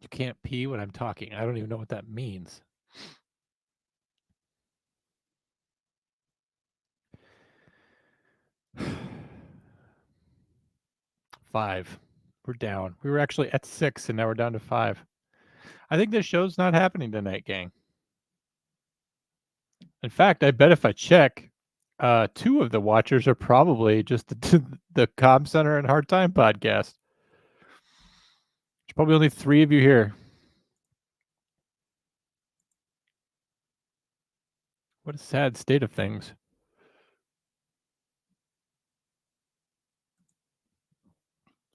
You can't pee when I'm talking. I don't even know what that means. Five. We're down. We were actually at 6, and now we're down to 5. I think this show's not happening tonight, gang. In fact, I bet if I check, 2 of the watchers are probably just the Com Center and Hard Time podcast. There's probably only 3 of you here. What a sad state of things.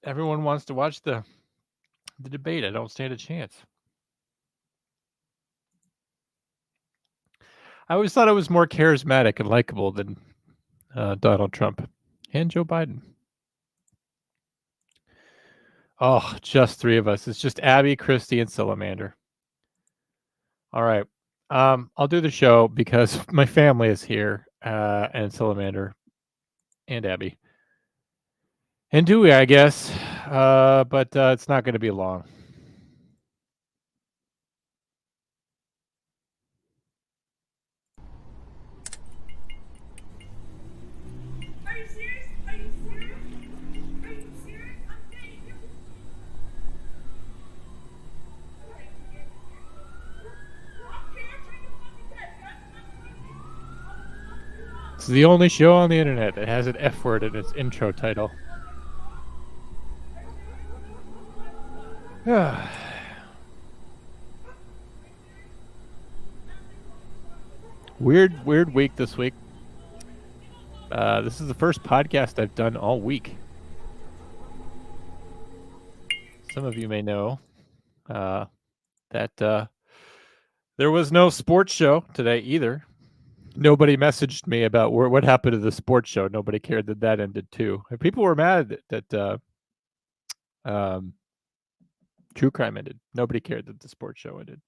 Everyone wants to watch the debate. I don't stand a chance. I always thought I was more charismatic and likable than Donald Trump and Joe Biden. Oh, just 3 of us. It's just Abby, Christy, and Salamander. All right. I'll do the show because my family is here, and Salamander and Abby. And Dewey, I guess. But it's not going to be long. Are you serious? Are you serious? Are you serious? I'm saying you. It's the only show on the internet that has an F word in its intro title. Weird week this week. This is the first podcast I've done all week. Some of you may know that there was no sports show today either. Nobody messaged me about what happened to the sports show. Nobody cared that ended too. And people were mad that True Crime ended. Nobody cared that the sports show ended.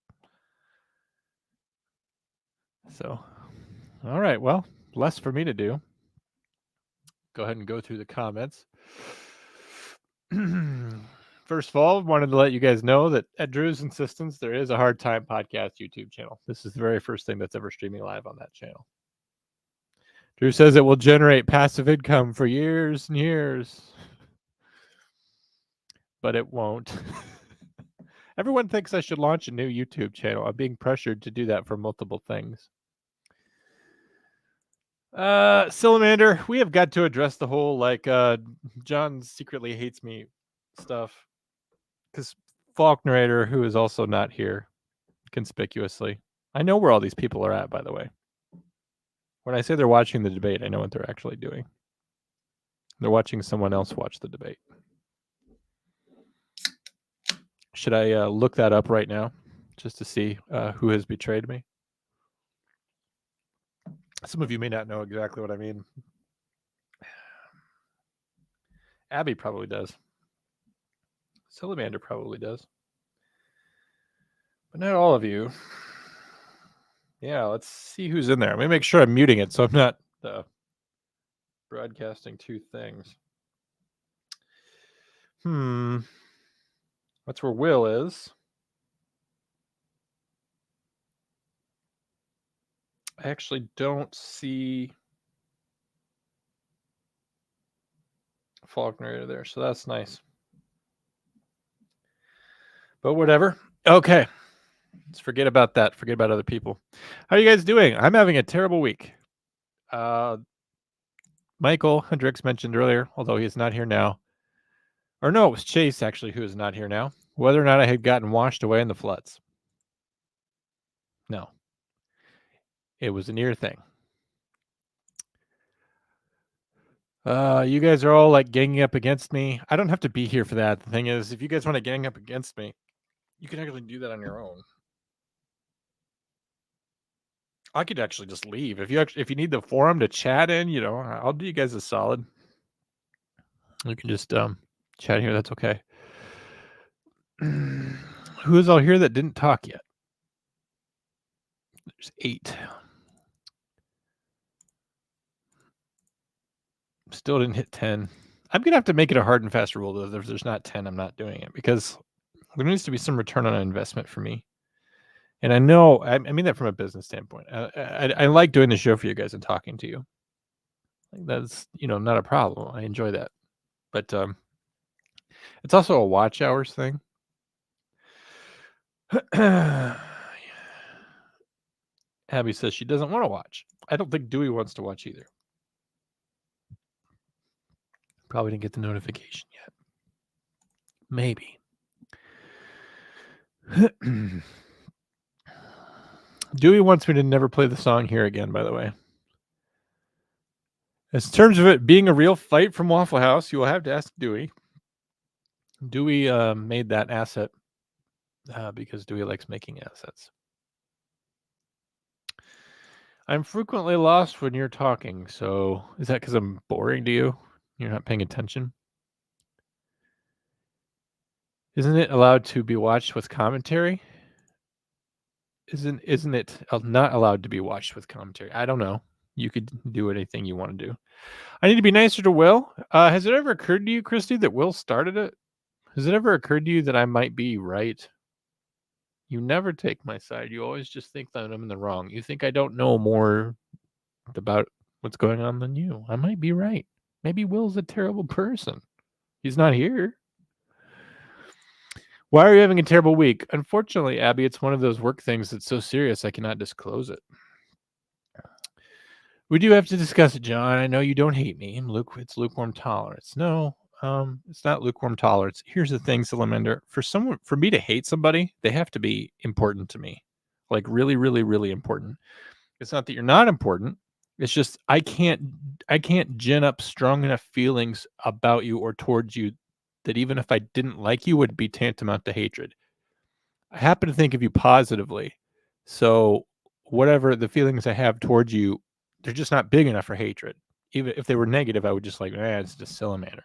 So, all right. Well, less for me to do. Go ahead and go through the comments. First of all, wanted to let you guys know that at Drew's insistence, there is a Hard Time Podcast YouTube channel. This is the very first thing that's ever streaming live on that channel. Drew says it will generate passive income for years and years, but it won't. Everyone thinks I should launch a new YouTube channel. I'm being pressured to do that for multiple things. Salamander, we have got to address the whole John secretly hates me stuff. Because Faulkner, who is also not here conspicuously. I know where all these people are at, by the way. When I say they're watching the debate, I know what they're actually doing. They're watching someone else watch the debate. Should I look that up right now just to see who has betrayed me? Some of you may not know exactly what I mean. Abby probably does. Salamander probably does. But not all of you. Yeah, let's see who's in there. Let me make sure I'm muting it so I'm not broadcasting 2 things. That's where Will is. I actually don't see Faulkner there, so that's nice. But whatever. Okay. Let's forget about that. Forget about other people. How are you guys doing? I'm having a terrible week. Michael Hendricks mentioned earlier, although he's not here now. Or no, it was Chase, actually, who is not here now. Whether or not I had gotten washed away in the floods. No. It was an ear thing. You guys are all like ganging up against me. I don't have to be here for that. The thing is, if you guys want to gang up against me, you can actually do that on your own. I could actually just leave. If you need the forum to chat in, I'll do you guys a solid. You can just chat here. That's okay. Who is all here that didn't talk yet? There's 8. Still didn't hit 10. I'm gonna have to make it a hard and fast rule that if there's not 10, I'm not doing it, because There needs to be some return on investment for me. And I know, I mean that from a business standpoint. I like doing the show for you guys and talking to you. That's, not a problem. I enjoy that. But it's also a watch hours thing. Abby says she doesn't want to watch. I don't think Dewey wants to watch either. Probably didn't get the notification yet. Maybe. Dewey wants me to never play the song here again, by the way. As in terms of it being a real fight from Waffle House, you will have to ask Dewey. Dewey made that asset because Dewey likes making assets. I'm frequently lost when you're talking, so is that because I'm boring to you? You're not paying attention? Isn't it allowed to be watched with commentary? Isn't it not allowed to be watched with commentary? I don't know. You could do anything you want to do. I need to be nicer to Will. Has it ever occurred to you, Christy, that Will started it? Has it ever occurred to you that I might be right? You never take my side. You always just think that I'm in the wrong. You think I don't know more about what's going on than you. I might be right. Maybe Will's a terrible person. He's not here. Why are you having a terrible week? Unfortunately, Abby, it's one of those work things that's so serious I cannot disclose it. We do have to discuss it, John. I know you don't hate me. It's lukewarm tolerance. No, it's not lukewarm tolerance. Here's the thing, Salamander. For me to hate somebody, they have to be important to me. Like really, really, really important. It's not that you're not important. It's just I can't gin up strong enough feelings about you or towards you that even if I didn't like you would be tantamount to hatred. I happen to think of you positively. So whatever the feelings I have towards you, they're just not big enough for hatred. Even if they were negative, I would just like, it's just Salamander.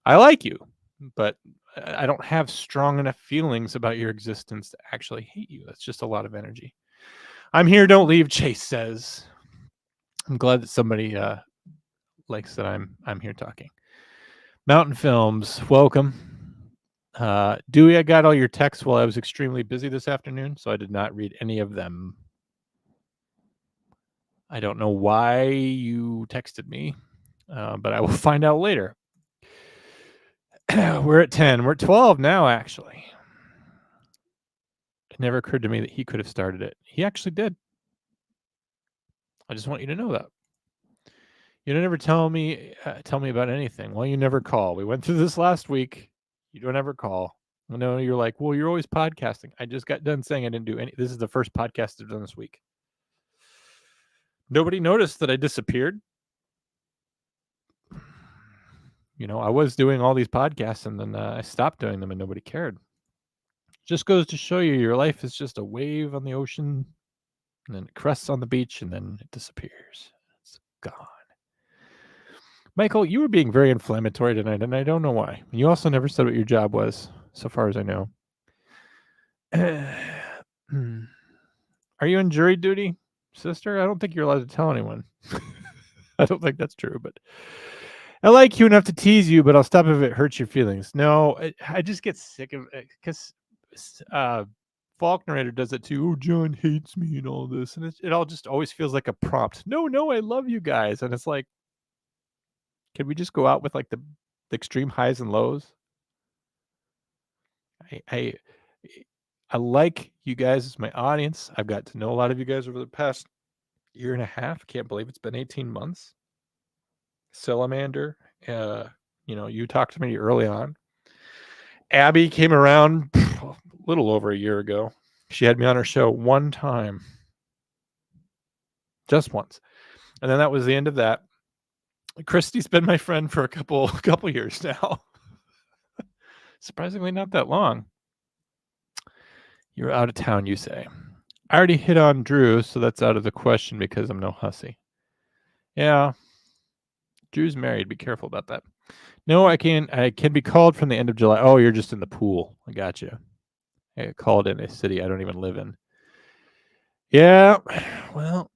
I like you, but I don't have strong enough feelings about your existence to actually hate you. That's just a lot of energy. I'm here, don't leave, Chase says. I'm glad that somebody likes that I'm here talking. Mountain Films, welcome. Dewey, I got all your texts while I was extremely busy this afternoon, so I did not read any of them. I don't know why you texted me, but I will find out later. We're at 10. We're at 12 now, actually. It never occurred to me that he could have started it. He actually did. I just want you to know that. You don't ever tell me about anything. Well, you never call. We went through this last week. You don't ever call. I know you're like, well, you're always podcasting. I just got done saying I didn't do any. This is the first podcast I've done this week. Nobody noticed that I disappeared. I was doing all these podcasts and then I stopped doing them and nobody cared. Just goes to show you your life is just a wave on the ocean and then it crests on the beach and then it disappears. It's gone. Michael, you were being very inflammatory tonight, and I don't know why. You also never said what your job was, so far as I know. Are you on jury duty, sister? I don't think you're allowed to tell anyone. I don't think that's true, but I like you enough to tease you, but I'll stop if it hurts your feelings. No, I just get sick of it because Faulkner does it too. Oh, John hates me and all this, and it all just always feels like a prompt. No, I love you guys, and it's like, can we just go out with like the extreme highs and lows? I like you guys as my audience. I've got to know a lot of you guys over the past year and a half. Can't believe it's been 18 months. Salamander, you talked to me early on. Abby came around a little over a year ago. She had me on her show one time. Just once. And then that was the end of that. Christy's been my friend for a couple years now. Surprisingly not that long. You're out of town, you say. I already hit on Drew, so that's out of the question because I'm no hussy. Yeah. Drew's married. Be careful about that. No, I can be called from the end of July. Oh, you're just in the pool. I got you. I get called in a city I don't even live in. Yeah. Well,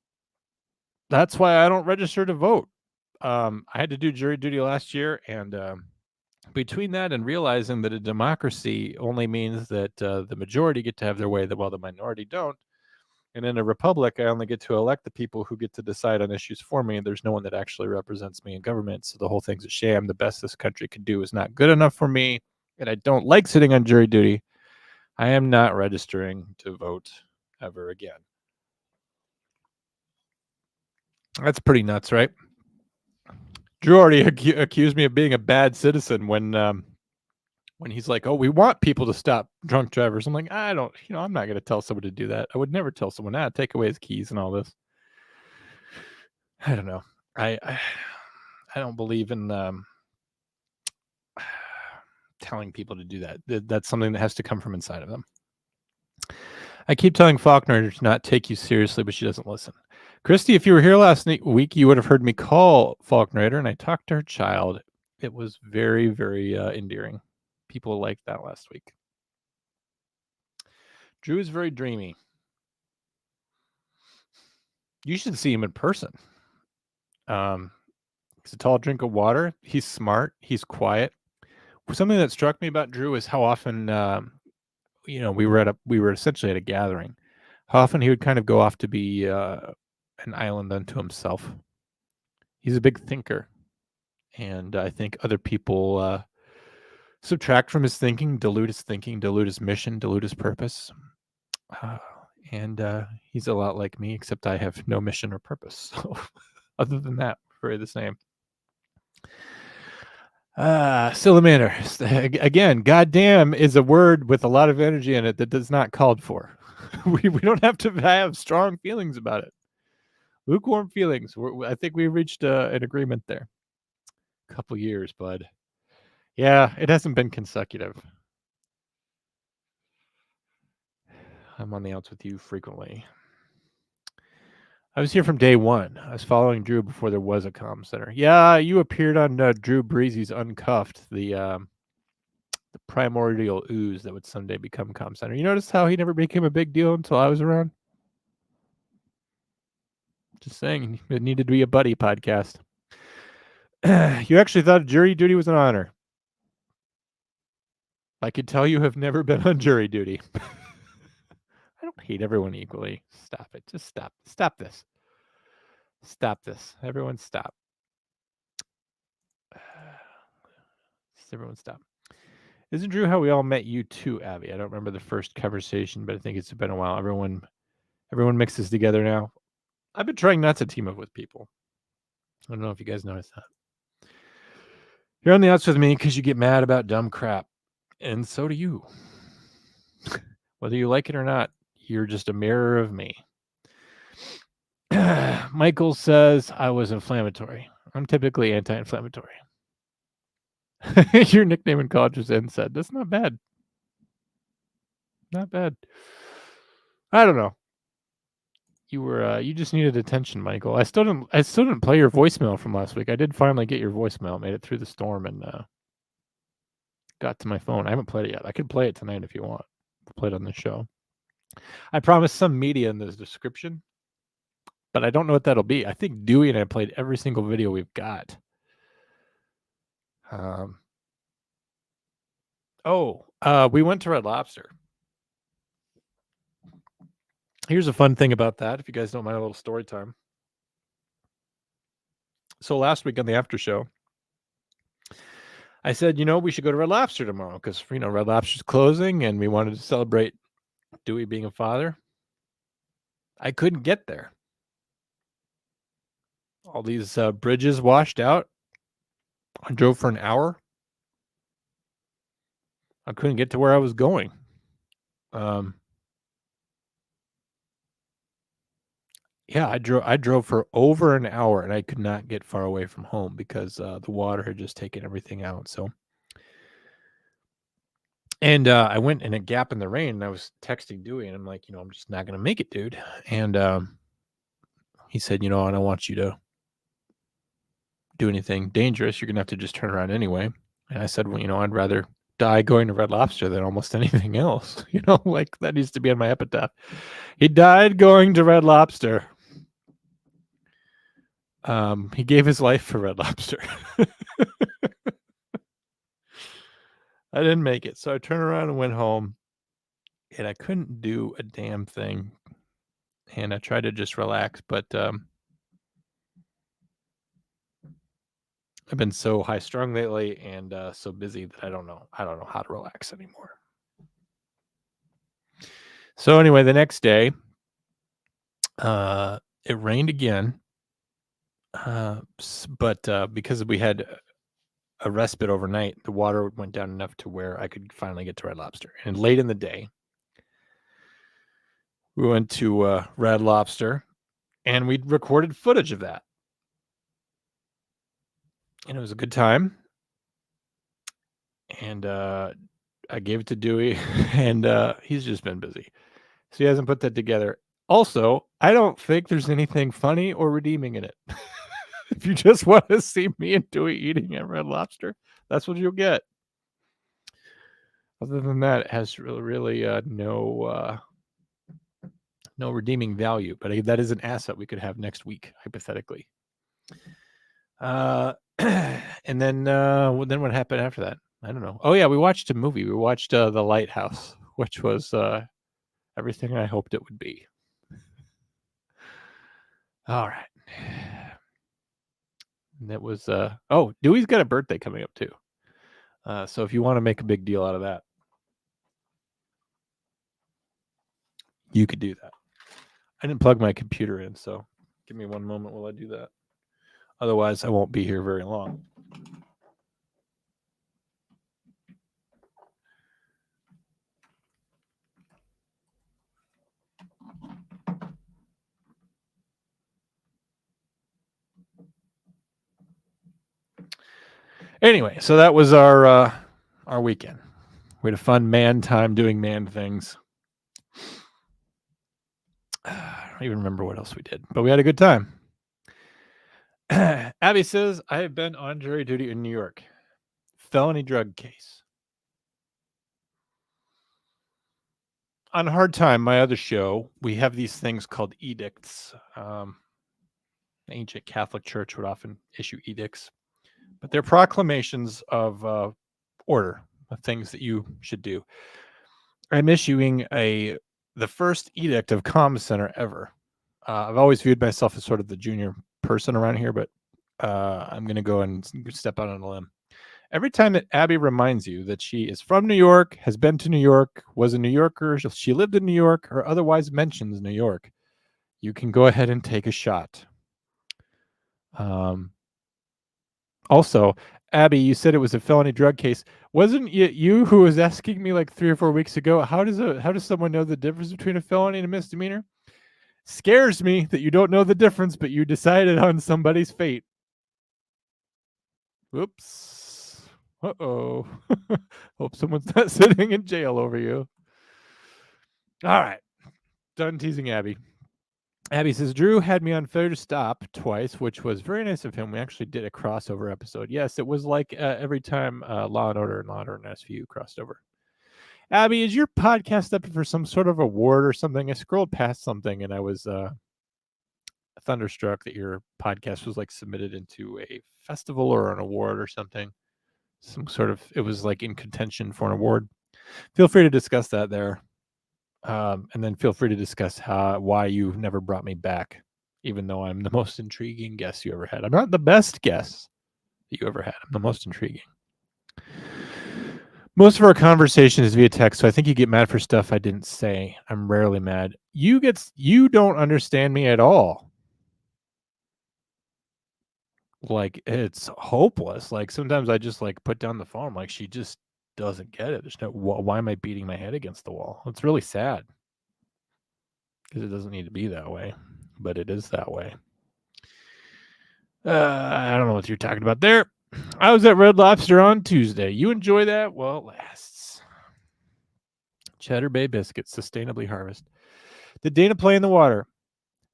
that's why I don't register to vote. I had to do jury duty last year, and between that and realizing that a democracy only means that the majority get to have their way, while the minority don't, and in a republic, I only get to elect the people who get to decide on issues for me, and there's no one that actually represents me in government, so the whole thing's a sham. The best this country can do is not good enough for me, and I don't like sitting on jury duty. I am not registering to vote ever again. That's pretty nuts, right? Drew already accused me of being a bad citizen when he's like, "Oh, we want people to stop drunk drivers." I'm like, I don't, I'm not going to tell someone to do that. I would never tell someone that. Take away his keys and all this. I don't know. I don't believe in telling people to do that. That's something that has to come from inside of them. I keep telling Faulkner to not take you seriously, but she doesn't listen. Christy, if you were here last week, you would have heard me call Faulkner, and I talked to her child. It was very, very endearing. People liked that last week. Drew is very dreamy. You should see him in person. He's a tall drink of water. He's smart. He's quiet. Something that struck me about Drew is how often, we were essentially at a gathering. How often he would kind of go off to be an island unto himself. He's a big thinker, and I think other people subtract from his thinking, dilute his mission, dilute his purpose. And he's a lot like me, except I have no mission or purpose. So other than that, very the same. Salamander. Again, goddamn is a word with a lot of energy in it that does not called for. we don't have to have strong feelings about it. Lukewarm feelings. I think we reached an agreement there. A couple years, bud. Yeah, it hasn't been consecutive. I'm on the outs with you frequently. I was here from day one. I was following Drew before there was a comm center. Yeah, you appeared on Drew Breezy's Uncuffed, the primordial ooze that would someday become comm center. You notice how he never became a big deal until I was around? Just saying, it needed to be a buddy podcast. You actually thought jury duty was an honor. I could tell you have never been on jury duty. I don't hate everyone equally. Stop it. Just stop. Stop this. Stop this. Everyone stop. Everyone stop. Isn't Drew how we all met you too, Abby? I don't remember the first conversation, but I think it's been a while. Everyone mixes together now. I've been trying not to team up with people. I don't know if you guys noticed that. You're on the outs with me because you get mad about dumb crap. And so do you. Whether you like it or not, you're just a mirror of me. Michael says I was inflammatory. I'm typically anti-inflammatory. Your nickname in college was NSAID. That's not bad. Not bad. I don't know. You just needed attention, Michael. I still didn't play your voicemail from last week. I did finally get your voicemail. Made it through the storm and got to my phone. I haven't played it yet. I could play it tonight if you want. I'll play it on the show. I promised some media in the description, but I don't know what that'll be. I think Dewey and I played every single video we've got. We went to Red Lobster. Here's a fun thing about that, if you guys don't mind a little story time. So last week on the Aftershow, I said, we should go to Red Lobster tomorrow because, Red Lobster's closing and we wanted to celebrate Dewey being a father. I couldn't get there. All these bridges washed out. I drove for an hour. I couldn't get to where I was going. Yeah, I drove for over an hour and I could not get far away from home because the water had just taken everything out. So, and I went in a gap in the rain and I was texting Dewey and I'm like, I'm just not going to make it, dude. And he said, I don't want you to do anything dangerous. You're going to have to just turn around anyway. And I said, well, I'd rather die going to Red Lobster than almost anything else. Like that needs to be on my epitaph. He died going to Red Lobster. He gave his life for Red Lobster. I didn't make it. So I turned around and went home, and I couldn't do a damn thing. And I tried to just relax, but I've been so high strung lately and so busy that I don't know how to relax anymore. So anyway, the next day, it rained again, but because we had a respite overnight, the water went down enough to where I could finally get to Red Lobster. And late in the day, we went to Red Lobster, and we recorded footage of that, and it was a good time. And I gave it to Dewey, and he's just been busy, so he hasn't put that together. Also, I don't think there's anything funny or redeeming in it. If you just want to see me and Dewey eating at Red Lobster, that's what you'll get. Other than that, it has really no redeeming value. But that is an asset we could have next week, hypothetically. And then what happened after that? I don't know. Oh yeah, we watched a movie. We watched The Lighthouse, which was everything I hoped it would be. All right. And that was Dewey's got a birthday coming up too. So if you want to make a big deal out of that, you could do that. I didn't plug my computer in, so give me one moment while I do that. Otherwise, I won't be here very long. Anyway, so that was our weekend. We had a fun man time doing man things. I don't even remember what else we did, but we had a good time. Abby says, I have been on jury duty in New York. Felony drug case. On Hard Time, my other show, we have these things called edicts. The ancient Catholic Church would often issue edicts, but they're proclamations of order, of things that you should do. I'm issuing the first edict of Comm Center ever. I've always viewed myself as sort of the junior person around here, but I'm going to go and step out on a limb. Every time that Abby reminds you that she is from New York, has been to New York, was a New Yorker, she lived in New York, or otherwise mentions New York, you can go ahead and take a shot. Also, Abby, you said it was a felony drug case. Wasn't it you who was asking me like 3 or 4 weeks ago, how does someone know the difference between a felony and a misdemeanor? Scares me that you don't know the difference, but you decided on somebody's fate. Whoops. Uh-oh. Hope someone's not sitting in jail over you. All right. Done teasing Abby. Abby says, Drew had me on Fair to Stop twice, which was very nice of him. We actually did a crossover episode. Yes, it was like every time Law & Order and Law & Order and SVU crossed over. Abby, is your podcast up for some sort of award or something? I scrolled past something and I was thunderstruck that your podcast was like submitted into a festival or an award or something. It was like in contention for an award. Feel free to discuss that there. And then feel free to discuss why you never brought me back, even though I'm the most intriguing guest you ever had. I'm not the best guest that you ever had. I'm the most intriguing. Most of our conversation is via text, so I think you get mad for stuff I didn't say. I'm rarely mad. You don't understand me at all. Like, it's hopeless. Like, sometimes I just like put down the phone. Like, she just doesn't get it. There's no, why am I beating my head against the wall? It's really sad because it doesn't need to be that way, but it is that way. I don't know what you're talking about there. I was at Red Lobster on Tuesday. You enjoy that? Well, it lasts. Cheddar Bay biscuits, sustainably harvested. Did Dana play in the water?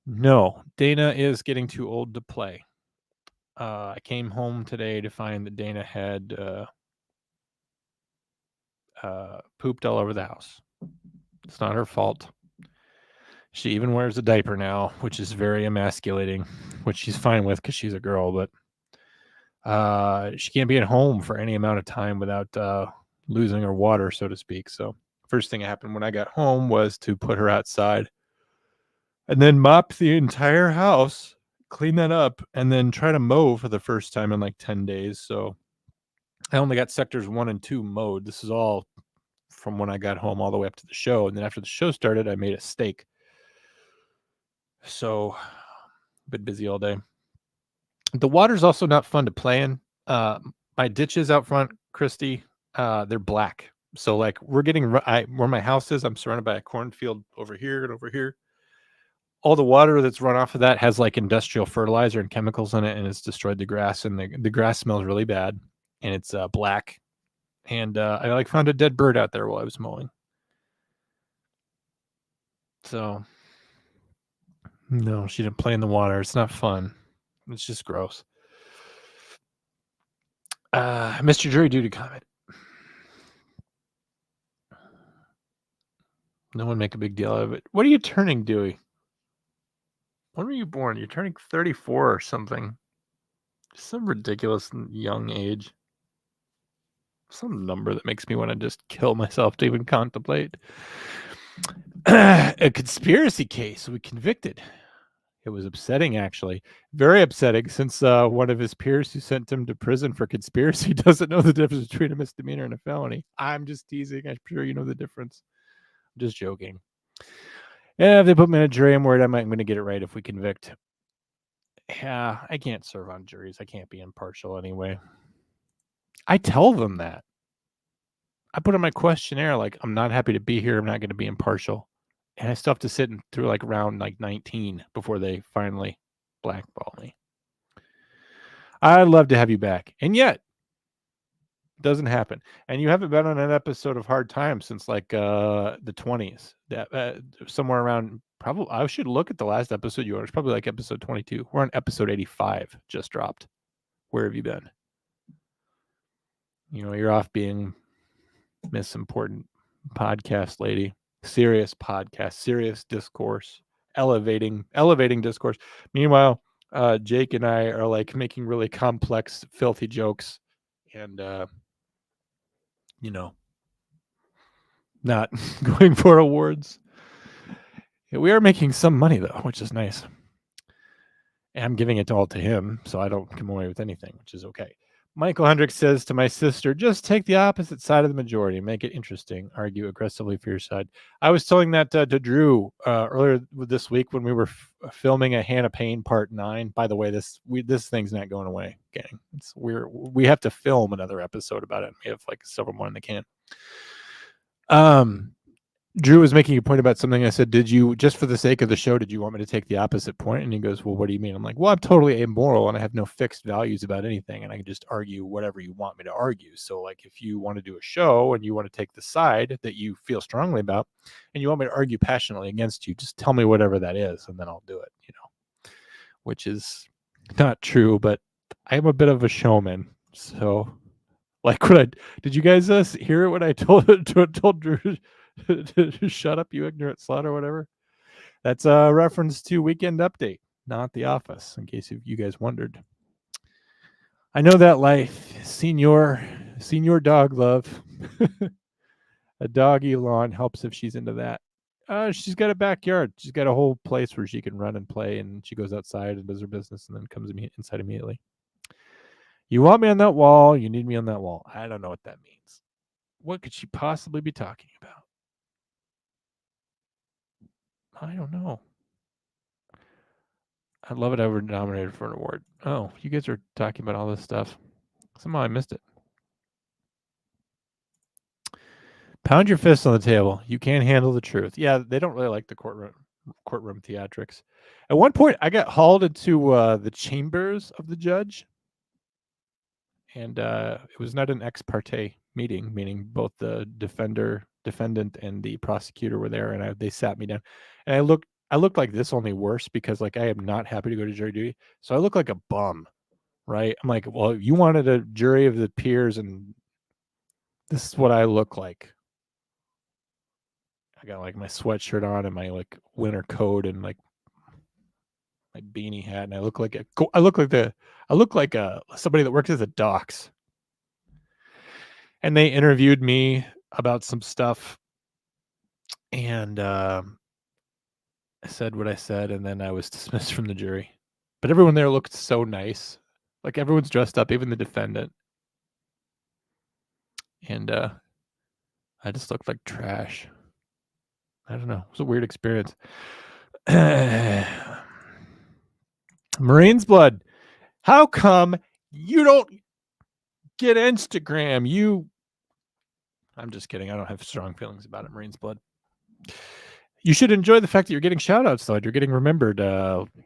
No, Dana is getting too old to play. I came home today to find that Dana had pooped all over the house. It's not her fault. She even wears a diaper now, which is very emasculating, which she's fine with because she's a girl, but she can't be at home for any amount of time without losing her water, so to speak. So first thing that happened when I got home was to put her outside and then mop the entire house, clean that up, and then try to mow for the first time in like 10 days. So I only got sectors 1 and 2 mowed. This is all from when I got home all the way up to the show. And then after the show started, I made a steak. So been busy all day. The water's also not fun to play in. My ditches out front, Christy, they're black. So like we're getting where my house is, I'm surrounded by a cornfield over here and over here. All the water that's run off of that has like industrial fertilizer and chemicals in it, and it's destroyed the grass. And the grass smells really bad, and it's black. And I like found a dead bird out there while I was mowing. So no, she didn't play in the water. It's not fun. It's just gross. Mr. Jury Duty comment. No one make a big deal out of it. What are you turning, Dewey? When were you born? You're turning 34 or something. Some ridiculous young age. Some number that makes me want to just kill myself to even contemplate. A conspiracy case. We convicted. It was upsetting, actually. Very upsetting, since one of his peers who sent him to prison for conspiracy doesn't know the difference between a misdemeanor and a felony. I'm just teasing. I'm sure you know the difference. I'm just joking. Yeah, if they put me in a jury, I'm worried I'm going to get it right if we convict. Yeah, I can't serve on juries. I can't be impartial anyway. I tell them that. I put in my questionnaire, like, I'm not happy to be here. I'm not going to be impartial. And I still have to sit through like round like 19 before they finally blackball me. I'd love to have you back. And yet, it doesn't happen. And you haven't been on an episode of Hard Times since like the 20s. That somewhere around, probably, I should look at the last episode you were. It's probably like episode 22. We're on episode 85, just dropped. Where have you been? You know, you're off being Miss Important podcast lady. Serious podcast, serious discourse, elevating discourse. Meanwhile, Jake and I are like making really complex, filthy jokes, and you know, not going for awards. Yeah, we are making some money though, which is nice. And I'm giving it all to him, so I don't come away with anything, which is okay. Michael Hendricks says to my sister, just take the opposite side of the majority, make it interesting, argue aggressively for your side. I was telling that to Drew earlier this week when we were filming a Hannah Payne Part 9. By the way, this thing's not going away, gang. We have to film another episode about it. We have like several more in the can. Drew was making a point about something. I said, did you, just for the sake of the show, did you want me to take the opposite point? And he goes, well, what do you mean? I'm like, well, I'm totally amoral and I have no fixed values about anything. And I can just argue whatever you want me to argue. So like, if you want to do a show and you want to take the side that you feel strongly about and you want me to argue passionately against you, just tell me whatever that is. And then I'll do it, you know, which is not true, but I'm a bit of a showman. So like, did you guys hear it when I told Drew to shut up, you ignorant slut, or whatever? That's a reference to Weekend Update, not The Office, in case you guys wondered. I know that life. Senior dog love. A doggy lawn helps if she's into that. She's got a backyard. She's got a whole place where she can run and play, and she goes outside and does her business and then comes inside immediately. You want me on that wall. You need me on that wall. I don't know what that means. What could she possibly be talking about? I don't know. I'd love it if I were nominated for an award. Oh, you guys are talking about all this stuff. Somehow I missed it. Pound your fist on the table. You can't handle the truth. Yeah, they don't really like the courtroom theatrics. At one point, I got hauled into the chambers of the judge, and it was not an ex parte meeting, meaning both the defendant, and the prosecutor were there, and they sat me down, and I looked like this, only worse, because like I am not happy to go to jury duty, so I look like a bum, right? I'm like, well, you wanted a jury of the peers, and this is what I look like. I got like my sweatshirt on and my like winter coat and like my beanie hat, and I look like somebody that works at the docks. and they interviewed me about some stuff, and I said what I said, and then I was dismissed from the jury. But everyone there looked so nice. Like everyone's dressed up, even the defendant. And I just looked like trash. I don't know. It was a weird experience. Marine's blood. How come you don't get Instagram? I'm just kidding. I don't have strong feelings about it. Marine's blood. You should enjoy the fact that you're getting shout outs, though. You're getting remembered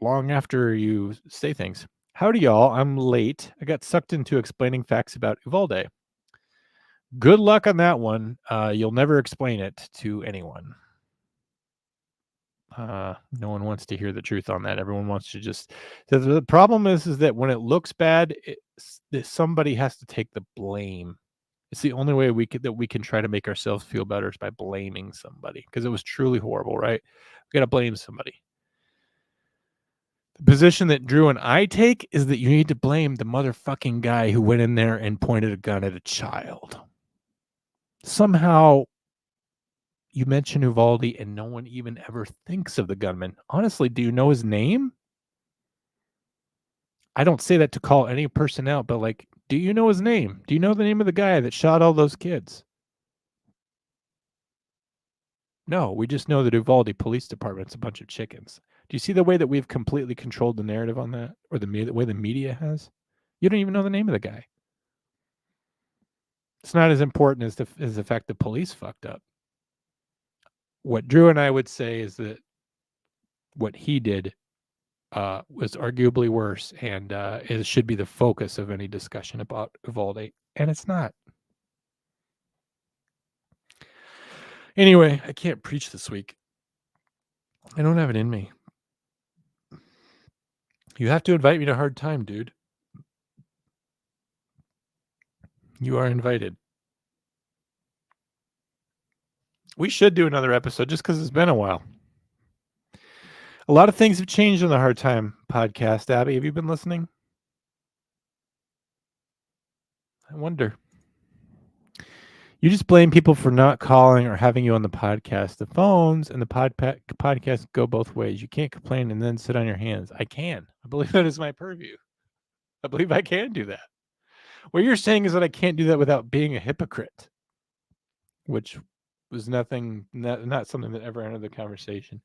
long after you say things. Howdy, y'all. I'm late. I got sucked into explaining facts about Uvalde. Good luck on that one. You'll never explain it to anyone. No one wants to hear the truth on that. Everyone wants to just. The problem is that when it looks bad, somebody has to take the blame. It's the only way that we can try to make ourselves feel better is by blaming somebody, because it was truly horrible, right? We got to blame somebody. The position that Drew and I take is that you need to blame the motherfucking guy who went in there and pointed a gun at a child. Somehow you mention Uvalde and no one even ever thinks of the gunman. Honestly, do you know his name? I don't say that to call any person out, but like, do you know his name? Do you know the name of the guy that shot all those kids? No, we just know that Uvalde Police Department's a bunch of chickens. Do you see the way that we've completely controlled the narrative on that, or the way the media has? You don't even know the name of the guy. It's not as important as the fact that police fucked up. What Drew and I would say is that what he did was arguably worse, and it should be the focus of any discussion about Uvalde, and it's not. Anyway, I can't preach this week. I don't have it in me. You have to invite me to Hard Time, dude. You are invited. We should do another episode just because it's been a while. A lot of things have changed on the Hard Time podcast. Abby, have you been listening? I wonder. You just blame people for not calling or having you on the podcast. The phones and the podcast go both ways. You can't complain and then sit on your hands. I can. I believe that is my purview. I believe I can do that. What you're saying is that I can't do that without being a hypocrite, which was not something that ever entered the conversation.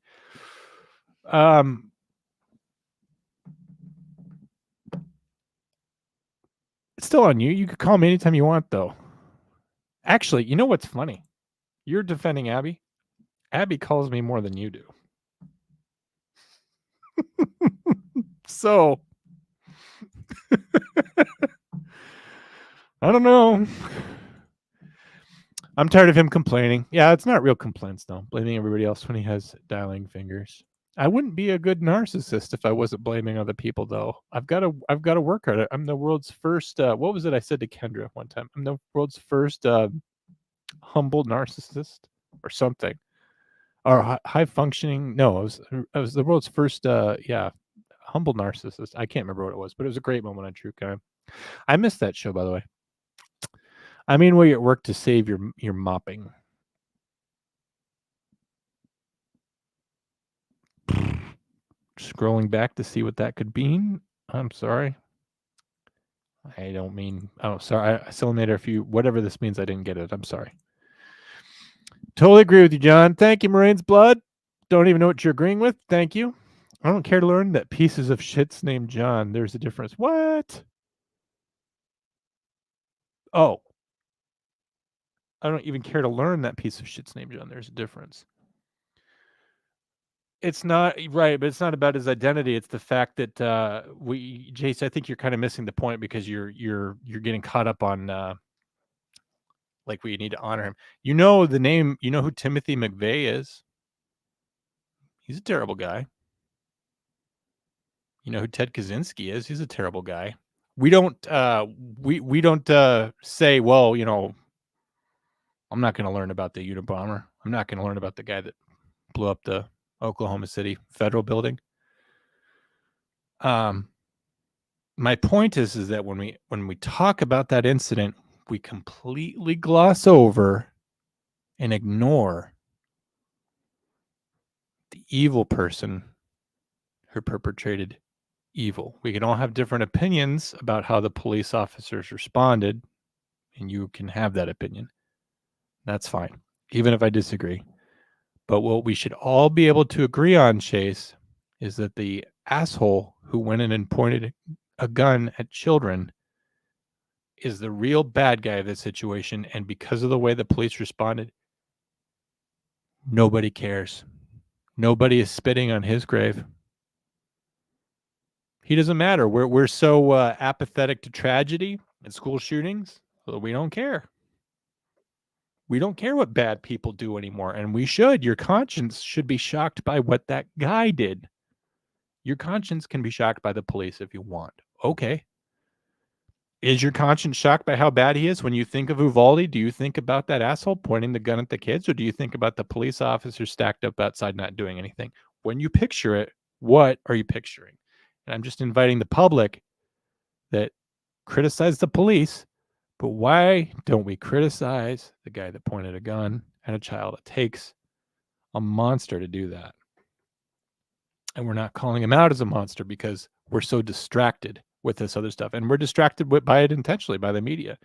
It's still on you. You could call me anytime you want, though. Actually, you know what's funny? You're defending Abby. Abby calls me more than you do. So, I don't know. I'm tired of him complaining. Yeah, it's not real complaints, though. Blaming everybody else when he has dialing fingers. I wouldn't be a good narcissist if I wasn't blaming other people, though. I've got to work at it. I'm the world's first. What was it I said to Kendra one time? I'm the world's first humble narcissist or something, or high functioning. No, I was the world's first. Humble narcissist. I can't remember what it was, but it was a great moment on True Crime. I missed that show, by the way. I mean, where you're at work to save your mopping. Scrolling back to see what that could mean. I'm sorry. I don't mean. Oh, sorry. Cylinder, if you whatever this means, I didn't get it. I'm sorry. Totally agree with you, John. Thank you, Marine's blood. Don't even know what you're agreeing with. Thank you. I don't care to learn that pieces of shit's named John. There's a difference. What? Oh. I don't even care to learn that piece of shit's named John. There's a difference. It's not right, but it's not about his identity. It's the fact that Jace, I think you're kind of missing the point because you're getting caught up on like we need to honor him. You know the name. You know who Timothy McVeigh is. He's a terrible guy. You know who Ted Kaczynski is. He's a terrible guy. We don't we don't say, well, you know, I'm not going to learn about the Unabomber. I'm not going to learn about the guy that blew up the Oklahoma City federal building. My point is that when we talk about that incident, we completely gloss over and ignore the evil person who perpetrated evil. We can all have different opinions about how the police officers responded, and you can have that opinion. That's fine, even if I disagree. But what we should all be able to agree on, Chase, is that the asshole who went in and pointed a gun at children is the real bad guy of the situation. And because of the way the police responded, nobody cares. Nobody is spitting on his grave. He doesn't matter. We're so apathetic to tragedy and school shootings that we don't care. We don't care what bad people do anymore, and we should. Your conscience should be shocked by what that guy did. Your conscience can be shocked by the police if you want. Okay. Is your conscience shocked by how bad he is? When you think of Uvalde, do you think about that asshole pointing the gun at the kids, or do you think about the police officers stacked up outside not doing anything? When you picture it, what are you picturing? And I'm just inviting the public that criticize the police, but why don't we criticize the guy that pointed a gun at a child? It takes a monster to do that. And we're not calling him out as a monster because we're so distracted with this other stuff. And we're distracted by it intentionally by the media.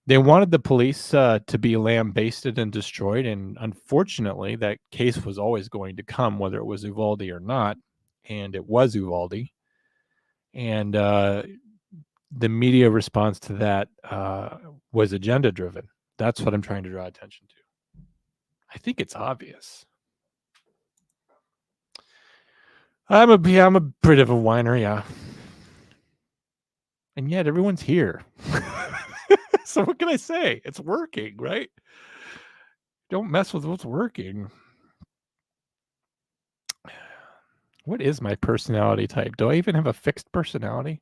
They wanted the police to be lambasted and destroyed. And unfortunately, that case was always going to come, whether it was Uvalde or not. And it was Uvalde. And the media response to that was agenda driven. That's what I'm trying to draw attention to. I think it's obvious. I'm a bit of a whiner, yeah. And yet everyone's here. So what can I say? It's working, right? Don't mess with what's working. What is my personality type? Do I even have a fixed personality?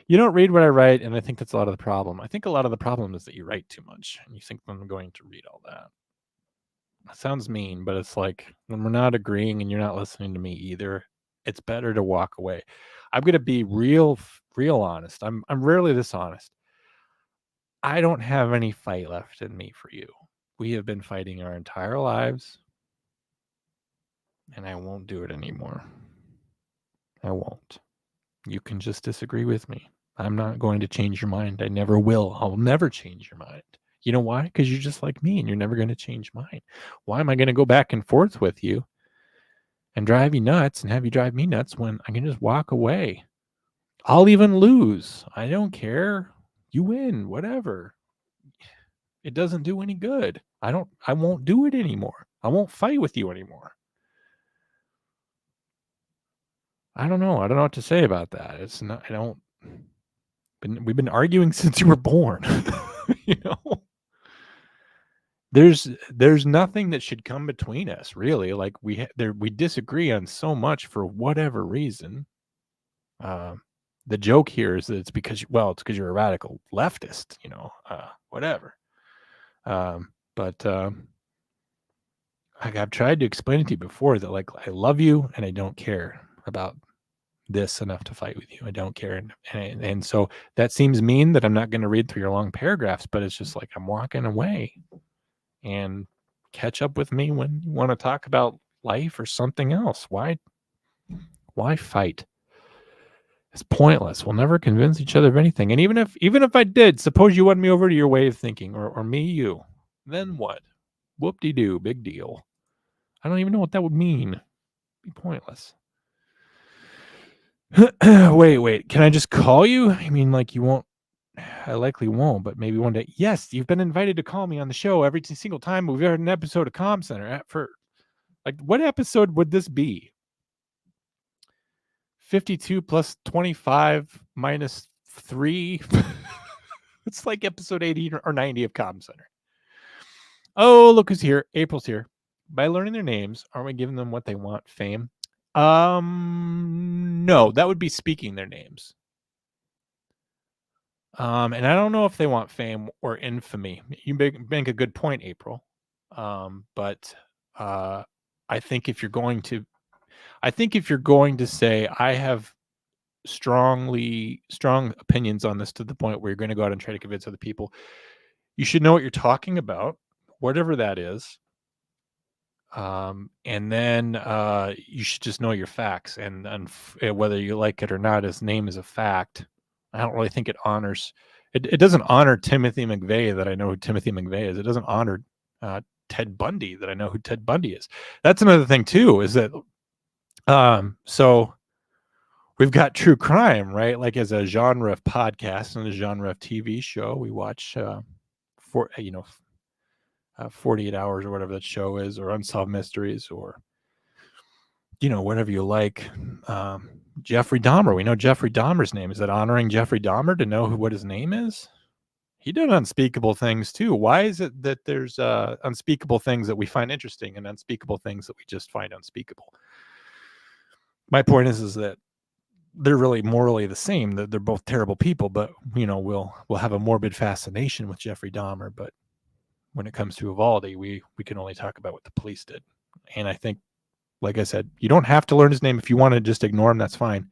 You don't read what I write, and I think that's a lot of the problem. I think a lot of the problem is that you write too much, and you think I'm going to read all that. That sounds mean, but it's like when we're not agreeing and you're not listening to me either, it's better to walk away. I'm going to be real honest. I'm rarely this honest. I don't have any fight left in me for you. We have been fighting our entire lives, and I won't do it anymore. I won't. You can just disagree with me. I'm not going to change your mind. I never will. I'll never change your mind. You know why? Because you're just like me, and you're never going to change mine. Why am I going to go back and forth with you and drive you nuts and have you drive me nuts when I can just walk away? I'll even lose. I don't care. You win, whatever. It doesn't do any good. I won't do it anymore. I won't fight with you anymore. I don't know. I don't know what to say about that. It's not, we've been arguing since you were born. You know? There's nothing that should come between us, really. Like we disagree on so much for whatever reason. The joke here is that it's because you're a radical leftist, whatever. But I've tried to explain it to you before that, like, I love you and I don't care about this enough to fight with you. I don't care. And so that seems mean that I'm not going to read through your long paragraphs, but it's just like I'm walking away. And catch up with me when you want to talk about life or something else. Why fight? It's pointless. We'll never convince each other of anything. And even if I did, suppose you won me over to your way of thinking, or me you, then what? Whoop-de-doo, big deal. I don't even know what that would mean. It'd be pointless. Wait. Can I just call you? I mean, like, you won't. I likely won't, but maybe one day. Yes, you've been invited to call me on the show every single time we've heard an episode of Comm Center. For like, what episode would this be? 52 plus 25 minus 3. It's like episode 80 or 90 of Comm Center. Oh, look who's here. April's here. By learning their names, aren't we giving them what they want? Fame? No, that would be speaking their names. And I don't know if they want fame or infamy. You make a good point, April. But I think if you're going to say I have strong opinions on this to the point where you're going to go out and try to convince other people, you should know what you're talking about, whatever that is. And then you should just know your facts, and whether you like it or not, his name is a fact. I don't really think it honors. It doesn't honor Timothy McVeigh, that I know who Timothy McVeigh is. It doesn't honor Ted Bundy, that I know who Ted Bundy is. That's another thing too, is that so we've got true crime, right? Like as a genre of podcast and a genre of TV show, we watch 48 Hours or whatever that show is, or Unsolved Mysteries, or whatever you like. Jeffrey Dahmer. We know Jeffrey Dahmer's name. Is that honoring Jeffrey Dahmer to know what his name is? He did unspeakable things too. Why is it that there's unspeakable things that we find interesting and unspeakable things that we just find unspeakable? My point is that they're really morally the same. That they're both terrible people, but we'll have a morbid fascination with Jeffrey Dahmer. But when it comes to Uvalde, we can only talk about what the police did. And I think, like I said, you don't have to learn his name. If you want to just ignore him, that's fine.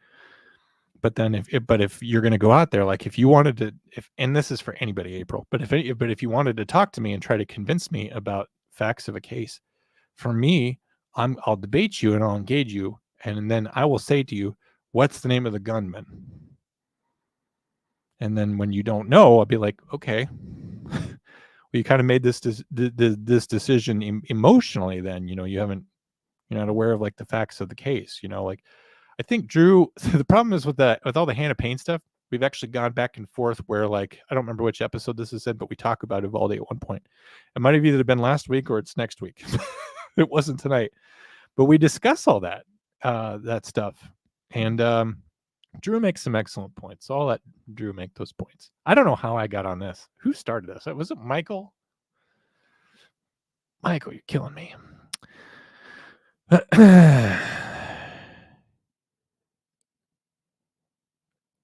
But then if you're going to go out there, like if you wanted to, and this is for anybody, April, but if you wanted to talk to me and try to convince me about facts of a case, for me, I'll debate you and I'll engage you. And then I will say to you, what's the name of the gunman? And then when you don't know, I'll be like, okay, well, you kind of made this decision emotionally. Then, you're not aware of like the facts of the case, like I think Drew, the problem is with all the Hannah Payne stuff, we've actually gone back and forth where, like, I don't remember which episode this is said, but we talk about Uvalde at one point. It might have either been last week or it's next week. It wasn't tonight, but we discuss all that stuff. And Drew makes some excellent points. So I'll let Drew make those points. I don't know how I got on this. Who started this? Was it Michael? Michael, you're killing me.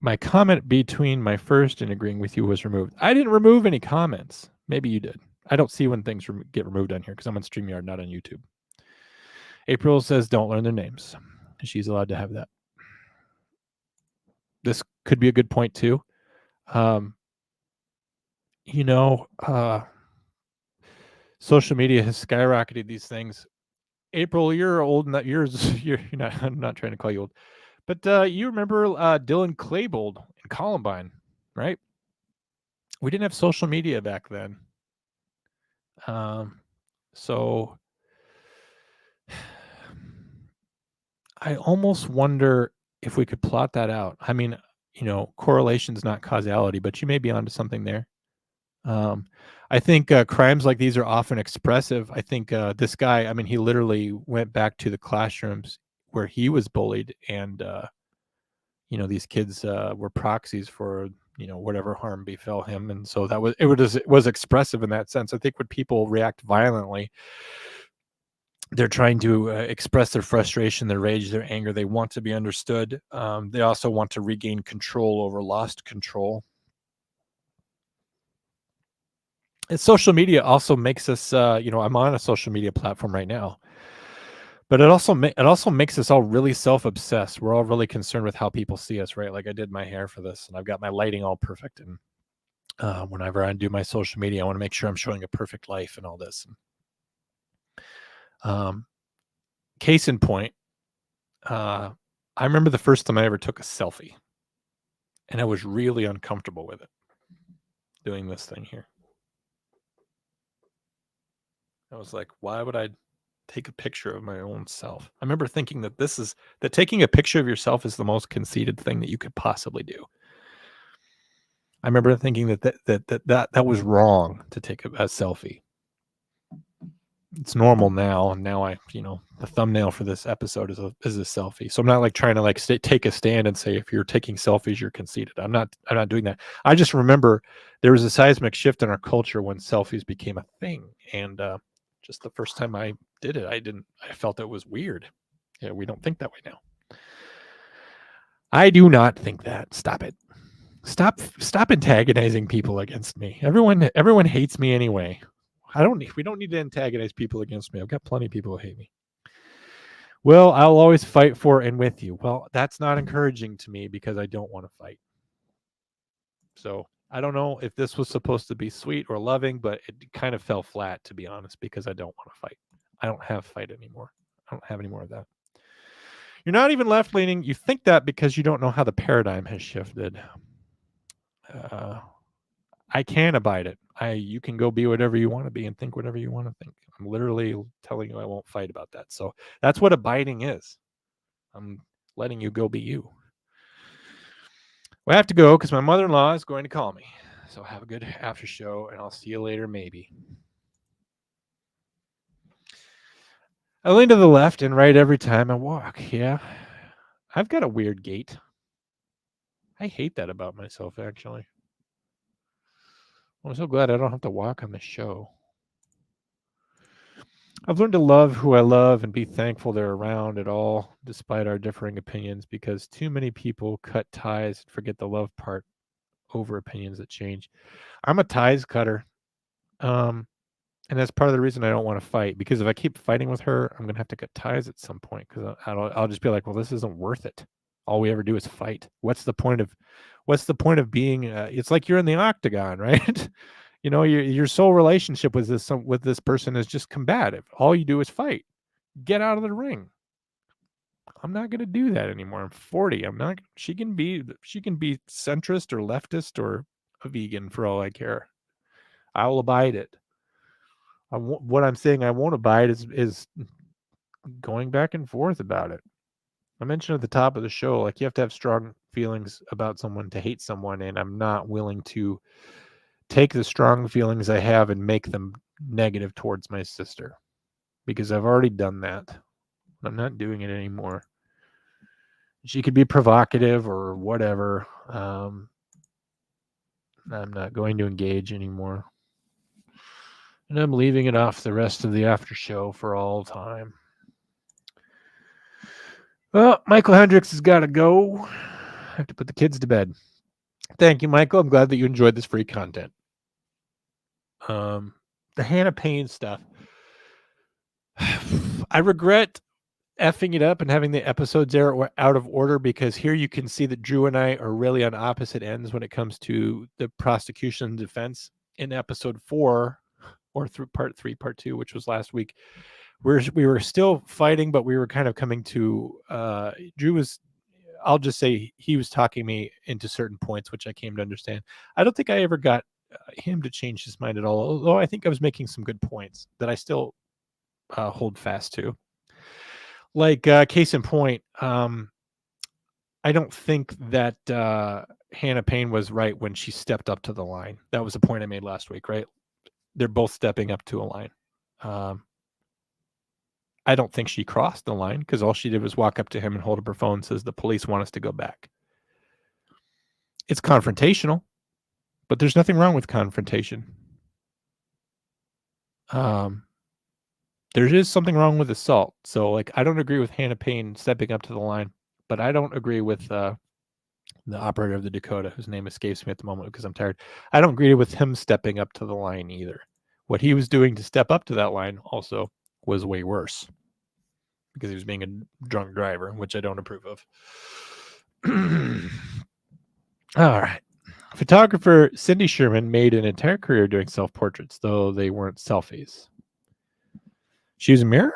My comment between my first and agreeing with you was removed. I didn't remove any comments. Maybe you did. I don't see when things get removed on here because I'm on StreamYard, not on YouTube. April says don't learn their names. She's allowed to have that. This could be a good point too. Social media has skyrocketed these things. April, you're old, and you're not. I'm not trying to call you old, but you remember Dylan Klebold in Columbine, right? We didn't have social media back then, so I almost wonder if we could plot that out. I mean, correlation's not causality, but you may be onto something there. I think crimes like these are often expressive. I think this guy, I mean, he literally went back to the classrooms where he was bullied, and these kids were proxies for whatever harm befell him, and so it was expressive in that sense. I think when people react violently, they're trying to express their frustration, their rage, their anger. They want to be understood. They also want to regain control over lost control. And social media also makes us, I'm on a social media platform right now, but it also makes us all really self-obsessed. We're all really concerned with how people see us, right? Like I did my hair for this, and I've got my lighting all perfect. And whenever I do my social media, I want to make sure I'm showing a perfect life and all this. Case in point, I remember the first time I ever took a selfie, and I was really uncomfortable with it, doing this thing here. I was like, why would I take a picture of my own self? I remember thinking that taking a picture of yourself is the most conceited thing that you could possibly do. I remember thinking that was wrong to take a selfie. It's normal now, and now the thumbnail for this episode is a selfie. So I'm not like trying to take a stand and say if you're taking selfies you're conceited. I'm not doing that. I just remember there was a seismic shift in our culture when selfies became a thing, and just the first time I did it, I felt it was weird. Yeah, we don't think that way now. I do not think that. Stop it. Stop antagonizing people against me. Everyone hates me anyway. We don't need to antagonize people against me. I've got plenty of people who hate me. Well, I'll always fight for and with you. Well, that's not encouraging to me because I don't want to fight. So I don't know if this was supposed to be sweet or loving, but it kind of fell flat, to be honest, because I don't want to fight. I don't have fight anymore. I don't have any more of that. You're not even left leaning. You think that because you don't know how the paradigm has shifted. Uh, I can abide it. You can go be whatever you want to be and think whatever you want to think. I'm literally telling you I won't fight about that. So that's what abiding is. I'm letting you go be you. Well, I have to go because my mother-in-law is going to call me. So have a good after show, and I'll see you later, maybe. I lean to the left and right every time I walk. Yeah, I've got a weird gait. I hate that about myself, actually. I'm so glad I don't have to walk on the show. I've learned to love who I love and be thankful they're around at all, despite our differing opinions, because too many people cut ties and forget the love part over opinions that change. I'm a ties cutter. Um, and that's part of the reason I don't want to fight, because if I keep fighting with her, I'm gonna have to cut ties at some point because I'll just be like, well, this isn't worth it. All we ever do is fight. What's the point of being? It's like you're in the octagon, right? Your sole relationship with this person is just combative. All you do is fight. Get out of the ring. I'm not gonna do that anymore. I'm 40. I'm not. She can be centrist or leftist or a vegan for all I care. I'll abide it. What I'm saying I won't abide is going back and forth about it. I mentioned at the top of the show, like you have to have strong feelings about someone to hate someone, and I'm not willing to take the strong feelings I have and make them negative towards my sister because I've already done that. I'm not doing it anymore. She could be provocative or whatever. I'm not going to engage anymore. And I'm leaving it off the rest of the after show for all time. Well, Michael Hendricks has got to go. I have to put the kids to bed. Thank you, Michael. I'm glad that you enjoyed this free content. The Hannah Payne stuff. I regret effing it up and having the episodes there out of order because here you can see that Drew and I are really on opposite ends when it comes to the prosecution and defense. In episode 4 or through part 3, part 2, which was last week, we were still fighting, but we were kind of coming to Drew was, I'll just say, he was talking me into certain points, which I came to understand. I don't think I ever got him to change his mind at all, although I think I was making some good points that I still hold fast to. Like, case in point, I don't think that Hannah Payne was right when she stepped up to the line. That was the point I made last week, right? They're both stepping up to a line. I don't think she crossed the line because all she did was walk up to him and hold up her phone and says, the police want us to go back. It's confrontational, but there's nothing wrong with confrontation. There is something wrong with assault. So, like, I don't agree with Hannah Payne stepping up to the line, but I don't agree with the operator of the Dakota, whose name escapes me at the moment because I'm tired. I don't agree with him stepping up to the line either. What he was doing to step up to that line also was way worse because he was being a drunk driver, which I don't approve of. All right. Photographer Cindy Sherman made an entire career doing self-portraits, though they weren't selfies. She used a mirror?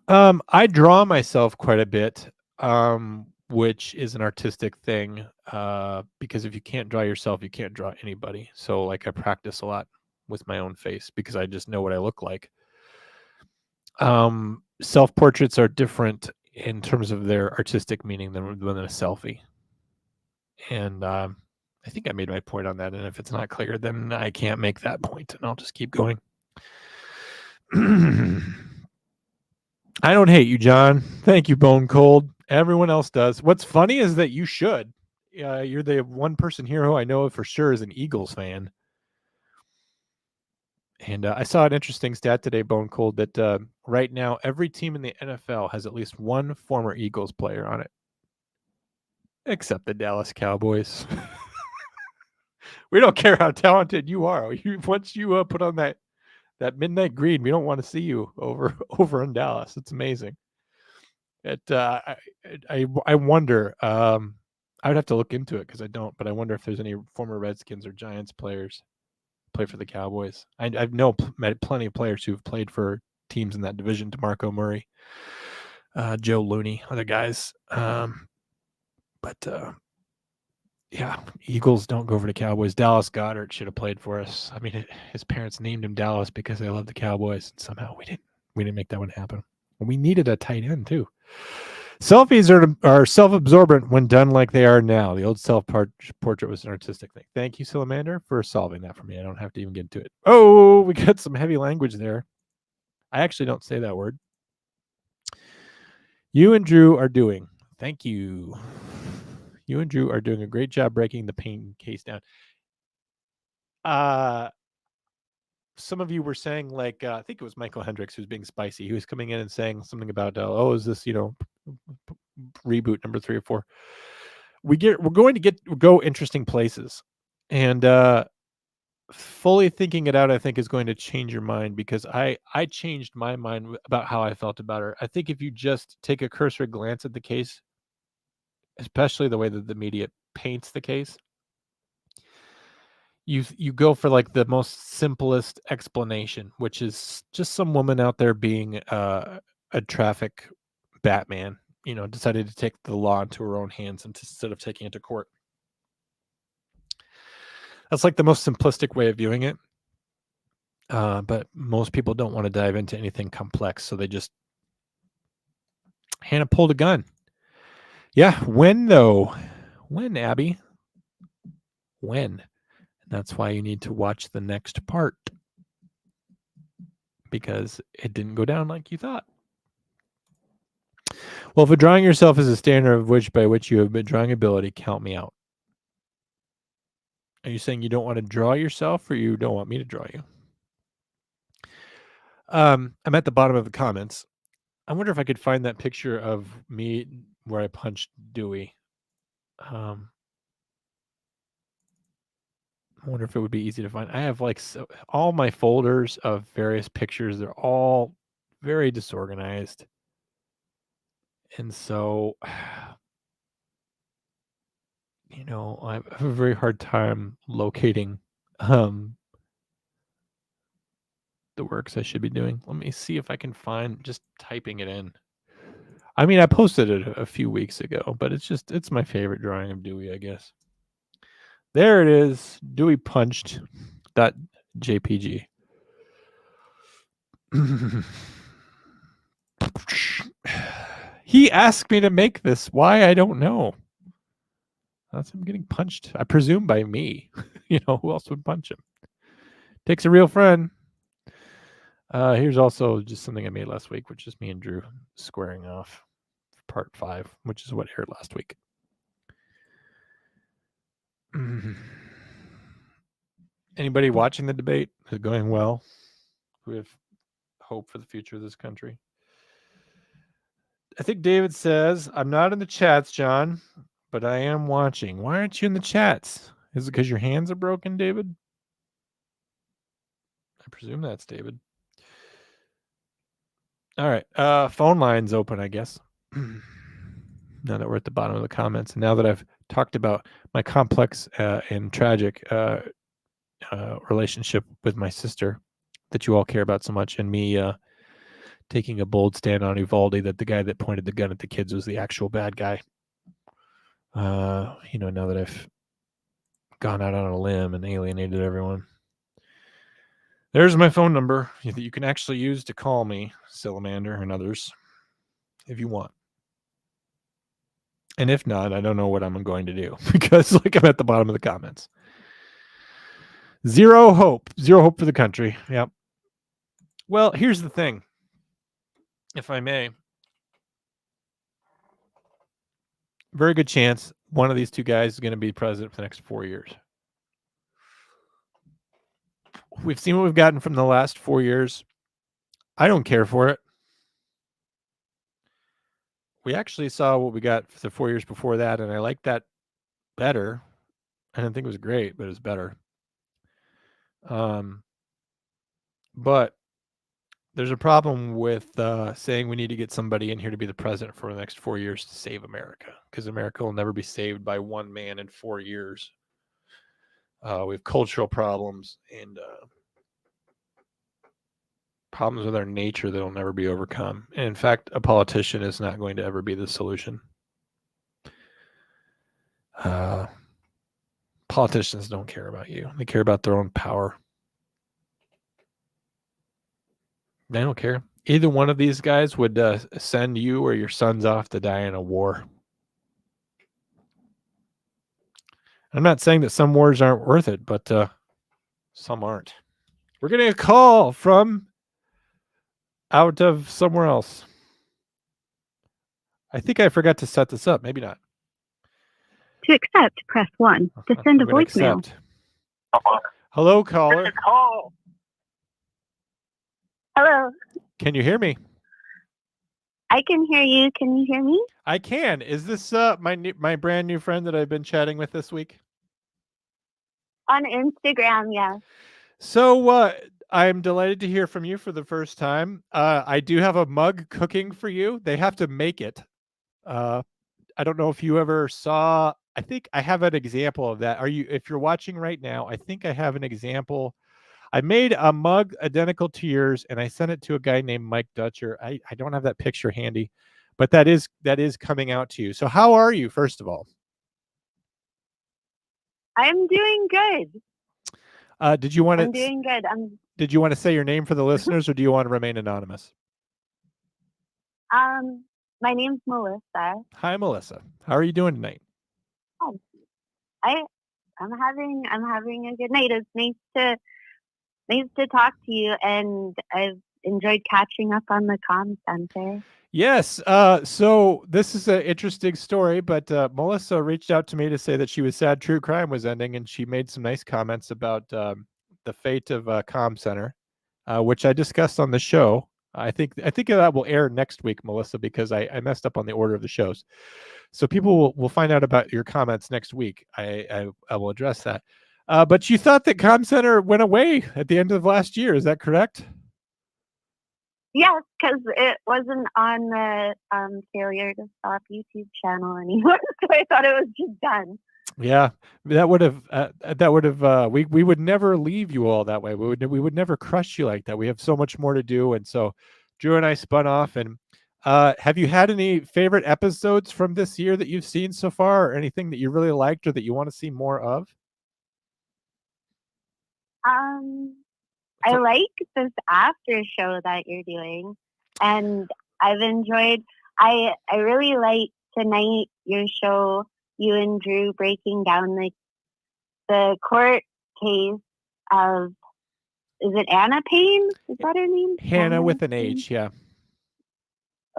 I draw myself quite a bit, which is an artistic thing, because if you can't draw yourself, you can't draw anybody. So, like, I practice a lot with my own face because I just know what I look like. Self-portraits are different in terms of their artistic meaning than a selfie. And I think I made my point on that. And if it's not clear, then I can't make that point, and I'll just keep going. I don't hate you, John. Thank you, Bone Cold. Everyone else does. What's funny is that you should. You're the one person here who I know for sure is an Eagles fan. And I saw an interesting stat today, Bone Cold, that right now every team in the NFL has at least one former Eagles player on it, except the Dallas Cowboys. We don't care how talented you are. Once you put on that midnight green, we don't want to see you over in Dallas. It's amazing. I wonder. I would have to look into it because I don't. But I wonder if there's any former Redskins or Giants players play for the Cowboys. I know met plenty of players who've played for teams in that division. DeMarco Murray, Joe Looney, other guys. But yeah, Eagles don't go over to Cowboys. Dallas Goedert should have played for us. I mean, his parents named him Dallas because they love the Cowboys. And somehow we didn't make that one happen. We needed a tight end too. Selfies are self-absorbent when done like they are now. The old self-portrait was an artistic thing. Thank you, Salamander, for solving that for me. I don't have to even get into it. Oh, we got some heavy language there. I actually don't say that word. You and Drew are doing. Thank you. You and Drew are doing a great job breaking the pain case down. Some of you were saying, like, I think it was Michael Hendricks who's being spicy. He was coming in and saying something about, oh, is this, reboot number 3 or 4? We're going to go interesting places, and fully thinking it out, I think, is going to change your mind because I changed my mind about how I felt about her. I think if you just take a cursory glance at the case, especially the way that the media paints the case, you go for like the most simplest explanation, which is just some woman out there being a traffic Batman, decided to take the law into her own hands instead of taking it to court. That's like the most simplistic way of viewing it. But most people don't want to dive into anything complex, so they just Hannah pulled a gun. Yeah, when though? When, Abby? When? And that's why you need to watch the next part because it didn't go down like you thought. Well, if drawing yourself is a standard of which by which you have been drawing ability, count me out. Are you saying you don't want to draw yourself or you don't want me to draw you? I'm at the bottom of the comments. I wonder if I could find that picture of me where I punched Dewey. I wonder if it would be easy to find. I have like all my folders of various pictures. They're all very disorganized. And so, I have a very hard time locating the works I should be doing. Let me see if I can find just typing it in. I mean, I posted it a few weeks ago, but it's my favorite drawing of Dewey, I guess. There it is. Dewey punched .jpg. He asked me to make this. Why? I don't know. That's him getting punched. I presume by me. Who else would punch him? Takes a real friend. Here's also just something I made last week, which is me and Drew squaring off part 5, which is what aired last week. Anybody watching the debate? Is it going well? We have hope for the future of this country. I think David says, I'm not in the chats, John, but I am watching. Why aren't you in the chats? Is it because your hands are broken, David? I presume that's David. All right. Phone line's open, I guess. Now that we're at the bottom of the comments, and now that I've talked about my complex and tragic relationship with my sister that you all care about so much, and me taking a bold stand on Uvalde that the guy that pointed the gun at the kids was the actual bad guy. Now that I've gone out on a limb and alienated everyone. There's my phone number that you can actually use to call me, Salamander, and others, if you want. And if not, I don't know what I'm going to do because, like, I'm at the bottom of the comments. Zero hope for the country. Yep. Well, here's the thing, if I may. Very good chance one of these two guys is going to be president for the next 4 years. We've seen what we've gotten from the last 4 years. I don't care for it. We actually saw what we got for the 4 years before that, and I like that better. I didn't think it was great, but it was better. But there's a problem with saying we need to get somebody in here to be the president for the next 4 years to save America, because America will never be saved by one man in 4 years. We have cultural problems and problems with our nature that will never be overcome. And in fact, a politician is not going to ever be the solution. Politicians don't care about you. They care about their own power. They don't care. Either one of these guys would send you or your sons off to die in a war. I'm not saying that some wars aren't worth it, but some aren't. We're getting a call from out of somewhere else. I think I forgot to set this up. Maybe not. To accept, press 1. To send a voicemail. Accept. Hello, caller. Hello. Can you hear me? I can hear you. Can you hear me? I can. Is this my brand new friend that I've been chatting with this week? On Instagram, yeah. So I'm delighted to hear from you for the first time. I do have a mug cooking for you. They have to make it. I don't know if you ever saw. I think I have an example of that. If you're watching right now, I think I have an example. I made a mug identical to yours, and I sent it to a guy named Mike Dutcher. I don't have that picture handy, but that is coming out to you. So how are you, first of all? I'm doing good. Did you want to? I'm doing good. Did you want to say your name for the listeners, or do you want to remain anonymous? My name's Melissa. Hi, Melissa. How are you doing tonight? Oh, I'm having a good night. It's nice to talk to you, and I've enjoyed catching up on the comm center. Yes. So this is an interesting story, but Melissa reached out to me to say that she was sad true crime was ending, and she made some nice comments about the fate of comm center, which I discussed on the show. I think that will air next week, Melissa, because I messed up on the order of the shows. So people will find out about your comments next week. I will address that. But you thought that comm center went away at the end of last year. Is that correct? Yes, because it wasn't on the Failure to Stop YouTube channel anymore, so I thought it was just done. Yeah, that would have we would never leave you all that way. We would never crush you like that. We have so much more to do, and so Drew and I spun off. And have you had any favorite episodes from this year that you've seen so far, or anything that you really liked or that you want to see more of? I like this after show that you're doing, and I've enjoyed. I really like tonight your show. You and Drew breaking down the court case of, is it Anna Payne? Is that her name? Hannah with an H, yeah.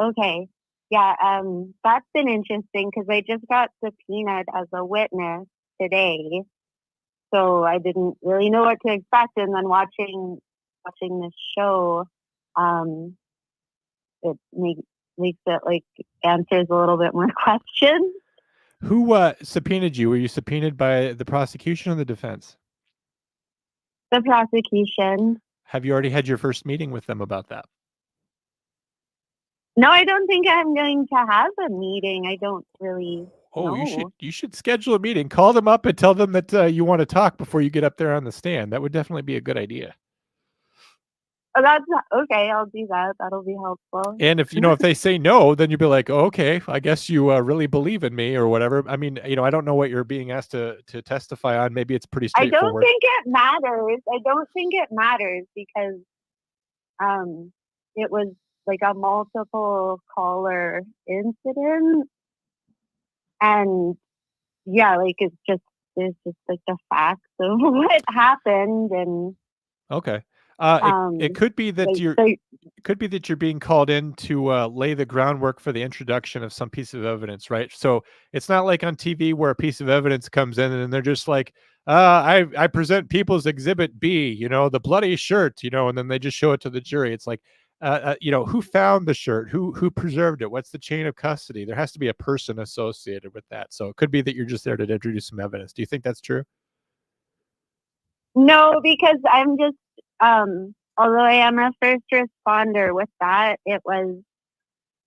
Okay. Yeah, that's been interesting because I just got subpoenaed as a witness today. So I didn't really know what to expect. And then watching this show, it makes it like answers a little bit more questions. Who subpoenaed you? Were you subpoenaed by the prosecution or the defense? The prosecution. Have you already had your first meeting with them about that? No, I don't think I'm going to have a meeting. I don't really know. You should schedule a meeting. Call them up and tell them that you want to talk before you get up there on the stand. That would definitely be a good idea. Oh, that's okay. I'll do that. That'll be helpful. And if they say no, then you'll be like, oh, okay, I guess you really believe in me or whatever. I mean, I don't know what you're being asked to testify on. Maybe it's pretty straightforward. I don't think it matters because it was like a multiple caller incident, and yeah, like there's just like the facts of what happened. And okay. It could be that you're being called in to lay the groundwork for the introduction of some piece of evidence, right? So it's not like on TV where a piece of evidence comes in and they're just like, I present People's Exhibit B, the bloody shirt, and then they just show it to the jury. It's like, who found the shirt? Who preserved it? What's the chain of custody? There has to be a person associated with that. So it could be that you're just there to introduce some evidence. Do you think that's true? No, because I'm just although I am a first responder, with that, it was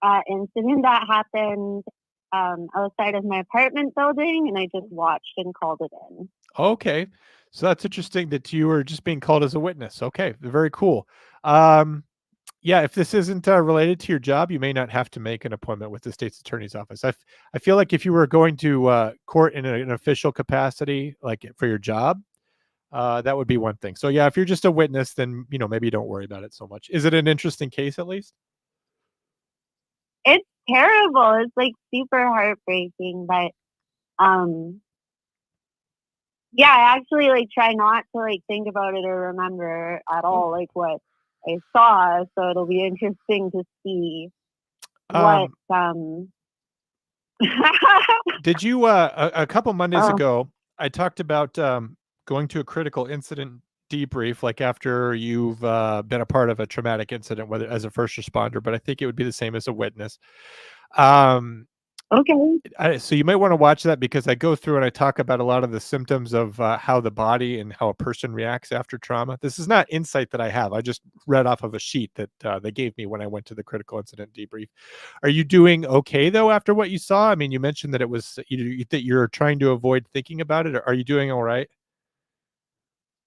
an incident that happened outside of my apartment building, and I just watched and called it in. Okay. So that's interesting that you were just being called as a witness. Okay, very cool. Um, yeah, if this isn't related to your job, you may not have to make an appointment with the state's attorney's office. I feel like if you were going to court in an official capacity, like for your job, that would be one thing. So yeah, if you're just a witness, then maybe don't worry about it so much. Is it an interesting case at least? It's terrible. It's like super heartbreaking, but um, yeah, I actually like try not to like think about it or remember at all like what I saw. So it'll be interesting to see what Um, did you a couple Mondays oh, ago? I talked about going to a critical incident debrief, like after you've been a part of a traumatic incident, whether as a first responder. But I think it would be the same as a witness. Um, okay. so you might want to watch that because I go through and I talk about a lot of the symptoms of how the body and how a person reacts after trauma. This is not insight that I have. I just read off of a sheet that they gave me when I went to the critical incident debrief. Are you doing okay though after what you saw? I mean, you mentioned that it was that you're trying to avoid thinking about it. Are you doing all right?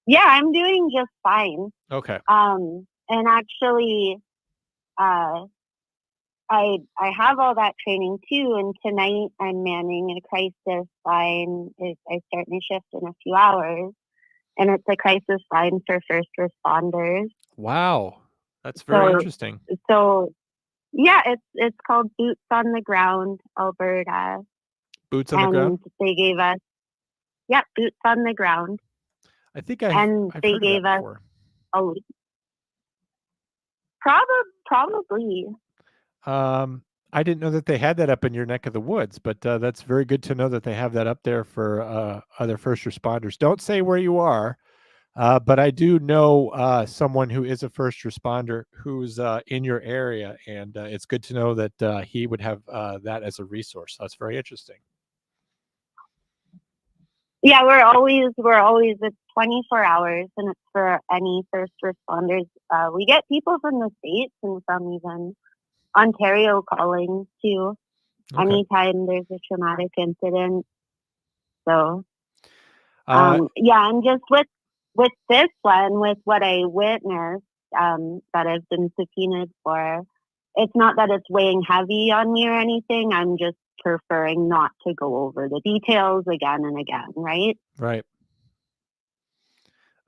Yeah, I'm doing just fine. Okay. And actually, uh, I have all that training too. And tonight I'm manning a crisis line. I start my shift in a few hours, and it's a crisis line for first responders. Wow, that's very So, interesting. so yeah, it's called Boots on the Ground, Alberta, Boots on the ground. and they gave us Boots on the Ground, I think I've and I've they heard of that gave us before. a probably. I didn't know that they had that up in your neck of the woods, but that's very good to know that they have that up there for other first responders. Don't say where you are, but I do know someone who is a first responder who's in your area, and it's good to know that he would have that as a resource. That's very interesting. Yeah, we're always it's 24 hours, and it's for any first responders. We get people from the States and from even Ontario calling too. Okay. Anytime there's a traumatic incident. So Uh, yeah, and just with this one, with what I witnessed, that I've been subpoenaed for, it's not that it's weighing heavy on me or anything. I'm just preferring not to go over the details again and again, right? right.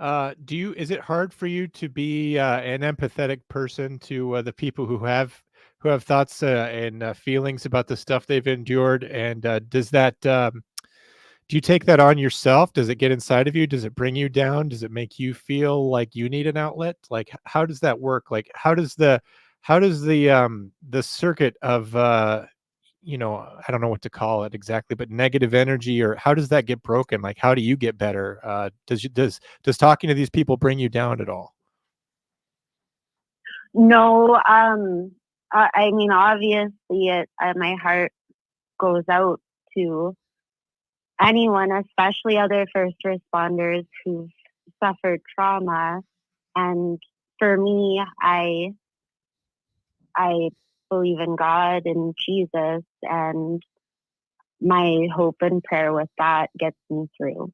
Is it hard for you to be an empathetic person to the people who have thoughts and feelings about the stuff they've endured? And does that do you take that on yourself? Does it get inside of you? Does it bring you down? Does it make you feel like you need an outlet? Like how does that work? Like how does the circuit of I don't know what to call it exactly, but negative energy, or how does that get broken? Like, how do you get better? Does talking to these people bring you down at all? No, I mean, obviously, my heart goes out to anyone, especially other first responders who've suffered trauma. And for me, I believe in God and Jesus, and my hope and prayer with that gets me through.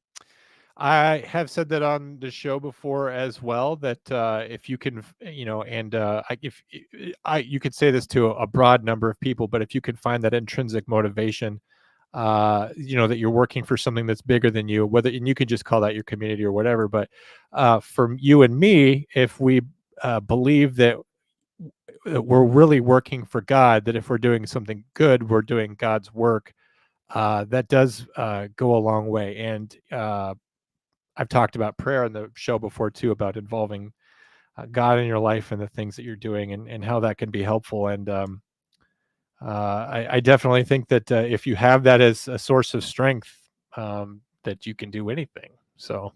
I have said that on the show before as well, that if you can, and you could say this to a broad number of people, but if you can find that intrinsic motivation, that you're working for something that's bigger than you, and you can just call that your community or whatever. But for you and me, if we believe that we're really working for God, that if we're doing something good, we're doing God's work, that does go a long way. And I've talked about prayer on the show before too, about involving God in your life and the things that you're doing, and how that can be helpful. And I definitely think that if you have that as a source of strength, that you can do anything. So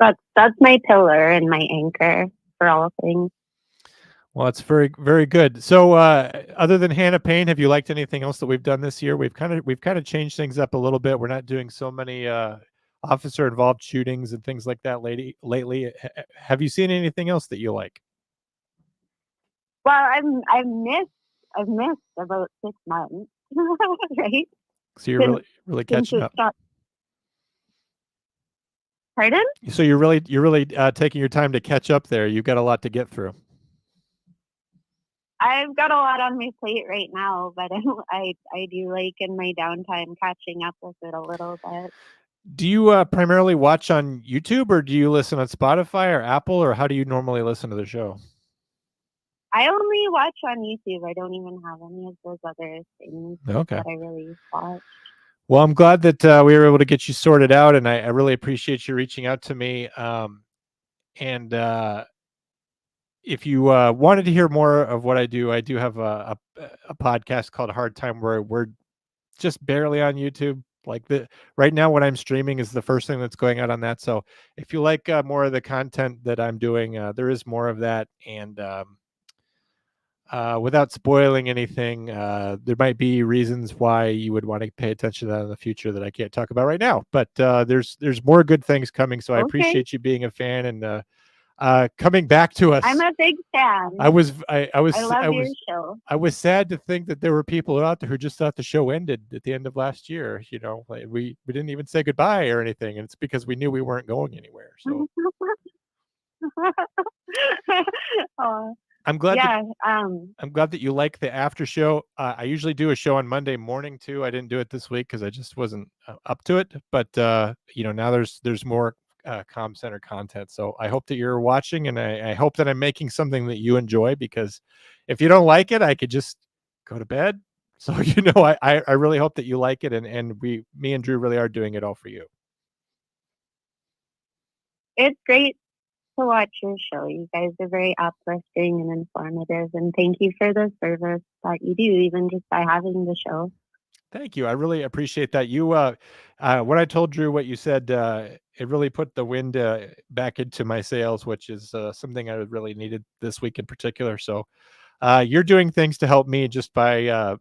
That's my pillar and my anchor for all things. well, it's very, very good. So, other than Hannah Payne, have you liked anything else that we've done this year? We've kind of changed things up a little bit. We're not doing so many officer involved shootings and things like that lately. Have you seen anything else that you like? Well, I've missed about 6 months, right? So you're Since really since catching it up. stopped. Pardon? So you're really taking your time to catch up there. You've got a lot to get through. I've got a lot on my plate right now, but I do like in my downtime catching up with it a little bit. Do you primarily watch on YouTube, or do you listen on Spotify or Apple, or how do you normally listen to the show? I only watch on YouTube. I don't even have any of those other things Okay. that I really watch. Well, I'm glad that we were able to get you sorted out, and I really appreciate you reaching out to me. And if you wanted to hear more of what I do have a podcast called Hard Time, where we're just barely on YouTube. Like right now, what I'm streaming is the first thing that's going out on that. So if you like more of the content that I'm doing, there is more of that. And without spoiling anything, there might be reasons why you would want to pay attention to that in the future that I can't talk about right now. But there's more good things coming. So I Okay. appreciate you being a fan and coming back to us. I'm a big fan. I love your show. I was sad to think that there were people out there who just thought the show ended at the end of last year. You know, like we didn't even say goodbye or anything, and it's because we knew we weren't going anywhere. So Oh, I'm glad. yeah. I'm glad that you like the after show. I usually do a show on Monday morning too. I didn't do it this week because I just wasn't up to it. But you know, now there's more comm center content. So I hope that you're watching, and I hope that I'm making something that you enjoy, because if you don't like it, I could just go to bed. So you know, I really hope that you like it, and me and Drew really are doing it all for you. It's great to watch your show. You guys are very uplifting and informative, and thank you for the service that you do, even just by having the show. Thank you. I really appreciate that. You, when I told Drew what you said, it really put the wind back into my sails, which is something I really needed this week in particular. So you're doing things to help me just by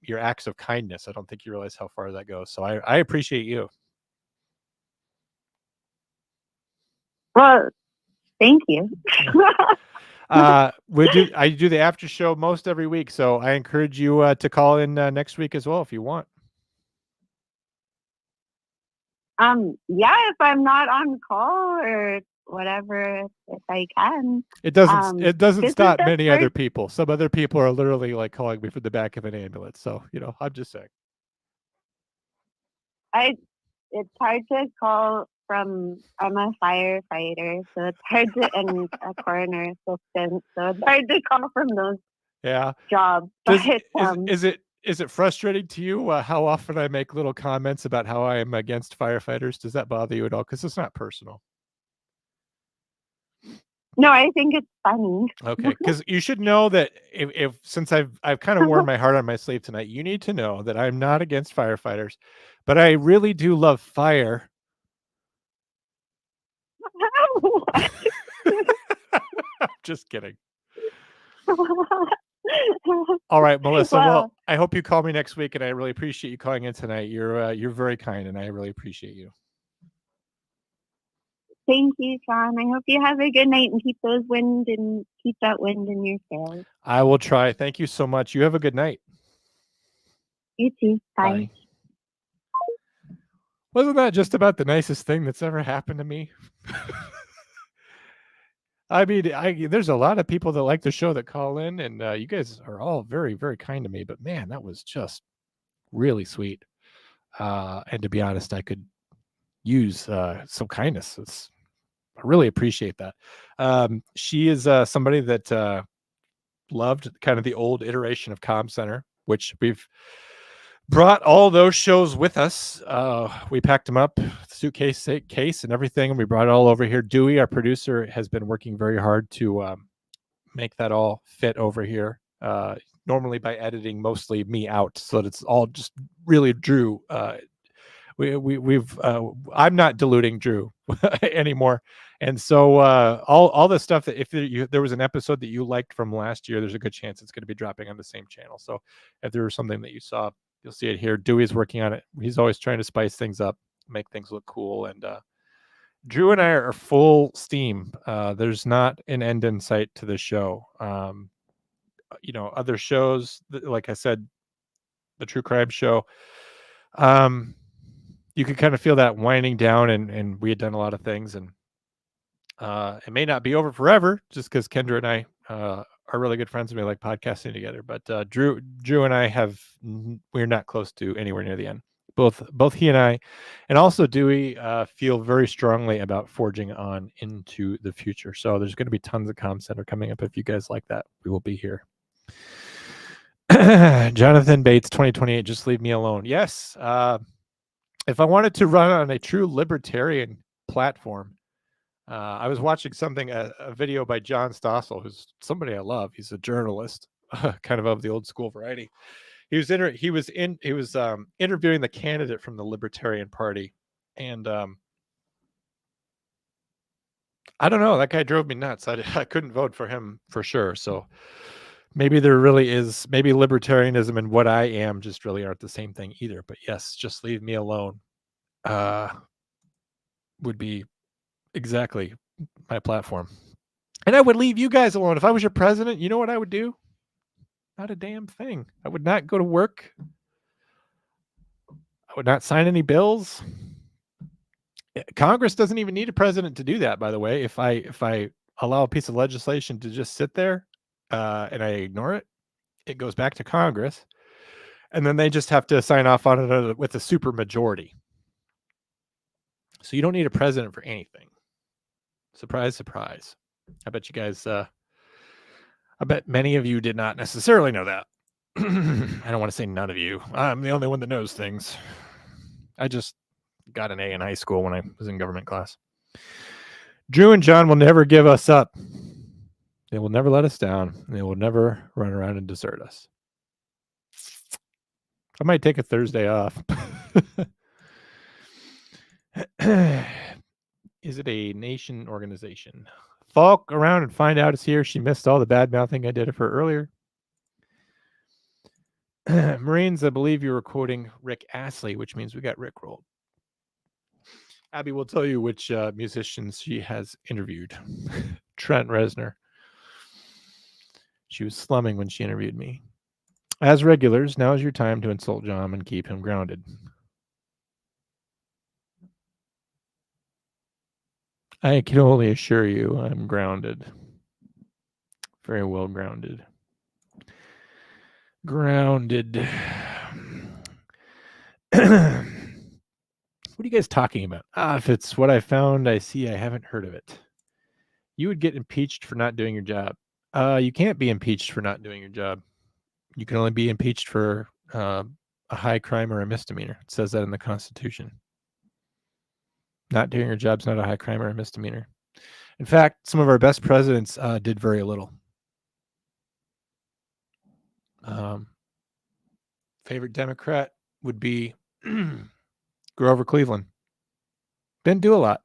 your acts of kindness. I don't think you realize how far that goes. So I appreciate you. Well, thank you. I do the after show most every week, so I encourage you to call in next week as well if you want. Yeah, if I'm not on call or whatever, if I can. It doesn't stop many other first- people. Some other people are literally like calling me from the back of an ambulance. So, you know, I'm just saying. It's hard to call from. I'm a firefighter, so it's hard to, and a coroner assistant, so it's hard to call from those jobs. Is it frustrating to you how often I make little comments about how I am against firefighters? Does that bother you at all? Because it's not personal. No, I think it's funny. Okay, because you should know that if since I've kind of worn my heart on my sleeve tonight, you need to know that I'm not against firefighters, but I really do love fire. Just kidding. All right, Melissa. Well, I hope you call me next week, and I really appreciate you calling in tonight. You're very kind, and I really appreciate you. Thank you, Sean. I hope you have a good night and keep that wind in your sails. I will try. Thank you so much. You have a good night. You too. Bye. Wasn't that just about the nicest thing that's ever happened to me? I mean, there's a lot of people that like the show that call in, and you guys are all very, very kind to me. But man, that was just really sweet. And to be honest, I could use some kindness. I really appreciate that. She is somebody that loved kind of the old iteration of Comm Center, which we've brought all those shows with us. We packed them up, suitcase, case, and everything, and we brought it all over here. Dewey, our producer, has been working very hard to make that all fit over here. Normally by editing mostly me out, so that it's all just really Drew. I'm not diluting Drew anymore, and so all the stuff that if there was an episode that you liked from last year, there's a good chance it's going to be dropping on the same channel. So if there was something that you saw, you'll see it here. Dewey's working on it. He's always trying to spice things up, make things look cool. And Drew and I are full steam. There's not an end in sight to the show. Other shows, like I said, the True Crime Show, you could kind of feel that winding down, and we had done a lot of things, and it may not be over forever just because Kendra and I are really good friends and we like podcasting together. But Drew and I we're not close to anywhere near the end. Both he and I, and also Dewey, feel very strongly about forging on into the future. So there's going to be tons of comms that are coming up. If you guys like that, we will be here. Jonathan Bates, 2028. Just leave me alone. Yes. If I wanted to run on a true libertarian platform, I was watching a video by John Stossel, who's somebody I love. He's a journalist, kind of the old school variety. He was interviewing the candidate from the Libertarian Party, and I don't know, that guy drove me nuts. I couldn't vote for him for sure. So maybe there really is, maybe libertarianism and what I am just really aren't the same thing either. But yes, just leave me alone would be exactly my platform. And I would leave you guys alone. If I was your president, you know what I would do? Not a damn thing. I would not go to work. I would not sign any bills. Congress doesn't even need a president to do that, by the way. If I allow a piece of legislation to just sit there and I ignore it, it goes back to Congress. And then they just have to sign off on it with a super majority. So you don't need a president for anything. Surprise, surprise. I bet you guys, I bet many of you did not necessarily know that. I don't want to say none of you. I'm the only one that knows things. I just got an A in high school when I was in government class. Drew and John will never give us up. They will never let us down. They will never run around and desert us. I might take a Thursday off. Is it a nation organization? Falk around and find out it's here. She missed all the bad mouthing I did of her earlier. Marines, I believe you were quoting Rick Astley, which means we got Rick rolled. Abby will tell you which musicians she has interviewed. Trent Reznor. She was slumming when she interviewed me. As regulars, now is your time to insult John and keep him grounded. I can only assure you I'm grounded. Very well grounded. Grounded. What are you guys talking about? If it's what I found, I see I haven't heard of it. You would get impeached for not doing your job. You can't be impeached for not doing your job. You can only be impeached for a high crime or a misdemeanor. It says that in the Constitution. Not doing your job's not a high crime or a misdemeanor. In fact, some of our best presidents did very little. Favorite Democrat would be Grover Cleveland. Didn't do a lot.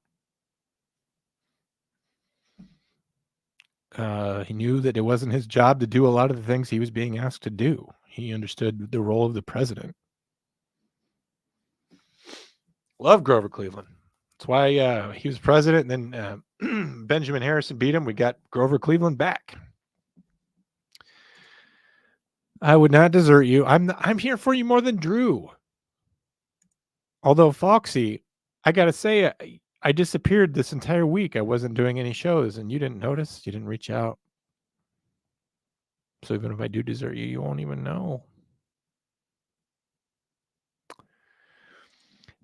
He knew that it wasn't his job to do a lot of the things he was being asked to do. He understood the role of the president. Love Grover Cleveland. That's why he was president, and then Benjamin Harrison beat him. We got Grover Cleveland back. I would not desert you. I'm here for you more than Drew. Although Foxy, I gotta say, I disappeared this entire week. I wasn't doing any shows, and you didn't notice. You didn't reach out. So even if I do desert you, you won't even know.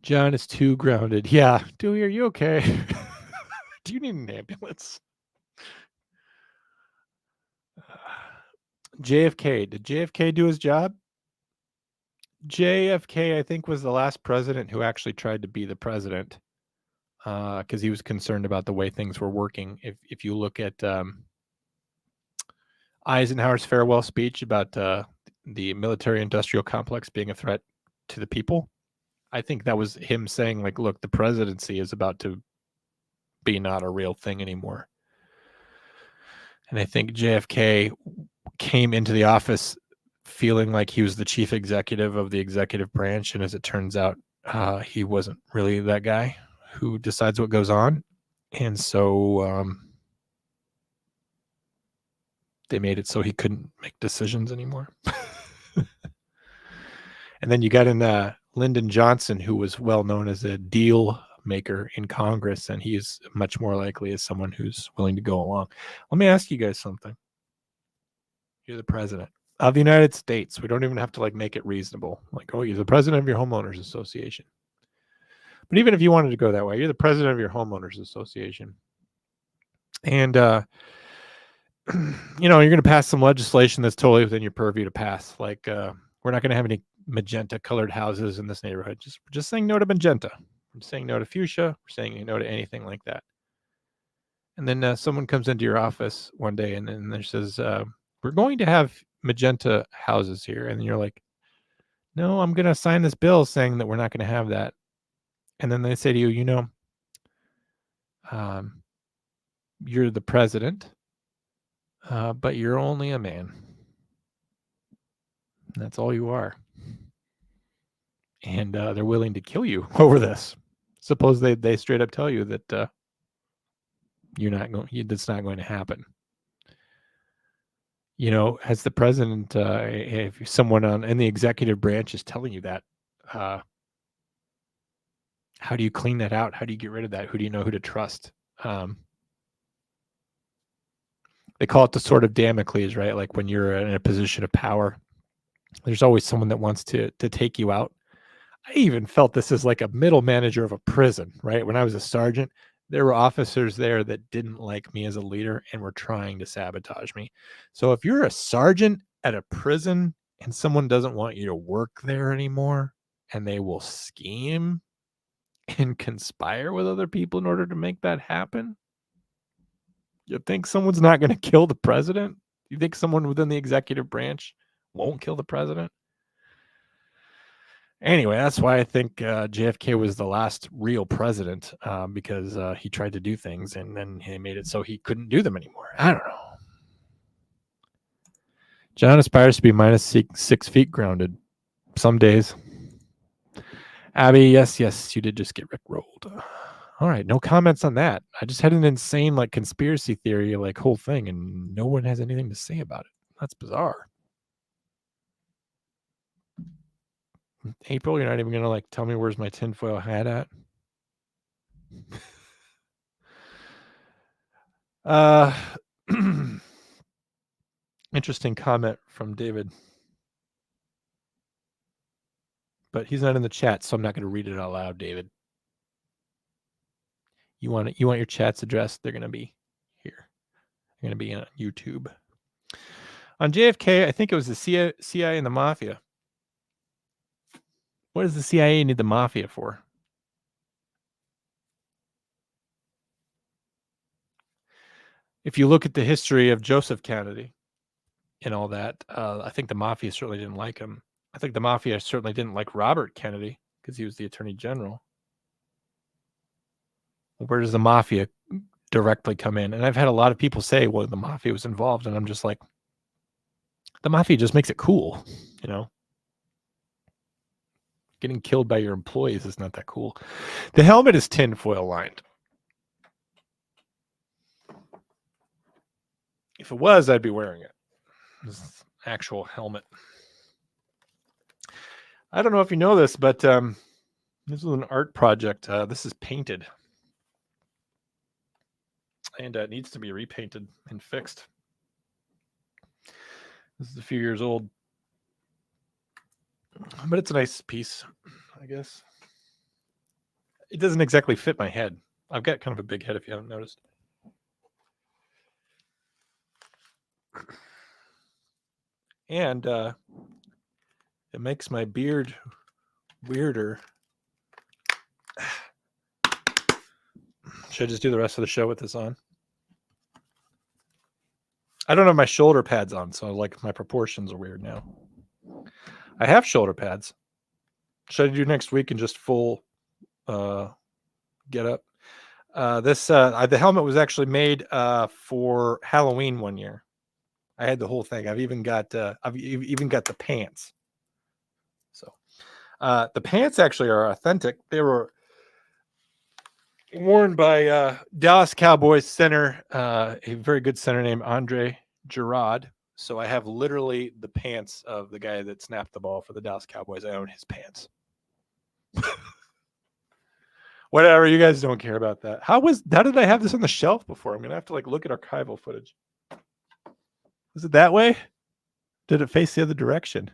John is too grounded. Yeah. Dewey, are you okay? Do you need an ambulance? JFK. Did JFK do his job? JFK, I think, was the last president who actually tried to be the president because he was concerned about the way things were working. If you look at Eisenhower's farewell speech about the military-industrial complex being a threat to the people, I think that was him saying, like, look, the presidency is about to be not a real thing anymore. And I think JFK came into the office feeling like he was the chief executive of the executive branch. And as it turns out, he wasn't really that guy who decides what goes on. And so they made it so he couldn't make decisions anymore. And then you got in Lyndon Johnson, who was well known as a deal maker in Congress, and he is much more likely as someone who's willing to go along. Let me ask you guys something. You're the president of the United States. We don't even have to like make it reasonable. Like, oh, you're the president of your homeowners association. But even if you wanted to go that way, you're the president of your homeowners association. And you know, you're going to pass some legislation that's totally within your purview to pass. Like, we're not going to have any magenta colored houses in this neighborhood. Just saying no to magenta. We're saying no to fuchsia. We're saying no to anything like that. And then someone comes into your office one day and then there says, we're going to have magenta houses here. And you're like, no, I'm going to sign this bill saying that we're not going to have that. And then they say to you, you know, you're the president, but you're only a man. That's all you are. And they're willing to kill you over this. Suppose they straight up tell you that you're not going. That's not going to happen. You know, as the president, if someone in the executive branch is telling you that, how do you clean that out? How do you get rid of that? Who do you know who to trust? They call it the sword of Damocles, right? Like when you're in a position of power, there's always someone that wants to take you out. I even felt this as like a middle manager of a prison, right? When I was a sergeant, there were officers there that didn't like me as a leader and were trying to sabotage me. So if you're a sergeant at a prison and someone doesn't want you to work there anymore, and they will scheme and conspire with other people in order to make that happen, you think someone's not going to kill the president? You think someone within the executive branch won't kill the president? Anyway, that's why I think JFK was the last real president, because he tried to do things and then he made it so he couldn't do them anymore. I don't know. John aspires to be minus 6 feet grounded some days. Abby, yes, you did just get rickrolled. All right, no comments on that. I just had an insane like conspiracy theory like whole thing and no one has anything to say about it. That's bizarre. April, you're not even gonna like tell me where's my tinfoil hat at? Interesting comment from David, but he's not in the chat, so I'm not going to read it out loud. David, you want your chats addressed? They're going to be here. They're going to be on YouTube. On JFK, I think it was the CIA and the mafia. What does the CIA need the mafia for? If you look at the history of Joseph Kennedy and all that, I think the mafia certainly didn't like him. I think the mafia certainly didn't like Robert Kennedy because he was the attorney general. Where does the mafia directly come in? And I've had a lot of people say, well, the mafia was involved. And I'm just like, the mafia just makes it cool, you know? Getting killed by your employees is not that cool. The helmet is tinfoil lined. If it was, I'd be wearing it. This is an actual helmet. I don't know if you know this, but this is an art project. This is painted. And it needs to be repainted and fixed. This is a few years old. But it's a nice piece, I guess. It doesn't exactly fit my head. I've got kind of a big head if you haven't noticed. And it makes my beard weirder. Should I just do the rest of the show with this on? I don't have my shoulder pads on, so like my proportions are weird now. I have shoulder pads. Should I do next week and just full get up? The helmet was actually made for Halloween one year. I had the whole thing. I've even got the pants. So The pants actually are authentic. They were worn by Dallas Cowboys center, a very good center named Andre Gerard. So I have literally the pants of the guy that snapped the ball for the Dallas Cowboys. I own his pants. Whatever, you guys don't care about that. How did I have this on the shelf before? I'm gonna have to like look at archival footage. Was it that way? Did it face the other direction?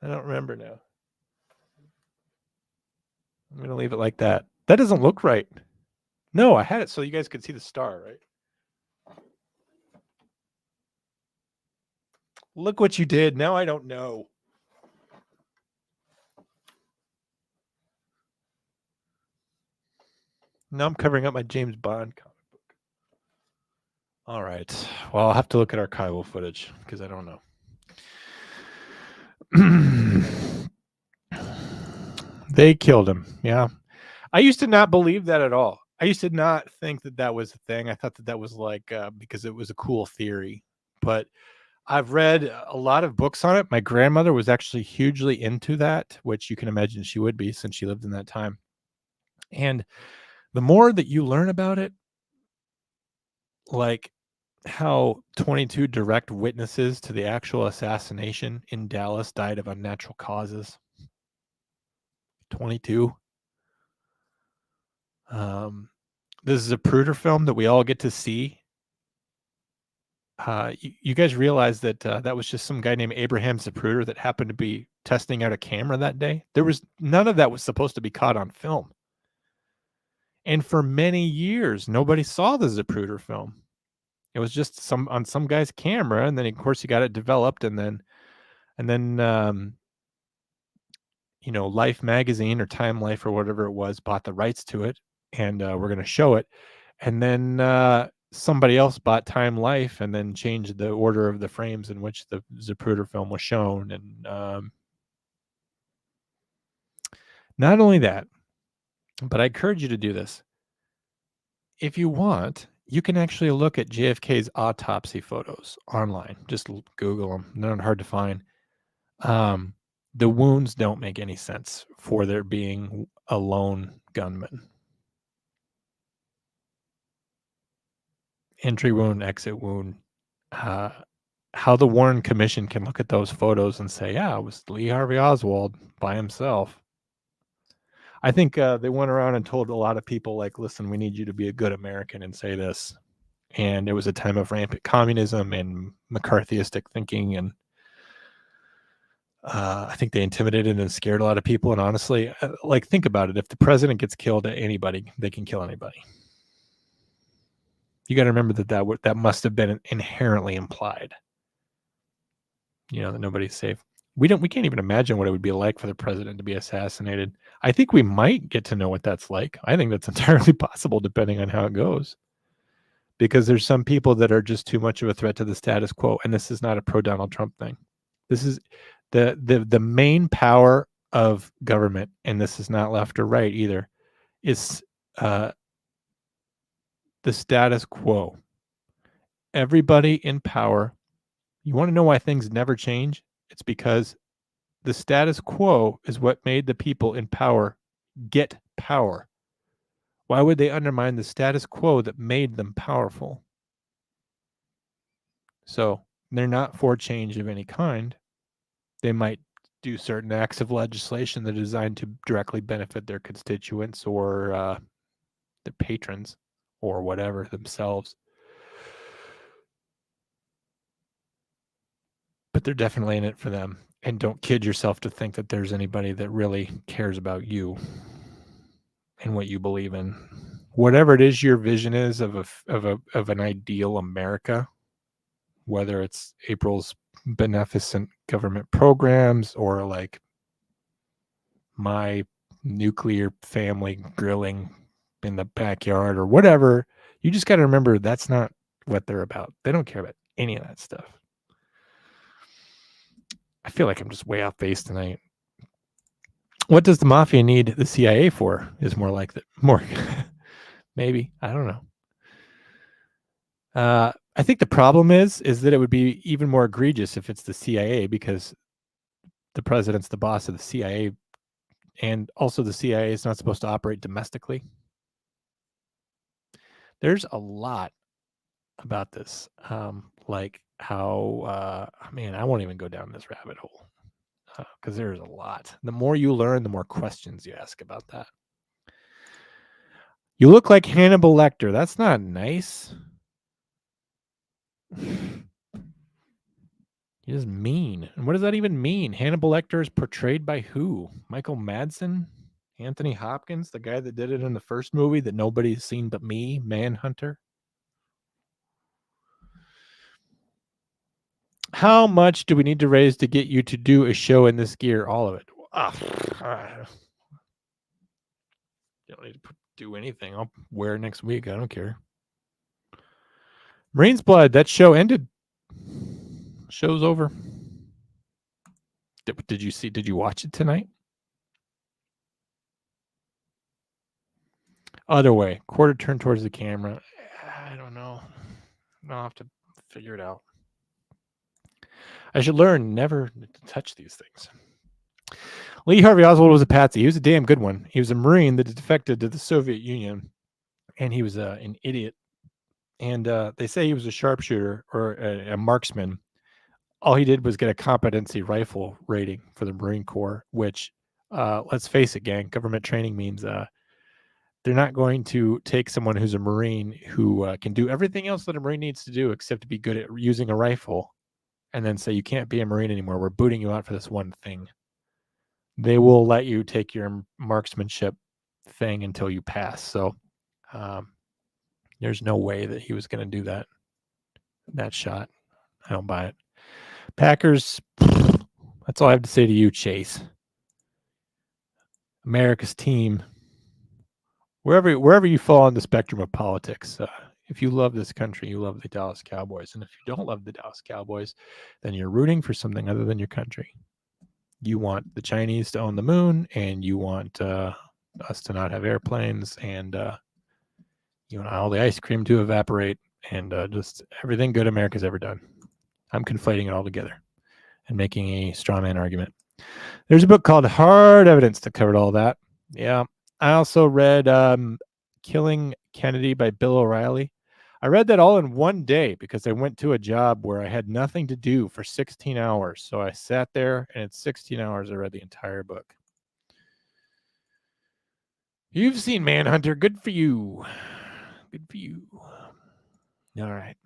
I don't remember now. I'm going to leave it like that. That doesn't look right. No, I had it so you guys could see the star, right? Look what you did. Now I don't know. Now I'm covering up my James Bond comic book. All right. Well, I'll have to look at archival footage because I don't know. They killed him. Yeah. I used to not believe that at all. I used to not think that that was a thing. I thought that that was like because it was a cool theory. But I've read a lot of books on it. My grandmother was actually hugely into that, which you can imagine she would be since she lived in that time. And the more that you learn about it, like how 22 direct witnesses to the actual assassination in Dallas died of unnatural causes. 22. This is a Zapruder film that we all get to see. You guys realize that that was just some guy named Abraham Zapruder that happened to be testing out a camera that day. There was none of that was supposed to be caught on film. And for many years, nobody saw the Zapruder film. It was just on some guy's camera, and then of course he got it developed, and then Life magazine or Time Life or whatever it was bought the rights to it, and we're going to show it. And then somebody else bought Time Life and then changed the order of the frames in which the Zapruder film was shown. And not only that, but I encourage you to do this. If you want, you can actually look at JFK's autopsy photos online. Just Google them. They're not hard to find. The wounds don't make any sense for there being a lone gunman. Entry wound, exit wound. How the Warren Commission can look at those photos and say, yeah, it was Lee Harvey Oswald by himself. I think they went around and told a lot of people, like, listen, we need you to be a good American and say this. And it was a time of rampant communism and McCarthyistic thinking. And I think they intimidated and scared a lot of people. And honestly, like, think about it. If the president gets killed at anybody, they can kill anybody. You got to remember that must have been inherently implied. That nobody's safe. We can't even imagine what it would be like for the president to be assassinated. I think we might get to know what that's like. I think that's entirely possible depending on how it goes. Because there's some people that are just too much of a threat to the status quo. And this is not a pro Donald Trump thing. This is the main power of government, and this is not left or right either, is the status quo. Everybody in power. You want to know why things never change? It's because the status quo is what made the people in power get power. Why would they undermine the status quo that made them powerful? So they're not for change of any kind. They might do certain acts of legislation that are designed to directly benefit their constituents or their patrons or whatever themselves. But they're definitely in it for them. And don't kid yourself to think that there's anybody that really cares about you and what you believe in. Whatever it is your vision is of an ideal America, whether it's April's beneficent government programs or like my nuclear family grilling in the backyard or whatever, you just got to remember that's not what they're about. They don't care about any of that stuff. I feel like I'm just way off base tonight. What does the mafia need the CIA for? Is more like that. More, maybe. I don't know. I think the problem is that it would be even more egregious if it's the CIA, because the president's the boss of the CIA, and also the CIA is not supposed to operate domestically. There's a lot about this, like how man, I won't even go down this rabbit hole because there's a lot. The more you learn, the more questions you ask about that. You look like Hannibal Lecter. That's not nice. He is mean. And what does that even mean? Hannibal Lecter is portrayed by who? Michael Madsen? Anthony Hopkins, the guy that did it in the first movie that nobody's seen but me, Manhunter? How much do we need to raise to get you to do a show in this gear? All of it. You don't need to do anything. I'll wear it next week. I don't care. Marine's Blood. That show ended. Show's over. Did you see? Did you watch it tonight? Other way. Quarter turn towards the camera. I don't know. I'll have to figure it out. I should learn never to touch these things. Lee Harvey Oswald was a patsy. He was a damn good one. He was a Marine that defected to the Soviet Union, and he was an idiot. And they say he was a sharpshooter or a marksman. All he did was get a competency rifle rating for the Marine Corps, which, let's face it, gang, government training means they're not going to take someone who's a Marine who can do everything else that a Marine needs to do except to be good at using a rifle and then say, you can't be a Marine anymore. We're booting you out for this one thing. They will let you take your marksmanship thing until you pass. So there's no way that he was going to do that shot. I don't buy it. Packers, that's all I have to say to you, Chase. America's team. Wherever you fall on the spectrum of politics, if you love this country, you love the Dallas Cowboys. And if you don't love the Dallas Cowboys, then you're rooting for something other than your country. You want the Chinese to own the moon, and you want us to not have airplanes, and you want all the ice cream to evaporate, and just everything good America's ever done. I'm conflating it all together and making a straw man argument. There's a book called Hard Evidence that covered all that. Yeah. I also read Killing Kennedy by Bill O'Reilly. I read that all in one day because I went to a job where I had nothing to do for 16 hours. So I sat there, and in 16 hours, I read the entire book. You've seen Manhunter. Good for you. Good for you. All right.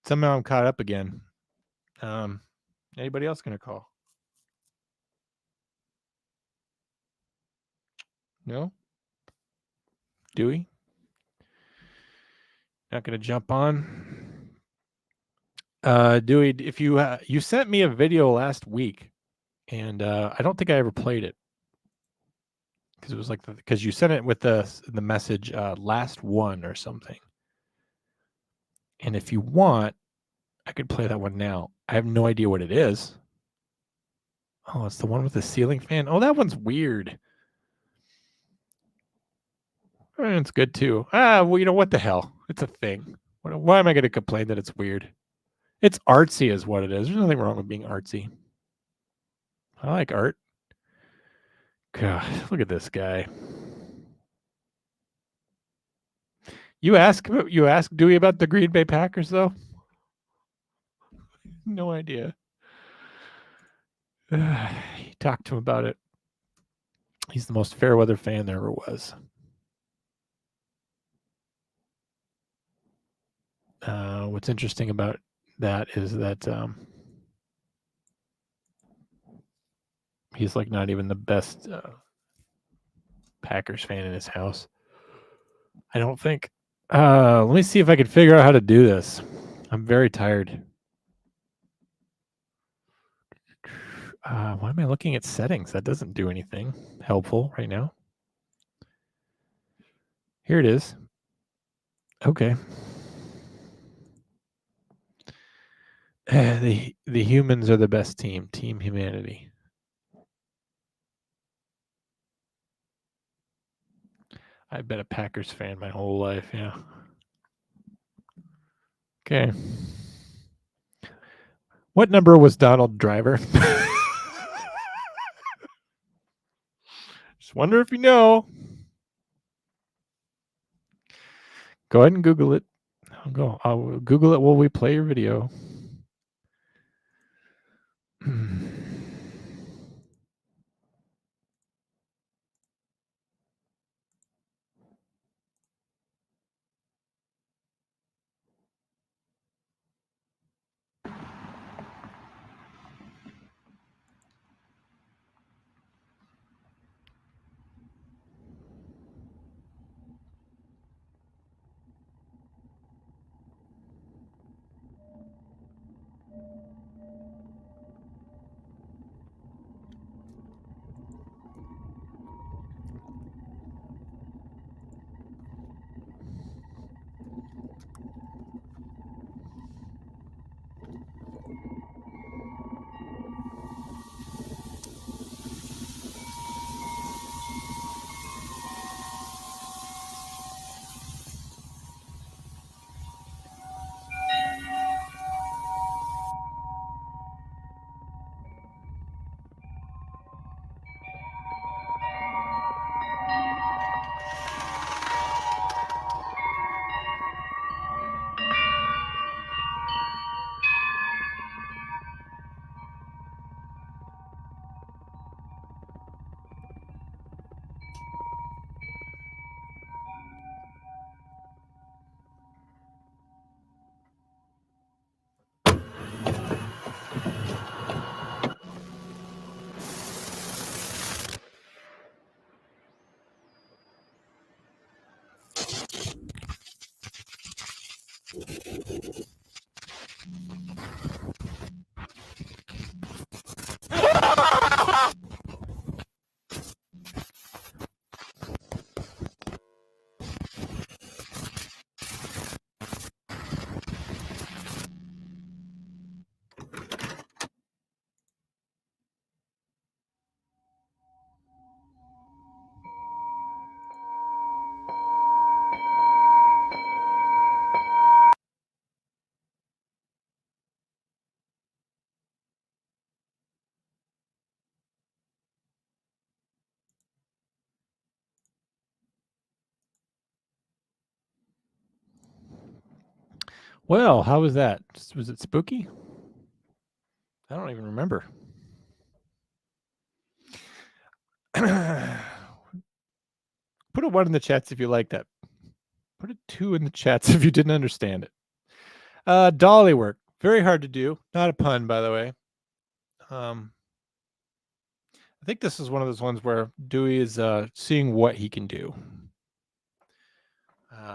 Somehow I'm caught up again. Anybody else going to call? No? Dewey? Not going to jump on? Dewey, if you sent me a video last week, and I don't think I ever played it because it was like because you sent it with the message last one or something. And if you want, I could play that one now. I have no idea what it is. Oh, it's the one with the ceiling fan. Oh, that one's weird. It's good too. Well, you know what the hell? It's a thing. Why am I going to complain that it's weird? It's artsy is what it is. There's nothing wrong with being artsy. I like art. God, look at this guy. You ask Dewey about the Green Bay Packers, though? No idea. He talked to him about it. He's the most fair weather fan there ever was. What's interesting about that is that he's like not even the best Packers fan in his house. I don't think. Let me see if I can figure out how to do this. I'm very tired. Why am I looking at settings? That doesn't do anything helpful right now. Here it is. Okay. The humans are the best team. Team humanity. I've been a Packers fan my whole life, yeah. Okay. What number was Donald Driver? Just wonder if you know. Go ahead and Google it. I'll Google it while we play your video. Well, how was that? Was it spooky? I don't even remember. Put a 1 in the chats if you like that. Put a 2 in the chats if you didn't understand it. Dolly work. Very hard to do. Not a pun, by the way. I think this is one of those ones where Dewey is seeing what he can do.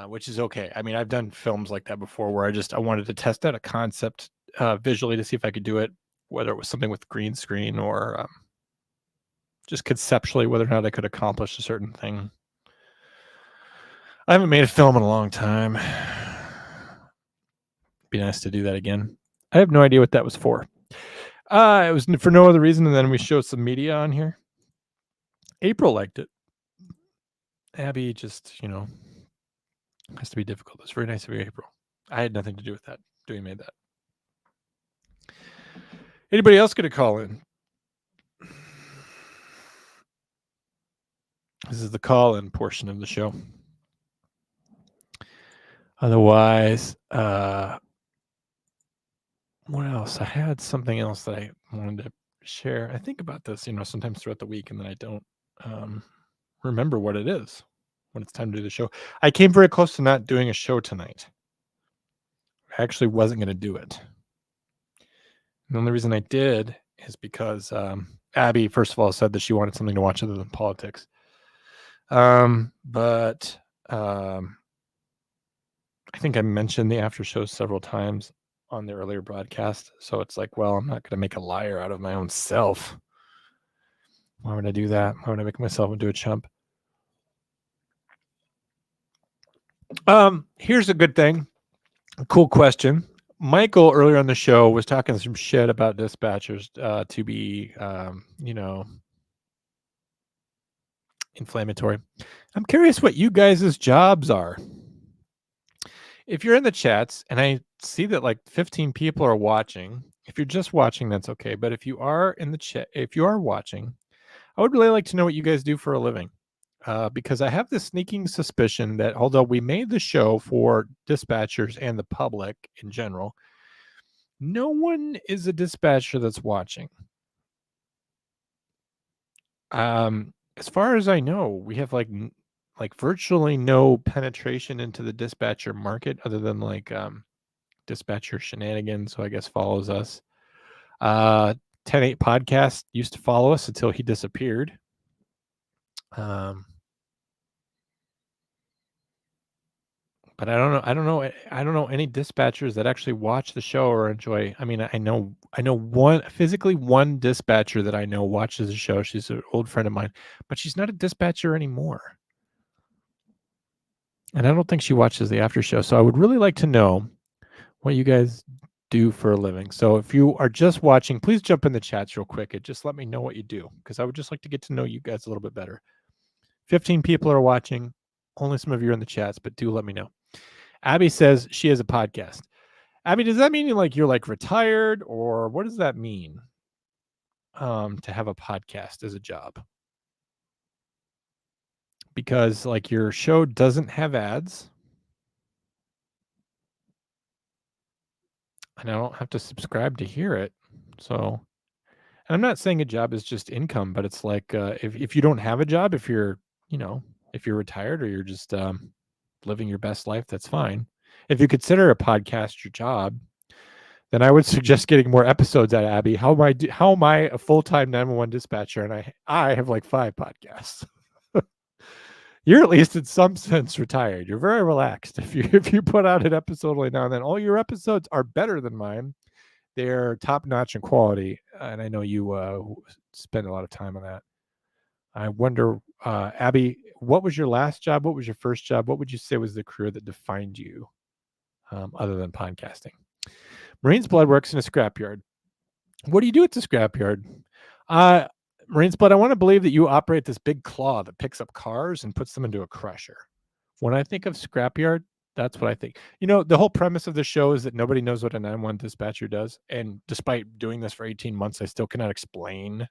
Which is okay. I mean, I've done films like that before where I wanted to test out a concept visually to see if I could do it, whether it was something with green screen or just conceptually whether or not I could accomplish a certain thing. I haven't made a film in a long time. Be nice to do that again. I have no idea what that was for. It was for no other reason, and then we showed some media on here. April liked it. Abby just, has to be difficult. It's very nice of you, April. I had nothing to do with that. Dewey made that. Anybody else going to call in? This is the call-in portion of the show. Otherwise, what else? I had something else that I wanted to share. I think about this, sometimes throughout the week, and then I don't remember what it is when it's time to do the show. I came very close to not doing a show tonight. I actually wasn't going to do it. The only reason I did is because Abby, first of all, said that she wanted something to watch other than politics. But I think I mentioned the after show several times on the earlier broadcast. So it's like, well, I'm not going to make a liar out of my own self. Why would I do that? Why would I make myself into a chump? Here's a good thing. A cool question. Michael earlier on the show was talking some shit about dispatchers to be, inflammatory. I'm curious what you guys' jobs are. If you're in the chats, and I see that like 15 people are watching, if you're just watching, that's okay. But if you are in the chat, if you are watching, I would really like to know what you guys do for a living. Because I have this sneaking suspicion that although we made the show for dispatchers and the public in general, no one is a dispatcher that's watching. As far as I know, we have like virtually no penetration into the dispatcher market other than dispatcher shenanigans, who I guess follows us. 10-8 podcast used to follow us until he disappeared. But I don't know any dispatchers that actually watch the show or enjoy. I mean, I know one dispatcher that I know watches the show. She's an old friend of mine, but she's not a dispatcher anymore. And I don't think she watches the after show. So I would really like to know what you guys do for a living. So if you are just watching, please jump in the chats real quick and just let me know what you do, because I would just like to get to know you guys a little bit better. 15 people are watching. Only some of you are in the chats, but do let me know. Abby says she has a podcast. Abby, does that mean you're retired, or what does that mean? To have a podcast as a job? Because your show doesn't have ads, and I don't have to subscribe to hear it. So, and I'm not saying a job is just income, but it's if you don't have a job, if you're retired, or you're just living your best life, that's fine. If you consider a podcast your job, then I would suggest getting more episodes out of Abby. How am I a full-time 911 dispatcher, and I have 5 podcasts? You're at least in some sense retired. You're very relaxed. If you put out an episode only now and then, all your episodes are better than mine. They're top-notch in quality, and I know you spend a lot of time on that. I wonder, Abby, what was your last job? What was your first job? What would you say was the career that defined you, other than podcasting? Marine's Blood works in a scrapyard. What do you do at the scrapyard? Marine's Blood, I want to believe that you operate this big claw that picks up cars and puts them into a crusher. When I think of scrapyard, that's what I think. The whole premise of the show is that nobody knows what a 911 dispatcher does. And despite doing this for 18 months, I still cannot explain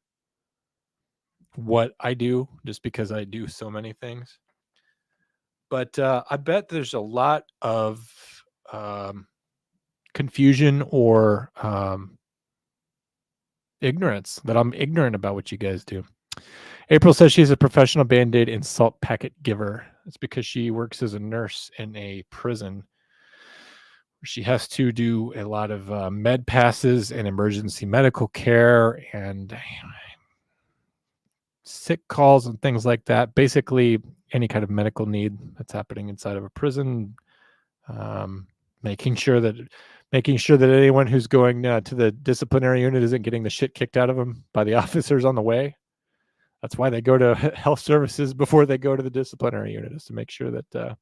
what I do, just because I do so many things. But I bet there's a lot of confusion or ignorance, that I'm ignorant about what you guys do. April says she's a professional Band-Aid and salt packet giver. It's because she works as a nurse in a prison. She has to do a lot of med passes and emergency medical care and sick calls and things like that. Basically, any kind of medical need that's happening inside of a prison. Making sure that anyone who's going to the disciplinary unit isn't getting the shit kicked out of them by the officers on the way. That's why they go to health services before they go to the disciplinary unit, is to make sure that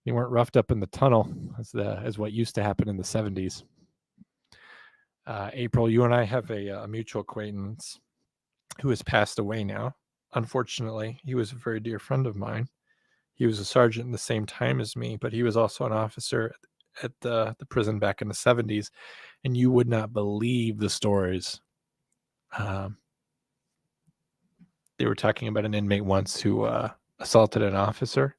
they weren't roughed up in the tunnel, as what used to happen in the 70s. April, you and I have a mutual acquaintance who has passed away now. Unfortunately, he was a very dear friend of mine. He was a sergeant in the same time as me, but he was also an officer at the prison back in the 70s. And you would not believe the stories. They were talking about an inmate once who assaulted an officer.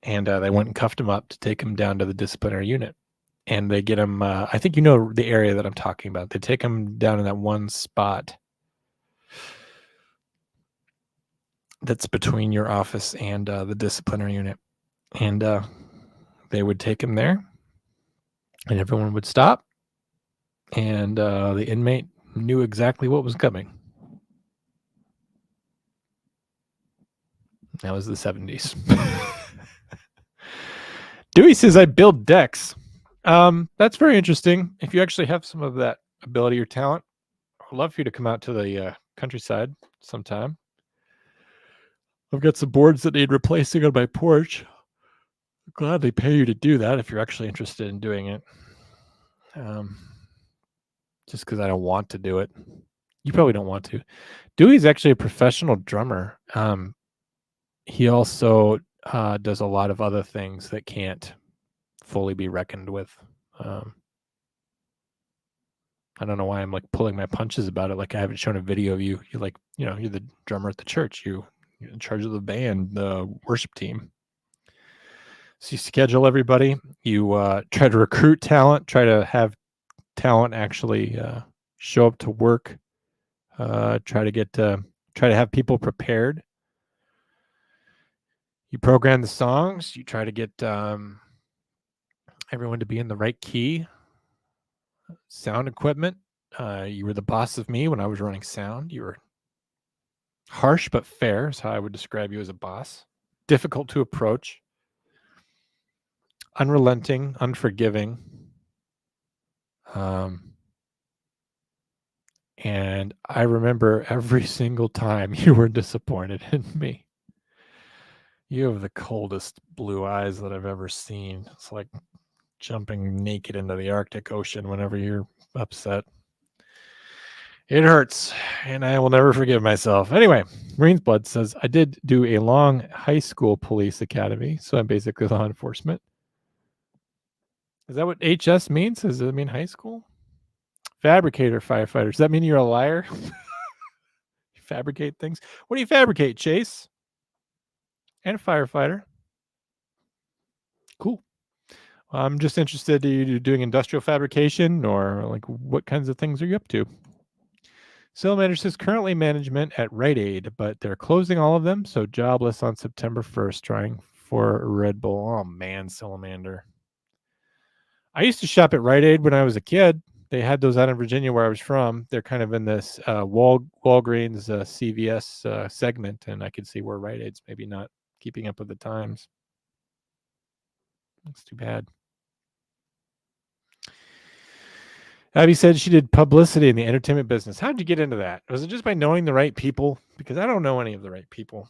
And they went and cuffed him up to take him down to the disciplinary unit. And they get him, I think you know the area that I'm talking about. They take him down in that one spot that's between your office and the disciplinary unit. And they would take him there, and everyone would stop, and the inmate knew exactly what was coming. That was the 70s. Dewey says, I build decks. That's very interesting. If you actually have some of that ability or talent, I'd love for you to come out to the countryside sometime. I've got some boards that need replacing on my porch. I'd gladly pay you to do that if you're actually interested in doing it. Just because I don't want to do it. You probably don't want to. Dewey's actually a professional drummer. He also does a lot of other things that can't fully be reckoned with. I don't know why I'm like pulling my punches about it. Like I haven't shown a video of you. You're like, you're the drummer at the church. You're in charge of the band, the worship team. So you schedule everybody. You try to recruit talent. Try to have talent actually show up to work. Try to have people prepared. You program the songs. You try to get everyone to be in the right key. Sound equipment. You were the boss of me when I was running sound. You were harsh but fair is how I would describe you as a boss. Difficult to approach. Unrelenting, unforgiving. And I remember every single time you were disappointed in me. You have the coldest blue eyes that I've ever seen. It's like jumping naked into the Arctic Ocean whenever you're upset. It hurts, and I will never forgive myself. Anyway, Marines Blood says, I did do a long high school police academy, so I'm basically law enforcement. Is that what HS means? Does it mean high school? Fabricator firefighter. Does that mean you're a liar? You fabricate things? What do you fabricate, Chase? And a firefighter. Cool. I'm just interested. Are you doing industrial fabrication or like what kinds of things are you up to? Salamander says currently management at Rite Aid, but they're closing all of them, so jobless on September 1st, trying for Red Bull. Oh man, Salamander. I used to shop at Rite Aid when I was a kid. They had those out in Virginia where I was from. They're kind of in this Walgreens CVS segment, and I could see where Rite Aid's maybe not keeping up with the times. That's too bad. Abby said she did publicity in the entertainment business. How did you get into that? Was it just by knowing the right people? Because I don't know any of the right people.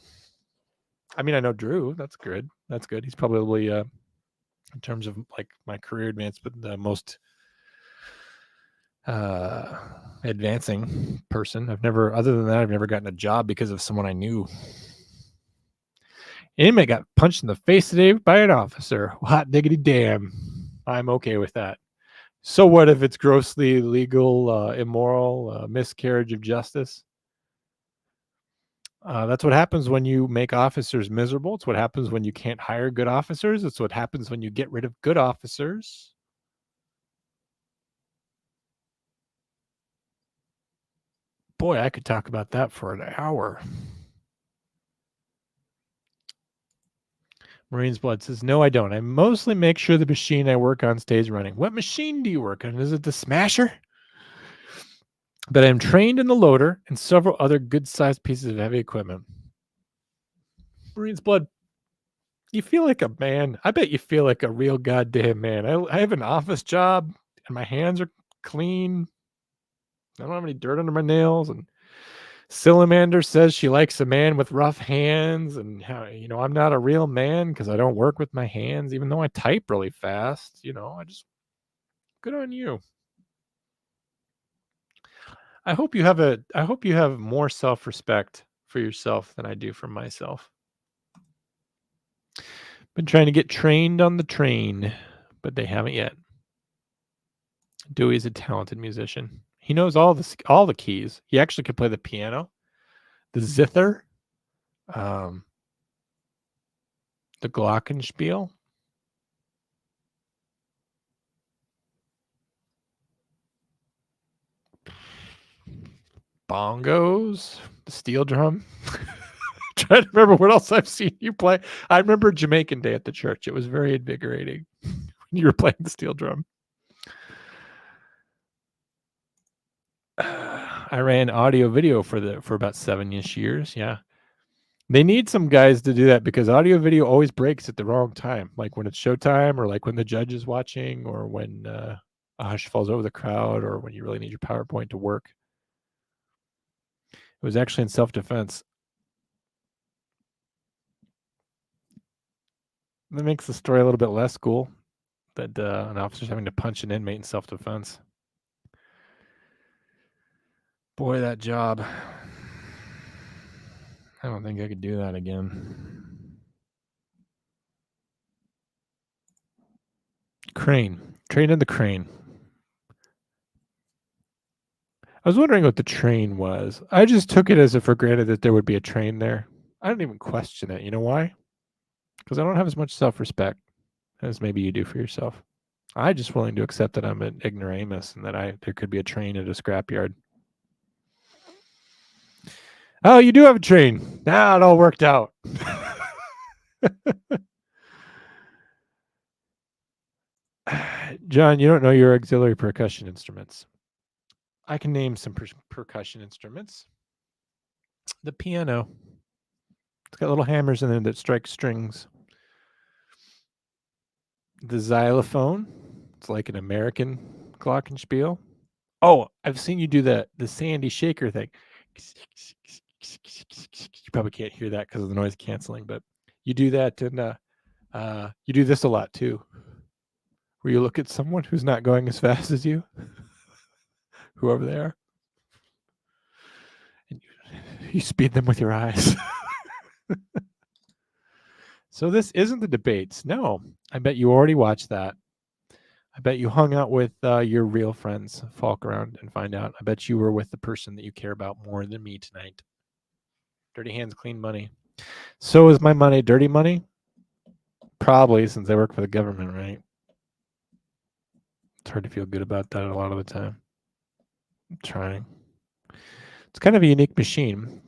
I mean, I know Drew. That's good. That's good. He's probably, in terms of like my career advancement, the most advancing person. Other than that, I've never gotten a job because of someone I knew. An inmate got punched in the face today by an officer. Hot diggity damn. I'm okay with that. So what if it's grossly illegal, immoral, miscarriage of justice? That's what happens when you make officers miserable. It's what happens when you can't hire good officers. It's what happens when you get rid of good officers. Boy, I could talk about that for an hour. Marine's Blood says, no, I don't. I mostly make sure the machine I work on stays running. What machine do you work on? Is it the Smasher? But I'm trained in the loader and several other good-sized pieces of heavy equipment. Marine's Blood, you feel like a man. I bet you feel like a real goddamn man. I have an office job, and my hands are clean. I don't have any dirt under my nails, and Salamander says she likes a man with rough hands, and how I'm not a real man because I don't work with my hands, even though I type really fast. I just good on you. I hope you have more self-respect for yourself than I do for myself. Been trying to get trained on the train, but they haven't yet. Dewey's a talented musician. He knows all the keys. He actually could play the piano, the zither, the glockenspiel. Bongos, the steel drum. Trying to remember what else I've seen you play. I remember Jamaican Day at the church. It was very invigorating when you were playing the steel drum. I ran audio video for about 7-ish years. Yeah. They need some guys to do that because audio video always breaks at the wrong time. Like when it's showtime or like when the judge is watching or when a hush falls over the crowd or when you really need your PowerPoint to work. It was actually in self-defense. That makes the story a little bit less cool that an officer's having to punch an inmate in self-defense. Boy, that job. I don't think I could do that again. Crane. Train in the crane. I was wondering what the train was. I just took it as if for granted that there would be a train there. I didn't even question it. You know why? Because I don't have as much self-respect as maybe you do for yourself. I'm just willing to accept that I'm an ignoramus and that there could be a train at a scrapyard. Oh, you do have a train. Now it all worked out. John, you don't know your auxiliary percussion instruments. I can name some percussion instruments. The piano. It's got little hammers in there that strike strings. The xylophone. It's like an American glockenspiel. Oh, I've seen you do the Sandy Shaker thing. You probably can't hear that because of the noise canceling, but you do that, and you do this a lot too. Where you look at someone who's not going as fast as you, whoever they are, and you speed them with your eyes. So this isn't the debates. No, I bet you already watched that. I bet you hung out with your real friends. Falk around and find out. I bet you were with the person that you care about more than me tonight. Dirty hands, clean money. So is my money dirty money? Probably, since I work for the government, right? It's hard to feel good about that a lot of the time. I'm trying. It's kind of a unique machine,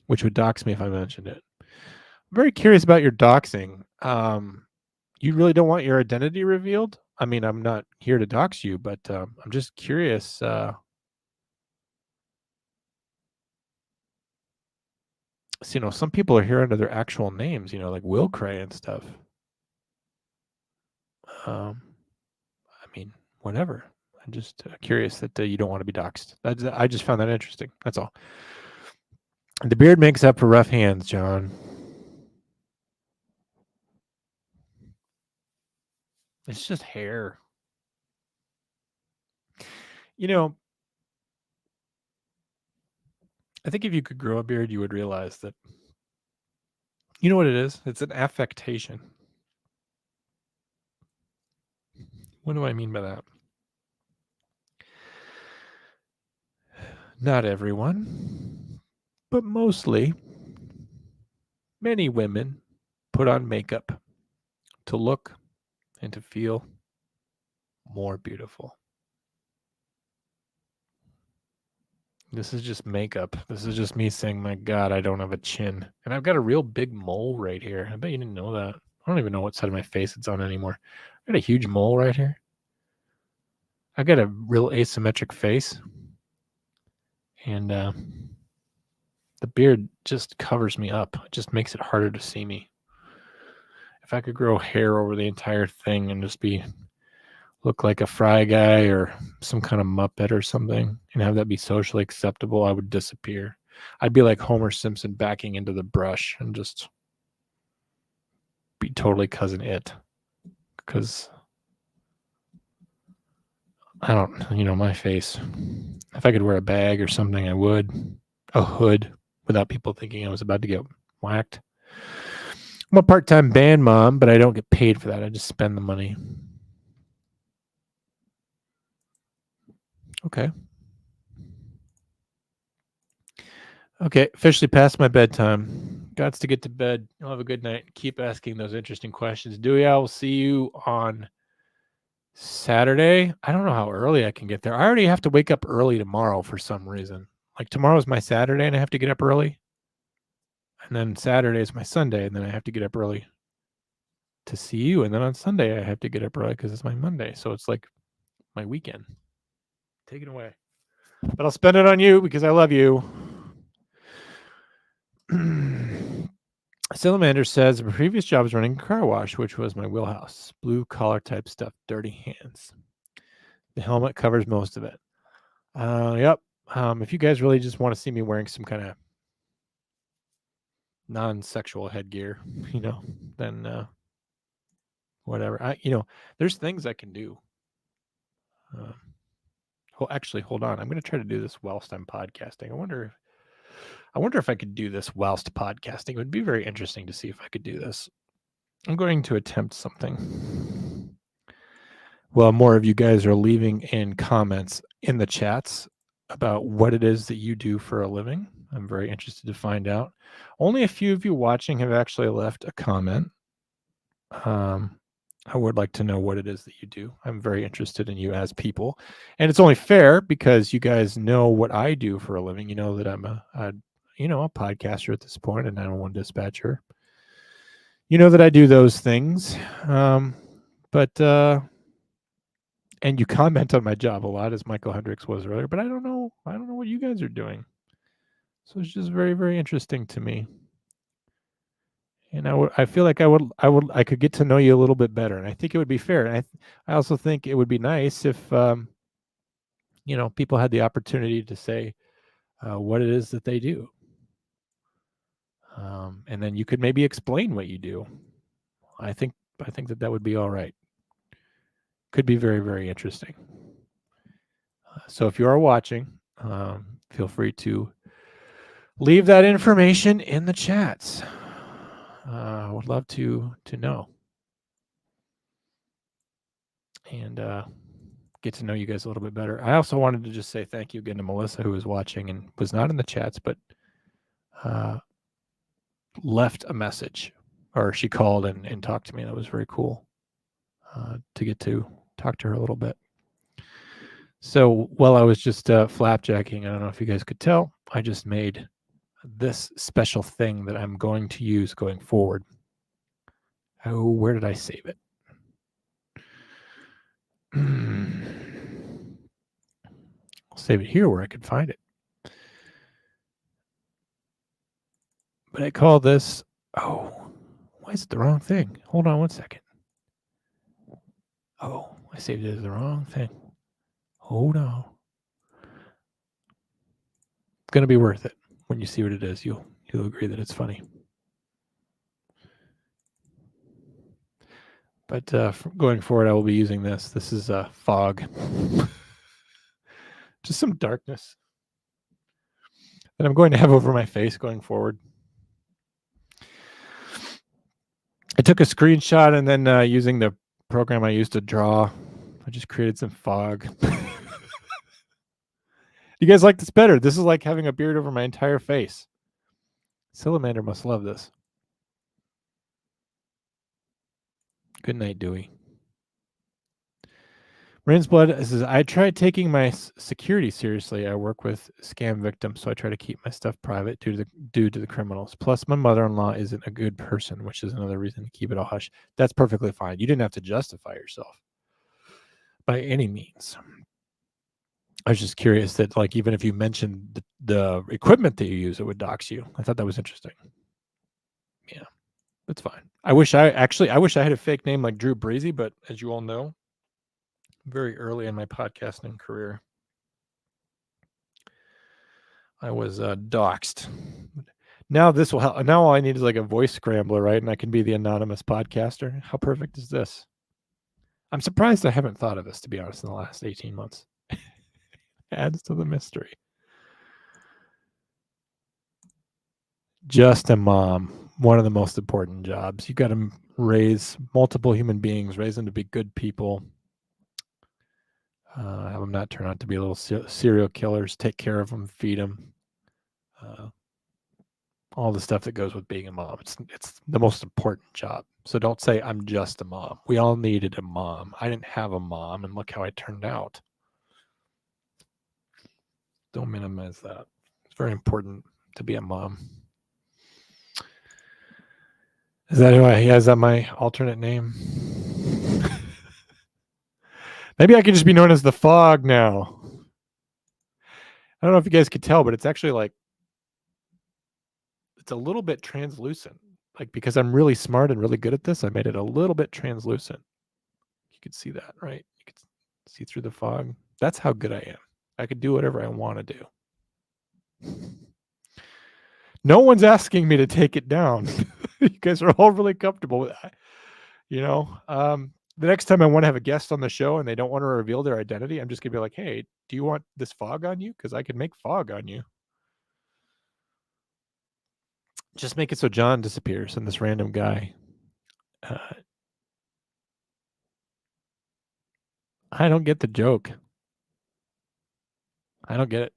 which would dox me if I mentioned it. I'm very curious about your doxing. You really don't want your identity revealed? I mean, I'm not here to dox you, but I'm just curious. So, some people are here under their actual names, like Will Cray and stuff. I mean, whatever. I'm just curious that you don't want to be doxxed. I just found that interesting. That's all. The beard makes up for rough hands, John. It's just hair. I think if you could grow a beard, you would realize that. You know what it is? It's an affectation. What do I mean by that? Not everyone, but mostly, many women put on makeup to look and to feel more beautiful. This is just makeup. This is just me saying, my God, I don't have a chin. And I've got a real big mole right here. I bet you didn't know that. I don't even know what side of my face it's on anymore. I got a huge mole right here. I got a real asymmetric face. And the beard just covers me up. It just makes it harder to see me. If I could grow hair over the entire thing and just look like a Fry Guy or some kind of Muppet or something and have that be socially acceptable, I would disappear. I'd be like Homer Simpson backing into the brush and just be totally Cousin It. Because I don't, my face. If I could wear a bag or something, I would. A hood without people thinking I was about to get whacked. I'm a part-time band mom, but I don't get paid for that. I just spend the money. Okay. Okay, officially past my bedtime. Gots to get to bed. You'll have a good night. Keep asking those interesting questions. Dewey, I will see you on Saturday. I don't know how early I can get there. I already have to wake up early tomorrow for some reason. Like tomorrow's my Saturday and I have to get up early. And then Saturday is my Sunday and then I have to get up early to see you. And then on Sunday I have to get up early because it's my Monday. So it's like my weekend. Take it away. But I'll spend it on you because I love you. Salamander says, my previous job was running a car wash, which was my wheelhouse. Blue collar type stuff, dirty hands. The helmet covers most of it. Yep. If you guys really just want to see me wearing some kind of non-sexual headgear, then whatever. There's things I can do. Actually, hold on. I'm going to try to do this whilst I'm podcasting. I wonder if I could do this whilst podcasting. It would be very interesting to see if I could do this. I'm going to attempt something. Well, more of you guys are leaving in comments in the chats. about what it is that you do for a living. I'm very interested to find out. Only a few of you watching have actually left a comment. I would like to know what it is that you do. I'm very interested in you as people, and it's only fair because you guys know what I do for a living. You know that I'm a podcaster at this point, a 911 dispatcher. You know that I do those things, but and you comment on my job a lot, as Michael Hendricks was earlier. But I don't know what you guys are doing. So it's just very, very interesting to me. And I feel like I could get to know you a little bit better, and I think it would be fair. And I also think it would be nice if people had the opportunity to say what it is that they do, and then you could maybe explain what you do. I think that would be all right. Could be very, very interesting. So if you are watching, feel free to leave that information in the chats. I would love to know. And get to know you guys a little bit better. I also wanted to just say thank you again to Melissa, who was watching and was not in the chats, but left a message, or she called and talked to me. That was very cool to get to talk to her a little bit. So while I was just flapjacking, I don't know if you guys could tell, I just made this special thing that I'm going to use going forward. Oh, where did I save it? I'll save it here where I can find it. But I call this, why is it the wrong thing? Hold on one second. Oh, I saved it as the wrong thing. Hold on. It's going to be worth it. When you see what it is, you'll agree that it's funny. But going forward, I will be using this. This is fog. Just some darkness that I'm going to have over my face going forward. I took a screenshot and then using the program I used to draw, I just created some fog. You guys like this better? This is like having a beard over my entire face. Salamander must love this. Good night, Dewey. Rain's Blood says, I tried taking my security seriously. I work with scam victims, so I try to keep my stuff private due to the criminals. Plus, my mother-in-law isn't a good person, which is another reason to keep it all hush. That's perfectly fine. You didn't have to justify yourself by any means. I was just curious that, like, even if you mentioned the equipment that you use, it would dox you. I thought that was interesting. Yeah, that's fine. I wish I had a fake name like Drew Breezy, but as you all know, very early in my podcasting career, I was doxxed. Now this will help. Now all I need is like a voice scrambler, right? And I can be the anonymous podcaster. How perfect is this? I'm surprised I haven't thought of this, to be honest, in the last 18 months. Adds to the mystery. Just a mom. One of the most important jobs. You got to raise multiple human beings, raise them to be good people. Have them not turn out to be little serial killers. Take care of them, feed them. All the stuff that goes with being a mom. It's the most important job. So don't say I'm just a mom. We all needed a mom. I didn't have a mom, and look how I turned out. Don't minimize that. It's very important to be a mom. Is that my alternate name? Maybe I could just be known as the Fog now. I don't know if you guys could tell, but it's actually like, it's a little bit translucent. Like, because I'm really smart and really good at this, I made it a little bit translucent. You could see that, right? You could see through the fog. That's how good I am. I could do whatever I want to do. No one's asking me to take it down. You guys are all really comfortable with that. The next time I want to have a guest on the show and they don't want to reveal their identity, I'm just going to be like, hey, do you want this fog on you? Because I can make fog on you. Just make it so John disappears and this random guy. I don't get the joke. I don't get it.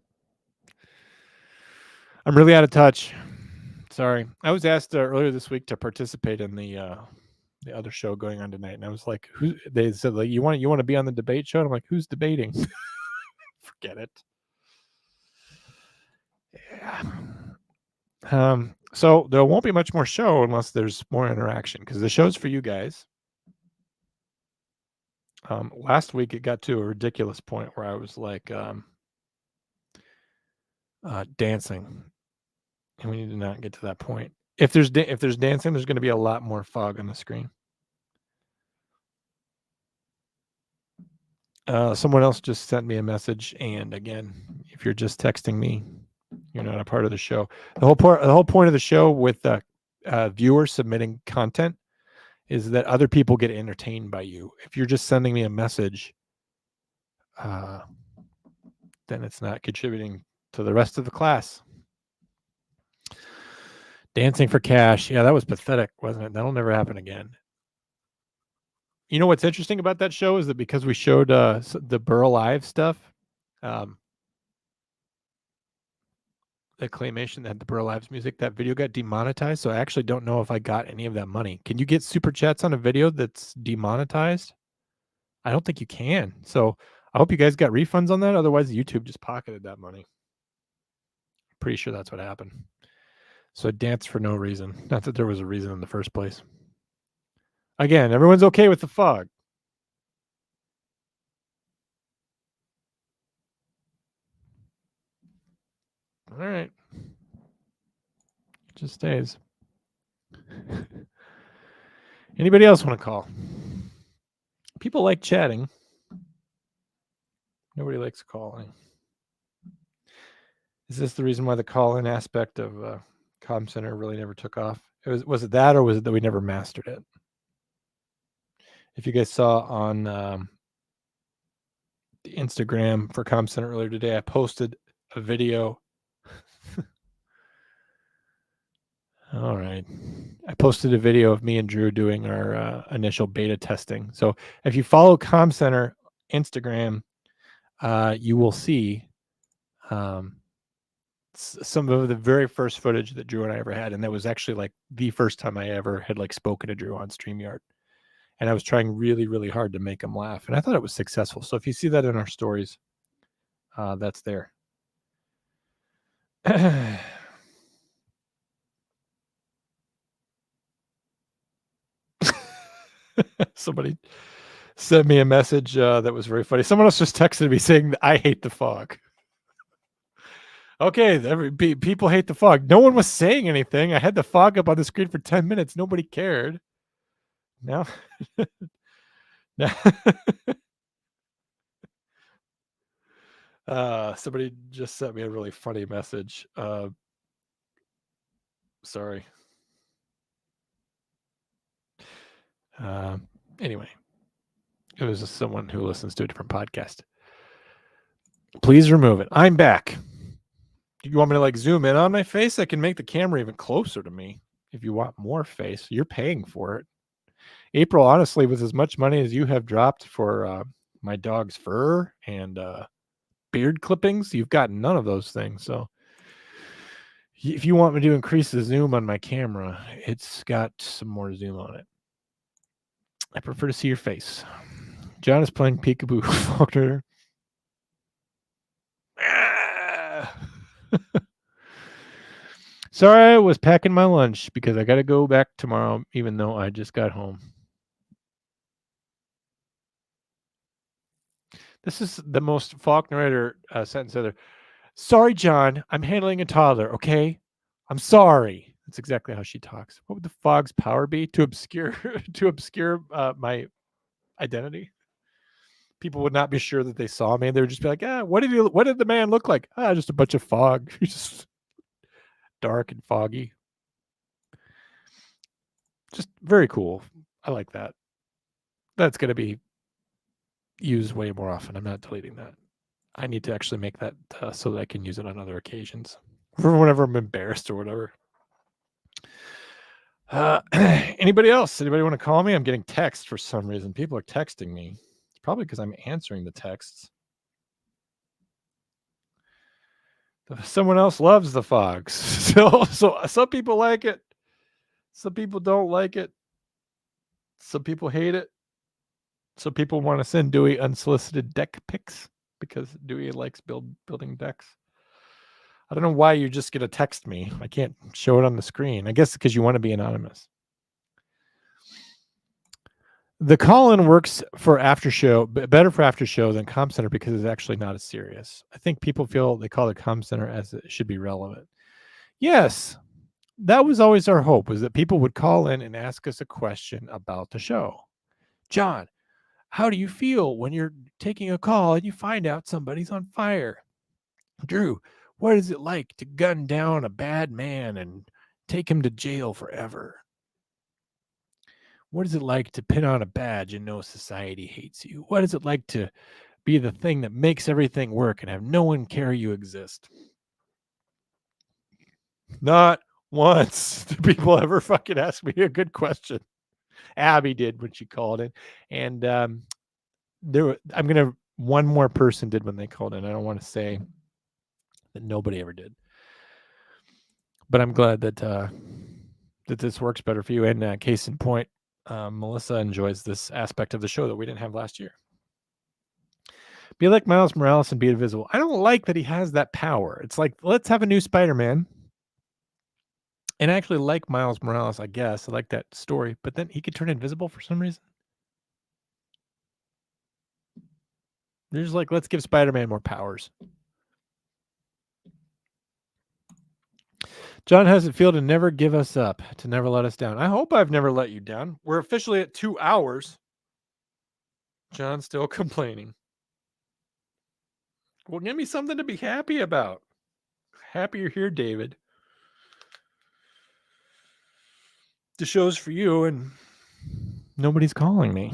I'm really out of touch. Sorry. I was asked earlier this week to participate in the other show going on tonight, and I was like, "Who?" They said, "Like, you want to be on the debate show?" And I'm like, "Who's debating?" Forget it. Yeah. So there won't be much more show unless there's more interaction, because the show's for you guys. Last week it got to a ridiculous point where I was like dancing, and we need to not get to that point. If there's dancing, there's going to be a lot more fog on the screen. Someone else just sent me a message, and again, if you're just texting me, you're not a part of the show. The whole point of the show with viewers submitting content is that other people get entertained by you. If you're just sending me a message, then it's not contributing to the rest of the class. Dancing for cash. Yeah, that was pathetic, wasn't it? That'll never happen again. You know what's interesting about that show is that because we showed the Burl Live stuff, the claymation that had the Burl Lives music, that video got demonetized. So I actually don't know if I got any of that money. Can you get super chats on a video that's demonetized? I don't think you can. So I hope you guys got refunds on that. Otherwise, YouTube just pocketed that money. Pretty sure that's what happened. So I danced for no reason. Not that there was a reason in the first place. Again, everyone's okay with the fog. All right. It just stays. Anybody else want to call? People like chatting. Nobody likes calling. Is this the reason why the call-in aspect of Comm Center really never took off? Was it that, or was it that we never mastered it? If you guys saw on the Instagram for Comm Center earlier today, I posted a video. All right. I posted a video of me and Drew doing our initial beta testing. So if you follow Comm Center Instagram, you will see some of the very first footage that Drew and I ever had. And that was actually like the first time I ever had like spoken to Drew on StreamYard. And I was trying really, really hard to make him laugh. And I thought it was successful. So if you see that in our stories, that's there. Somebody sent me a message that was very funny. Someone else just texted me saying that I hate the fog. Okay, people hate the fog. No one was saying anything. I had the fog up on the screen for 10 minutes. Nobody cared. Now, somebody just sent me a really funny message. Sorry. Anyway, it was someone who listens to a different podcast. Please remove it. I'm back. You want me to like zoom in on my face? I can make the camera even closer to me. If you want more face, you're paying for it. April, honestly, with as much money as you have dropped for my dog's fur and beard clippings, you've got none of those things. So if you want me to increase the zoom on my camera, it's got some more zoom on it. I prefer to see your face. John is playing peekaboo, Faulkner. Sorry, I was packing my lunch because I got to go back tomorrow, even though I just got home. This is the most Faulkner sentence ever. Sorry, John, I'm handling a toddler, okay? I'm sorry. That's exactly how she talks. What would the fog's power be? To obscure my identity? People would not be sure that they saw me. They would just be like, what did the man look like? Just a bunch of fog. Just dark and foggy. Just very cool. I like that. That's going to be used way more often. I'm not deleting that. I need to actually make that so that I can use it on other occasions. For whenever I'm embarrassed or whatever. Anybody else? Anybody want to call me? I'm getting texts for some reason. People are texting me. It's probably because I'm answering the texts. Someone else loves the fogs. So some people like it. Some people don't like it. Some people hate it. Some people want to send Dewey unsolicited deck pics because Dewey likes building decks. I don't know why you're just going to text me. I can't show it on the screen. I guess because you want to be anonymous. The call-in works for Aftershow, better for Aftershow than Com Center because it's actually not as serious. I think people feel they call the Com Center as it should be relevant. Yes, that was always our hope, was that people would call in and ask us a question about the show. John, how do you feel when you're taking a call and you find out somebody's on fire? Drew, what is it like to gun down a bad man and take him to jail forever? What is it like to pin on a badge and know society hates you? What is it like to be the thing that makes everything work and have no one care you exist? Not once do people ever fucking ask me a good question. Abby did when she called in. And one more person did when they called in. I don't want to say that nobody ever did. But I'm glad that that this works better for you. And case in point, Melissa enjoys this aspect of the show that we didn't have last year. Be like Miles Morales and be invisible. I don't like that he has that power. It's like, let's have a new Spider-Man. And I actually like Miles Morales, I guess. I like that story. But then he could turn invisible for some reason. They're just like, let's give Spider-Man more powers. John has it feel to never give us up, to never let us down. I hope I've never let you down. We're officially at 2 hours. John's still complaining. Well, give me something to be happy about. Happy you're here, David. The show's for you, and nobody's calling me.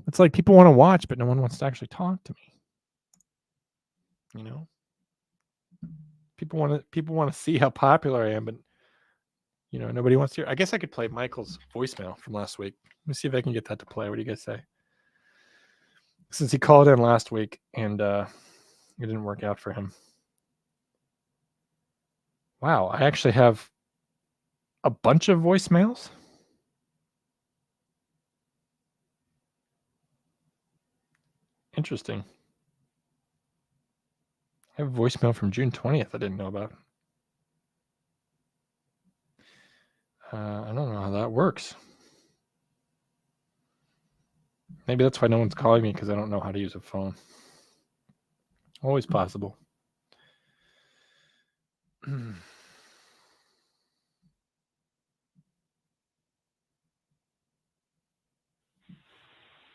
It's like people want to watch, but no one wants to actually talk to me. You know, people want to see how popular I am, but you know, nobody wants to hear. I guess I could play Michael's voicemail from last week. Let me see if I can get that to play. What do you guys say? Since he called in last week and it didn't work out for him. Wow, I actually have a bunch of voicemails. Interesting. I have a voicemail from June 20th I didn't know about. I don't know how that works. Maybe that's why no one's calling me, because I don't know how to use a phone. Always possible.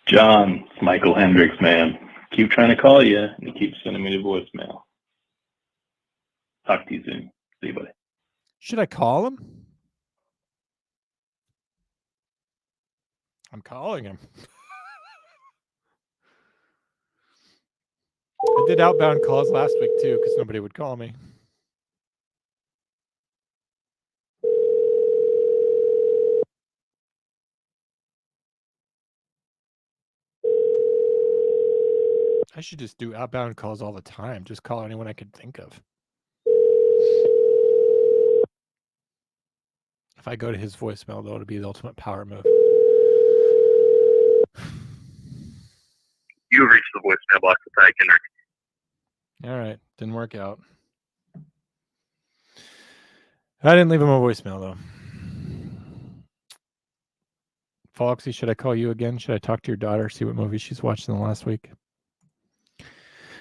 John, it's Michael Hendricks, man. Keep trying to call you, and you keep sending me the voicemail. Talk to you soon. See you, buddy. Should I call him? I'm calling him. I did outbound calls last week too, because nobody would call me. I should just do outbound calls all the time. Just call anyone I could think of. If I go to his voicemail, though, it'll be the ultimate power move. You have reached the voicemail box of Ty Kendrick. All right. Didn't work out. I didn't leave him a voicemail, though. Foxy, should I call you again? Should I talk to your daughter, see what movie she's watched in the last week?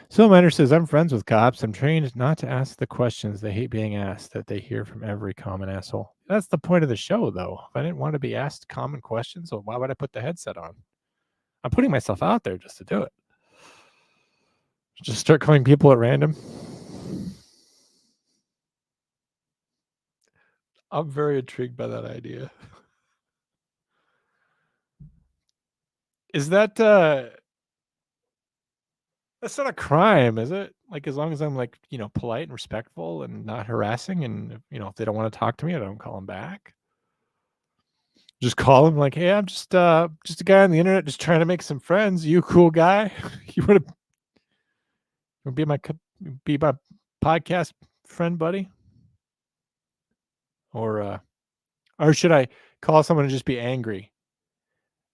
So Matter says, I'm friends with cops. I'm trained not to ask the questions they hate being asked that they hear from every common asshole. That's the point of the show, though. If I didn't want to be asked common questions, well, why would I put the headset on? I'm putting myself out there just to do it. Just start calling people at random. I'm very intrigued by that idea. Is that that's not a crime, is it? Like, as long as I'm like, you know, polite and respectful and not harassing, and you know, if they don't want to talk to me, I don't call them back. Just call them like, hey, I'm just a guy on the internet just trying to make some friends. You a cool guy? You want to be my podcast friend buddy? Or should I call someone and just be angry?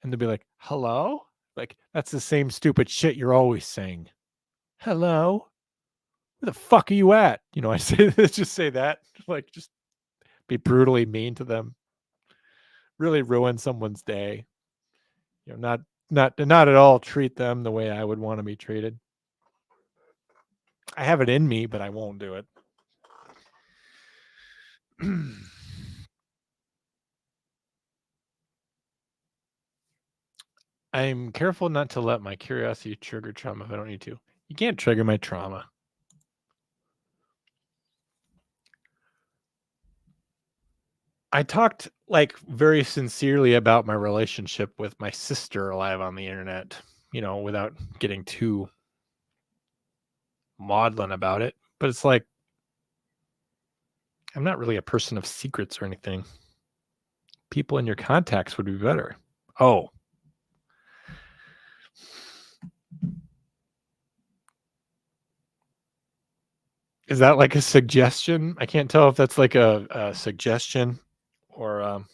And they'll be like, hello? Like, that's the same stupid shit you're always saying. Hello? Where the fuck are you at? You know, I say just say that. Like, just be brutally mean to them. Really ruin someone's day. You know, not at all treat them the way I would want to be treated. I have it in me, but I won't do it. I'm careful not to let my curiosity trigger trauma if I don't need to. You can't trigger my trauma. I talked like very sincerely about my relationship with my sister live on the internet, you know, without getting too maudlin about it. But it's like, I'm not really a person of secrets or anything. People in your contacts would be better. Oh. Is that like a suggestion? I can't tell if that's like a suggestion or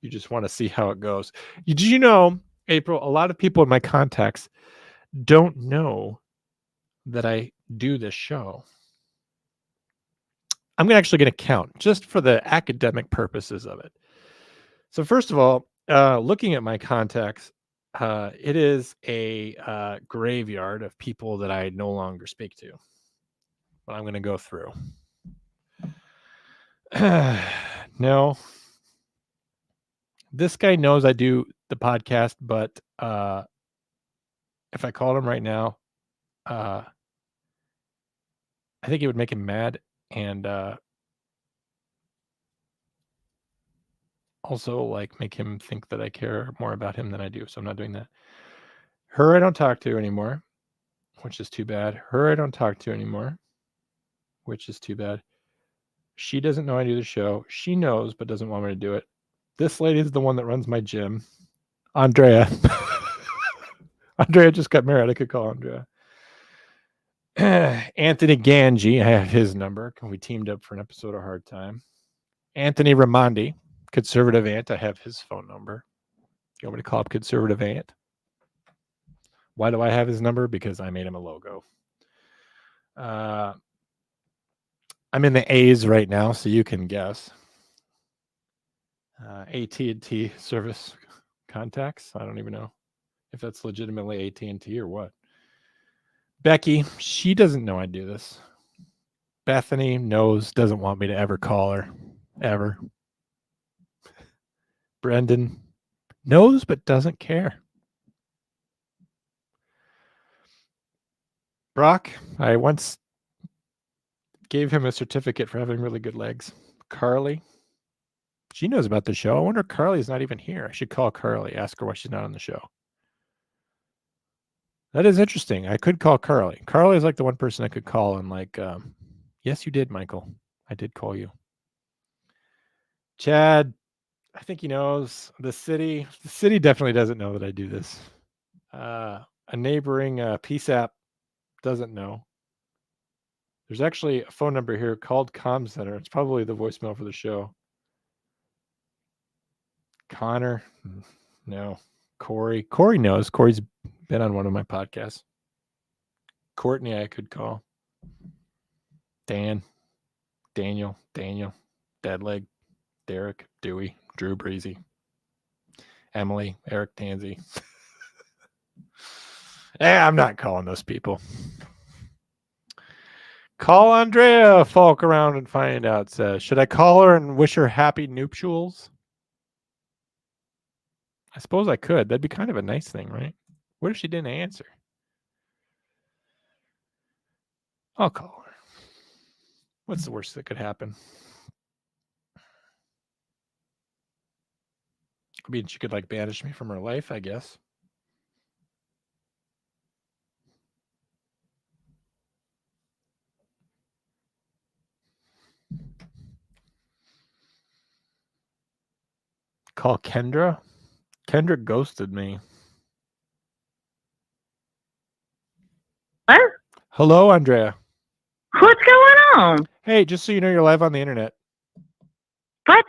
you just want to see how it goes. Did you know, April, a lot of people in my contacts don't know that I do this show. I'm actually going to count just for the academic purposes of it. So first of all, looking at my contacts, it is a graveyard of people that I no longer speak to. But I'm going to go through. No. This guy knows I do the podcast, but if I called him right now, I think it would make him mad and also like make him think that I care more about him than I do. So I'm not doing that. Her I don't talk to anymore, which is too bad. Her I don't talk to anymore, which is too bad. She doesn't know I do the show. She knows, but doesn't want me to do it. This lady is the one that runs my gym. Andrea. Andrea just got married. I could call Andrea. Anthony Ganji, I have his number. We teamed up for an episode of Hard Time. Anthony Ramondi, Conservative Ant, I have his phone number. You want me to call up Conservative Ant? Why do I have his number? Because I made him a logo. I'm in the A's right now, so you can guess. AT&T service contacts. I don't even know if that's legitimately AT&T or what. Becky, she doesn't know I do this. Bethany knows, doesn't want me to ever call her. Ever. Brendan knows, but doesn't care. Brock, I once gave him a certificate for having really good legs. Carly, she knows about the show. I wonder if Carly's not even here. I should call Carly, ask her why she's not on the show. That is interesting. I could call Carly. Carly is like the one person I could call and like, yes, you did, Michael. I did call you. Chad, I think he knows. The city definitely doesn't know that I do this. A neighboring PSAP doesn't know. There's actually a phone number here called Comm Center. It's probably the voicemail for the show. Connor, no. Corey knows. Corey's been on one of my podcasts. Courtney, I could call. Dan, Daniel, Deadleg, Derek, Dewey, Drew Breezy, Emily, Eric Tansey. I'm not calling those people. Call Andrea Falk around and find out. Should I call her and wish her happy nuptials? I suppose I could. That'd be kind of a nice thing, right? What if she didn't answer? I'll call her. What's the worst that could happen? I mean, she could like banish me from her life, I guess. Call Kendra? Kendra ghosted me. What? Hello, Andrea. What's going on? Hey, just so you know, you're live on the internet. What?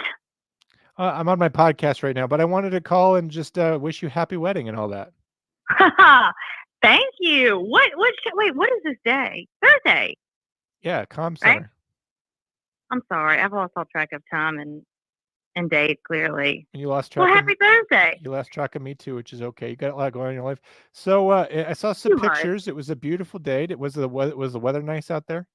I'm on my podcast right now, but I wanted to call and just wish you happy wedding and all that. Thank you. Wait, what is this day? Thursday. Yeah, Comm Right? Center. I'm sorry. I've lost all track of time and date, clearly. And you lost track. Well, happy Thursday. You lost track of me too, which is okay. You got a lot going on in your life. So I saw some You are. pictures. It was a beautiful day. Was the weather nice out there?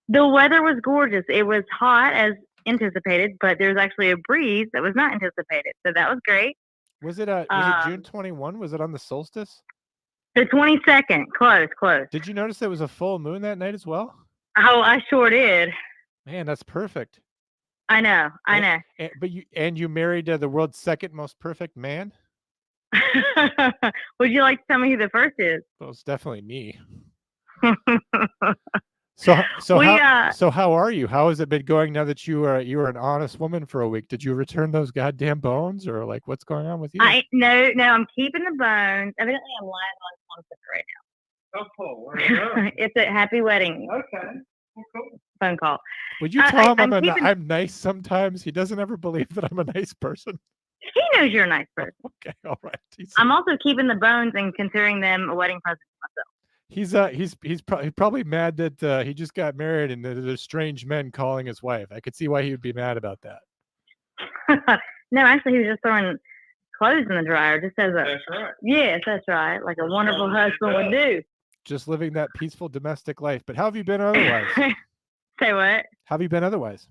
The weather was gorgeous. It was hot as anticipated, but there's actually a breeze that was not anticipated. So that was great. Was it June 21? Was it on the solstice? The 22nd. Close. Did you notice there was a full moon that night as well? Oh, I sure did. Man, that's perfect. I know. But you married the world's second most perfect man? Would you like to tell me who the first is? Well, it's definitely me. So how are you? How has it been going now that you were an honest woman for a week? Did you return those goddamn bones, or like what's going on with you? No, I'm keeping the bones. Evidently, I'm lying on something right now. Oh, cool. It's a happy wedding. Okay. Cool. Phone call. Would you tell him I'm nice sometimes? He doesn't ever believe that I'm a nice person. He knows you're a nice person. Okay, all right. I'm also keeping the bones and considering them a wedding present for myself. He's probably mad that he just got married and there's strange men calling his wife. I could see why he would be mad about that. No, actually, he was just throwing clothes in the dryer. Just as That's right. Yes, that's right. Like a wonderful husband would do. Just living that peaceful domestic life. But how have you been otherwise? Say what? How have you been otherwise?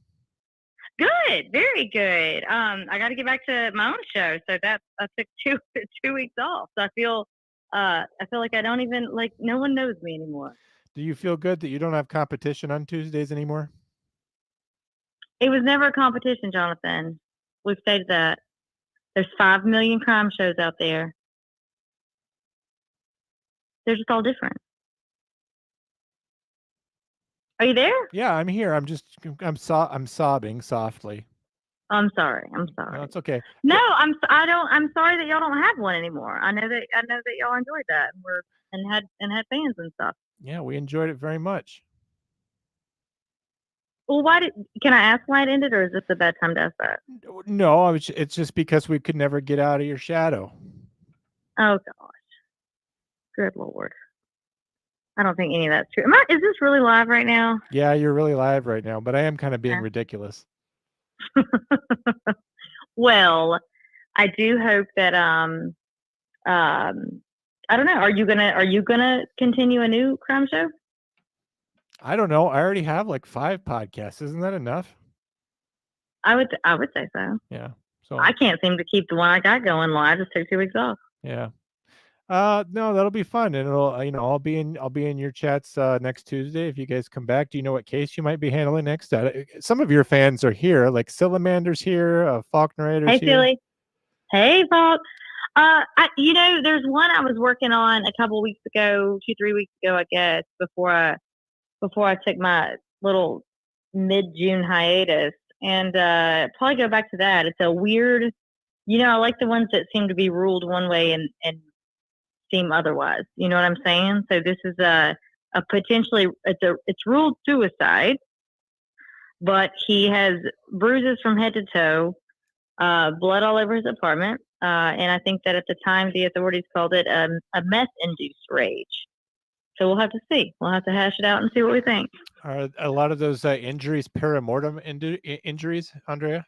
Good, very good. I got to get back to my own show, so I took 2 weeks off. So I feel like I don't even no one knows me anymore. Do you feel good that you don't have competition on Tuesdays anymore? It was never a competition, Jonathan. We've stated that. There's 5 million crime shows out there. They're just all different. Are you there? Yeah, I'm here. I'm sobbing softly. I'm sorry. No, it's okay. No, I'm sorry that y'all don't have one anymore. I know that y'all enjoyed that and had fans and stuff. Yeah, we enjoyed it very much. Well, can I ask why it ended, or is this a bad time to ask that? No, it's just because we could never get out of your shadow. Oh gosh, good Lord. I don't think any of that's true. Is this really live right now? Yeah, you're really live right now, but I am kind of being ridiculous. Well, I do hope that I don't know. Are you gonna continue a new crime show? I don't know. I already have like 5 podcasts. Isn't that enough? I would say so. Yeah. So I can't seem to keep the one I got going live. I just took 2 weeks off. Yeah. No, that'll be fun, and it'll I'll be in your chats next Tuesday if you guys come back. Do you know what case you might be handling next? Some of your fans are here, like Sillamander's here, Faulknerator's here. Hey, Silly. Hey, Faulk. There's one I was working on a couple weeks ago, 2-3 weeks ago, I guess, before I took my little mid-June hiatus, and probably go back to that. It's a weird, I like the ones that seem to be ruled one way and seem otherwise. You know what I'm saying? So this is a potentially it's ruled suicide, but he has bruises from head to toe, blood all over his apartment, and I think that at the time the authorities called it a meth-induced rage. So we'll have to see. We'll have to hash it out and see what we think. Are a lot of those injuries perimortem injuries, Andrea?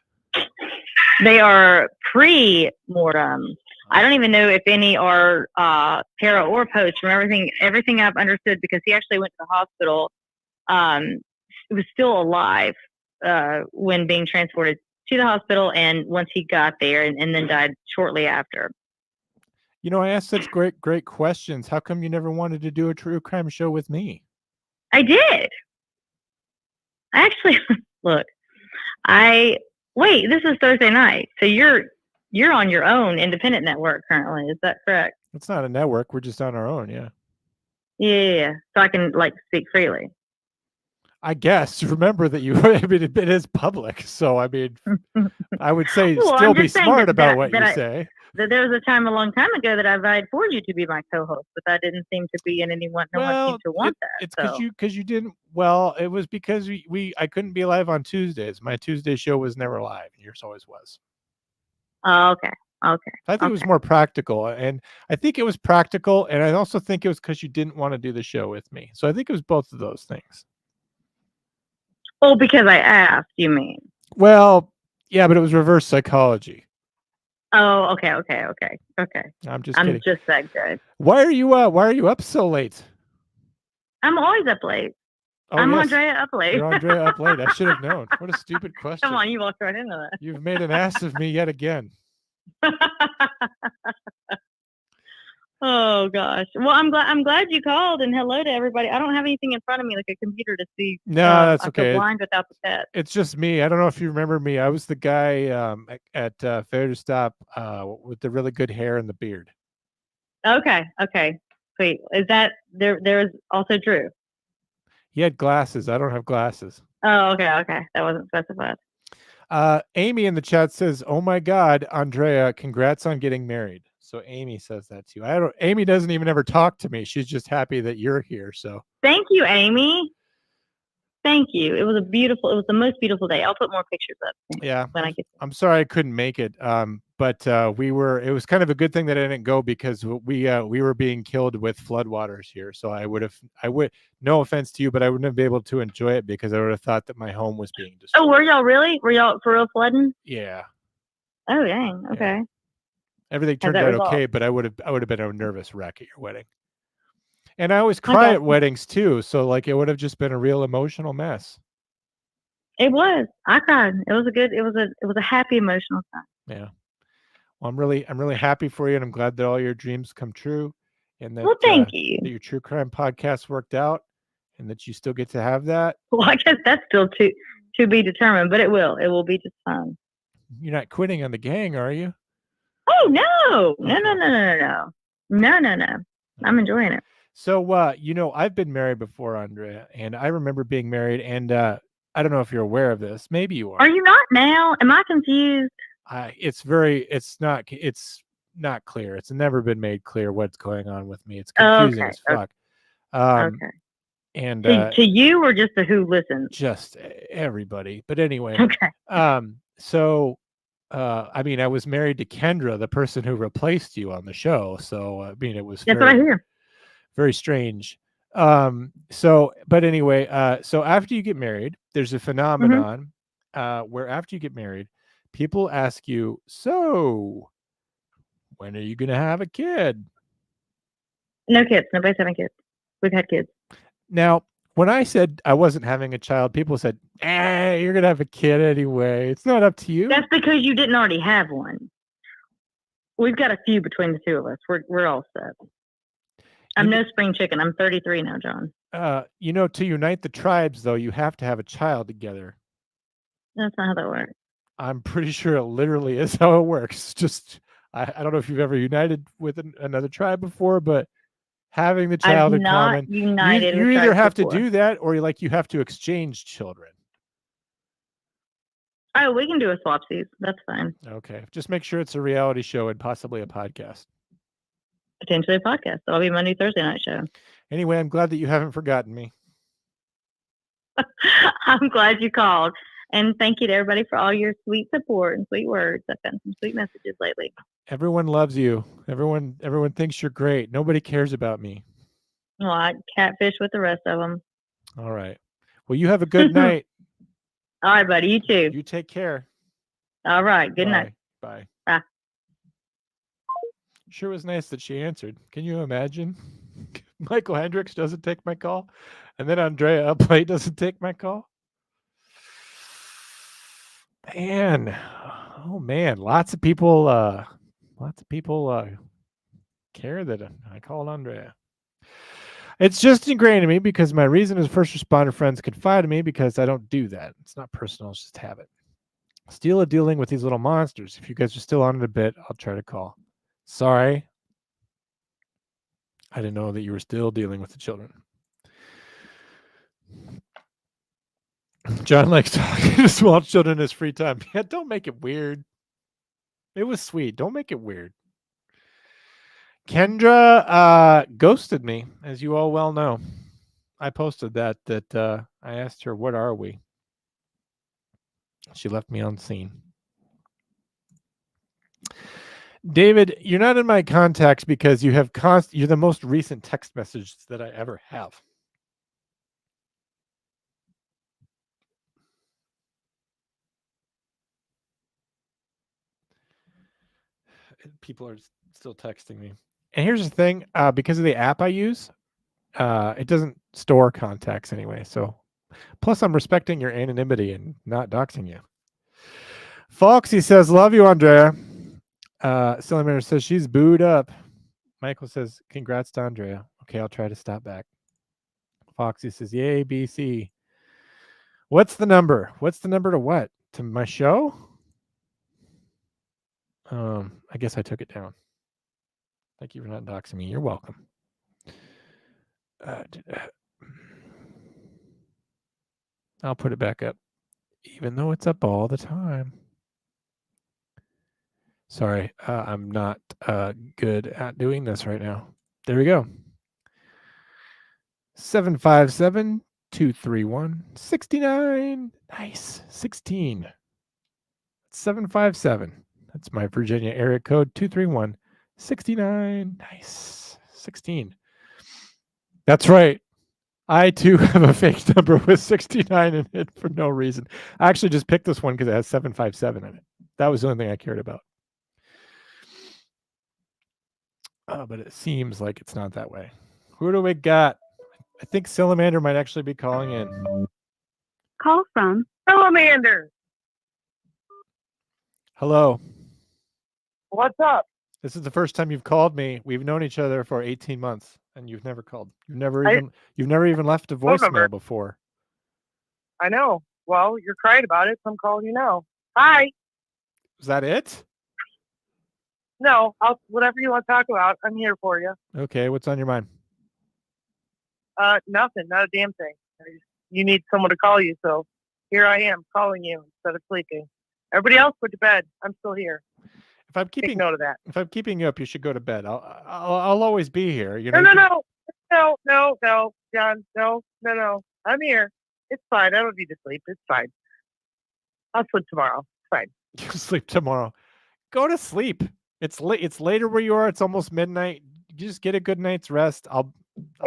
They are pre-mortem. I don't even know if any are para or post from everything I've understood, because he actually went to the hospital. He was still alive when being transported to the hospital, and once he got there, and then died shortly after. I asked such great questions. How come you never wanted to do a true crime show with me? I did. Actually, look, this is Thursday night, so you're on your own independent network currently. Is that correct? It's not a network. We're just on our own. Yeah. Yeah. So I can speak freely. I guess. Remember that it is public. So I mean, I would say still be smart about what you say. There was a time a long time ago that I vied for you to be my co-host, but that didn't seem to be in anyone. No one seemed to want that. It's So. because you didn't. Well, it was because I couldn't be live on Tuesdays. My Tuesday show was never live. Yours always was. Oh, okay. Okay. I think it was more practical, and I think it was practical, and I also think it was because you didn't want to do the show with me. So I think it was both of those things. Oh, because I asked, you mean? Well, yeah, but it was reverse psychology. Oh, okay. I'm just kidding. I'm just that good. Why are you up so late? I'm always up late. Oh, I'm yes. Andrea up late. You're Andrea up late. I should have known. What a stupid question. Come on, you walked right into that. You've made an ass of me yet again. Oh gosh. Well, I'm glad you called, and hello to everybody. I don't have anything in front of me like a computer to see. No, that's I okay. feel blind without the pet. It's just me. I don't know if you remember me. I was the guy at Fair to Stop with the really good hair and the beard. Okay. Wait, is that there is also Drew? He had glasses. I don't have glasses. Oh, okay. That wasn't specified. Amy in the chat says, "Oh my God, Andrea, congrats on getting married." So Amy says that too. Amy doesn't even ever talk to me. She's just happy that you're here. So thank you, Amy. Thank you. It was the most beautiful day. I'll put more pictures up. Yeah. When I get there. I'm sorry I couldn't make it. But it was kind of a good thing that I didn't go because we were being killed with floodwaters here. So I would, no offense to you, but I wouldn't have been able to enjoy it because I would have thought that my home was being destroyed. Oh, were y'all really? Were y'all for real flooding? Yeah. Oh, dang. Okay. Yeah. Everything turned out okay, but I would have been a nervous wreck at your wedding. And I always cry at weddings too, so like it would have just been a real emotional mess. It was. I cried. It was a happy emotional time. Yeah. Well, I'm really happy for you, and I'm glad that all your dreams come true, and that thank you. That your true crime podcast worked out, and that you still get to have that. Well, I guess that's still to be determined, but it will. It will be just fun. You're not quitting on the gang, are you? Oh no. No. I'm enjoying it. So I've been married before, Andrea, and I remember being married, and I don't know if you're aware of this. Maybe you are. Are you not now? Am I confused? It's not clear. It's never been made clear what's going on with me. It's confusing as fuck. Okay. And to you or just to who listens? Just everybody. But anyway. Okay. So I mean, I was married to Kendra, the person who replaced you on the show. So I mean, it was that's what I hear. Very strange. But anyway, so after you get married, there's a phenomenon where after you get married, people ask you, so when are you going to have a kid? No kids. Nobody's having kids. We've had kids. Now, when I said I wasn't having a child, people said, you're going to have a kid anyway. It's not up to you. That's because you didn't already have one. We've got a few between the two of us. We're all set. I'm no spring chicken. I'm 33 now, John. To unite the tribes, though, you have to have a child together. That's not how that works. I'm pretty sure it literally is how it works. Just, I don't know if you've ever united with another tribe before, but having the child in common, you either have to do that or you have to exchange children. Oh, we can do a swapsies. That's fine. Okay. Just make sure it's a reality show and possibly a podcast. Potentially a podcast. That'll be Monday, Thursday night show. Anyway, I'm glad that you haven't forgotten me. I'm glad you called. And thank you to everybody for all your sweet support and sweet words. I've gotten some sweet messages lately. Everyone loves you. Everyone thinks you're great. Nobody cares about me. Well, I catfish with the rest of them. All right. Well, you have a good night. All right, buddy. You too. You take care. All right. Good night. Bye. Bye. Sure was nice that she answered. Can you imagine? Michael Hendricks doesn't take my call, and then Andrea up late doesn't take my call. Man, oh man, lots of people care that I called Andrea. It's just ingrained in me because my reason is first responder friends confide in me because I don't do that. It's not personal, it's just habit. Still dealing with these little monsters. If you guys are still on it a bit, I'll try to call. Sorry. I didn't know that you were still dealing with the children. John likes talking to small children in his free time. Yeah, don't make it weird. It was sweet. Don't make it weird. Kendra ghosted me, as you all well know. I posted that I asked her, "What are we?" She left me unseen. David, you're not in my contacts because you have you're the most recent text message that I ever have. People are still texting me. And here's the thing, because of the app I use, it doesn't store contacts anyway. So plus I'm respecting your anonymity and not doxing you. Foxy says, love you, Andrea. Silly says she's booed up. Michael says, congrats to Andrea. Okay, I'll try to stop back. Foxy says, yay, BC. What's the number? What's the number to what? To my show? I guess I took it down. Thank you for not doxing me. You're welcome. I'll put it back up, even though it's up all the time. Sorry, I'm not good at doing this right now. There we go. 757-231-69. Nice. 16. 757. That's my Virginia area code. 231-69. Nice. 16. That's right. I too have a fake number with 69 in it for no reason. I actually just picked this one because it has 757 in it. That was the only thing I cared about. But it seems like it's not that way. Who do we got? I think Salamander might actually be calling in. Call from Salamander. Hello. What's up? This is the first time you've called me. We've known each other for 18 months, and you've never called. You've never even left a voicemail before. I know. Well, you're crying about it, so I'm calling you now. Hi. Is that it? No, whatever you want to talk about, I'm here for you. Okay, what's on your mind? Nothing, not a damn thing. You need someone to call you, so here I am calling you instead of sleeping. Everybody else went to bed. I'm still here. If I'm keeping Take note of that. If I'm keeping you up, you should go to bed. I'll always be here. You know. No, John, no. I'm here. It's fine. I don't need to sleep. It's fine. I'll sleep tomorrow. It's fine. You'll sleep tomorrow. Go to sleep. It's late. It's later where you are. It's almost midnight. You just get a good night's rest. I'll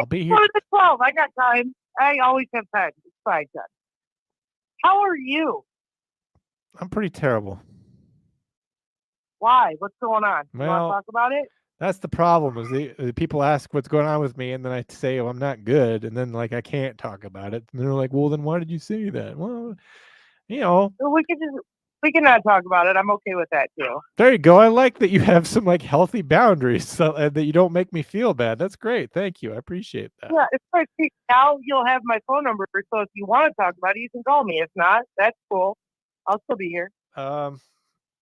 be here. It's 12. I got time. I always have time. It's fine, John. How are you? I'm pretty terrible. Why? What's going on? You want Well, to talk about it? That's the problem. Is the people ask what's going on with me, and then I say, "Oh, I'm not good," and then like I can't talk about it, and they're like, "Well, then why did you say that?" Well, you know. Well, we can not talk about it. I'm okay with that too. There you go. I like that you have some like healthy boundaries, so that you don't make me feel bad. That's great. Thank you. I appreciate that. Yeah, it's like now you'll have my phone number, so if you want to talk about it, you can call me. If not, that's cool. I'll still be here.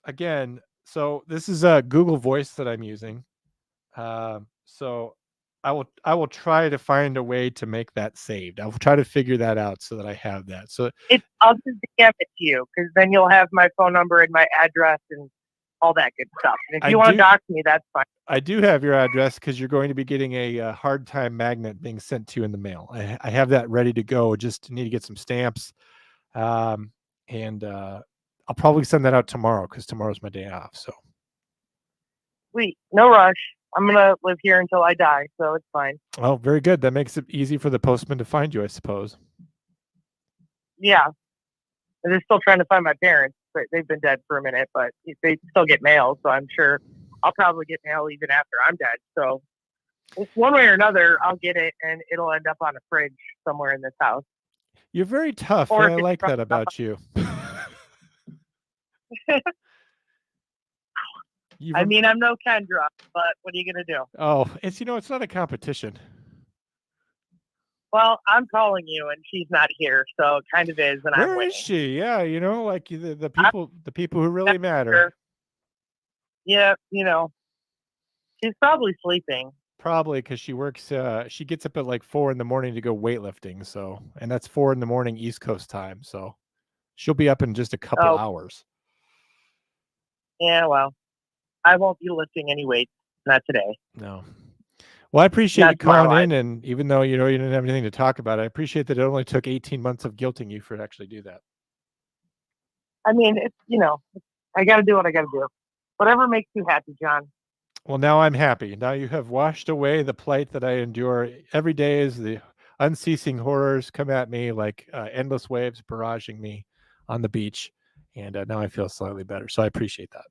Again, so this is a Google Voice that I'm using. So I will try to find a way to make that saved. I will try to figure that out so that I have that. So I'll just DM it to you because then you'll have my phone number and my address and all that good stuff. And if you want to dox me, that's fine. I do have your address because you're going to be getting a hard time magnet being sent to you in the mail. I have that ready to go. Just need to get some stamps, and I'll probably send that out tomorrow because tomorrow's my day off. So sweet, no rush. I'm gonna live here until I die, so it's fine. Oh, very good. That makes it easy for the postman to find you, I suppose. Yeah, they're still trying to find my parents, but they've been dead for a minute. But they still get mail, so I'm sure I'll probably get mail even after I'm dead. So one way or another, I'll get it, and it'll end up on a fridge somewhere in this house. You're very tough. I like that about you. I mean, I'm no Kendra, but what are you going to do? Oh, it's not a competition. Well, I'm calling you, and she's not here, so it kind of is. And Where is she? Yeah, like the people who really matter. Her. Yeah, she's probably sleeping. Probably because she works. She gets up at like 4 a.m. to go weightlifting. So, and that's 4 a.m. East Coast time. So, she'll be up in just a couple hours. Yeah, well, I won't be lifting any weights. Not today. No. Well, I appreciate Not you calling tomorrow in, and even though you didn't have anything to talk about, I appreciate that it only took 18 months of guilting you for to actually do that. I mean, it's I got to do what I got to do. Whatever makes you happy, John. Well, now I'm happy. Now you have washed away the plight that I endure every day as the unceasing horrors come at me like endless waves barraging me on the beach. And now I feel slightly better. So I appreciate that.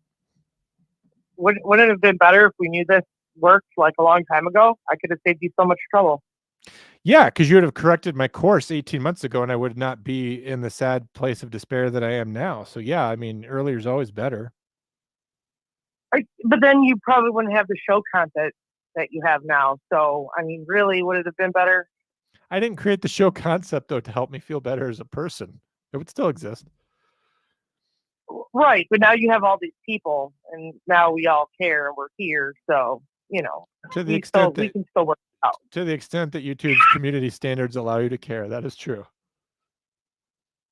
Wouldn't it have been better if we knew this worked like a long time ago? I could have saved you so much trouble. Yeah, because you would have corrected my course 18 months ago and I would not be in the sad place of despair that I am now. So yeah, I mean, earlier is always better. But then you probably wouldn't have the show content that you have now. So, I mean, really, would it have been better? I didn't create the show concept, though, to help me feel better as a person. It would still exist. Right. But now you have all these people, and now we all care, and we're here. So, to the extent we can still work it out. To the extent that YouTube's community standards allow you to care, that is true.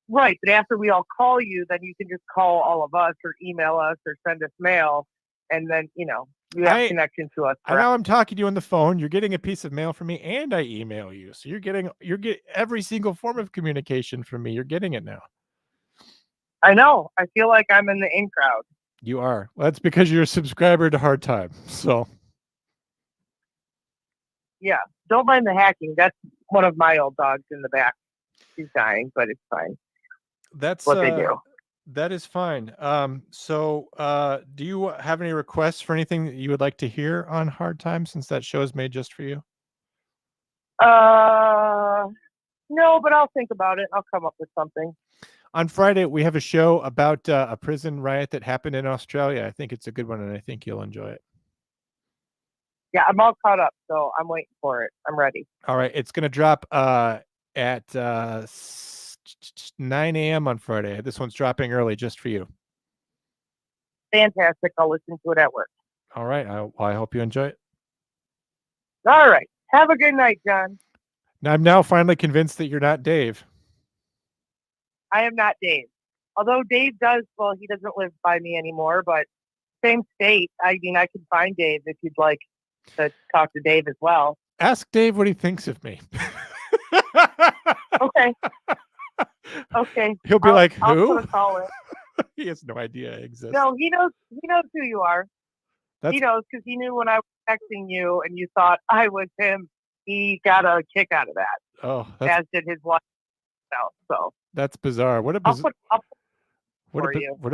Right. But after we all call you, then you can just call all of us or email us or send us mail. And then, you have connection to us. Now I'm talking to you on the phone. You're getting a piece of mail from me and I email you. So you're getting every single form of communication from me. You're getting it now. I know. I feel like I'm in the in crowd. You are. Well, that's because you're a subscriber to Hard Time. So. Yeah. Don't mind the hacking. That's one of my old dogs in the back. She's dying, but it's fine. That's what they do. That is fine. So do you have any requests for anything that you would like to hear on Hard Time, since that show is made just for you? No, but I'll think about it. I'll come up with something. On Friday, we have a show about a prison riot that happened in Australia. I think it's a good one, and I think you'll enjoy it. Yeah, I'm all caught up, so I'm waiting for it. I'm ready. All right. It's going to drop at 9 a.m. on Friday. This one's dropping early just for you. Fantastic. I'll listen to it at work. All right. I hope you enjoy it. All right. Have a good night, John. I'm now finally convinced that you're not Dave. I am not Dave. Although Dave does, well, he doesn't live by me anymore, but same state. I mean, I can find Dave if you'd like to talk to Dave as well. Ask Dave what he thinks of me. Okay. Okay. He'll be like, I'll who? put a call in. He has no idea I exist. No, he knows who you are. He knows, because he knew when I was texting you and you thought I was him. He got a kick out of that. Oh, as did his wife. So that's bizarre. What a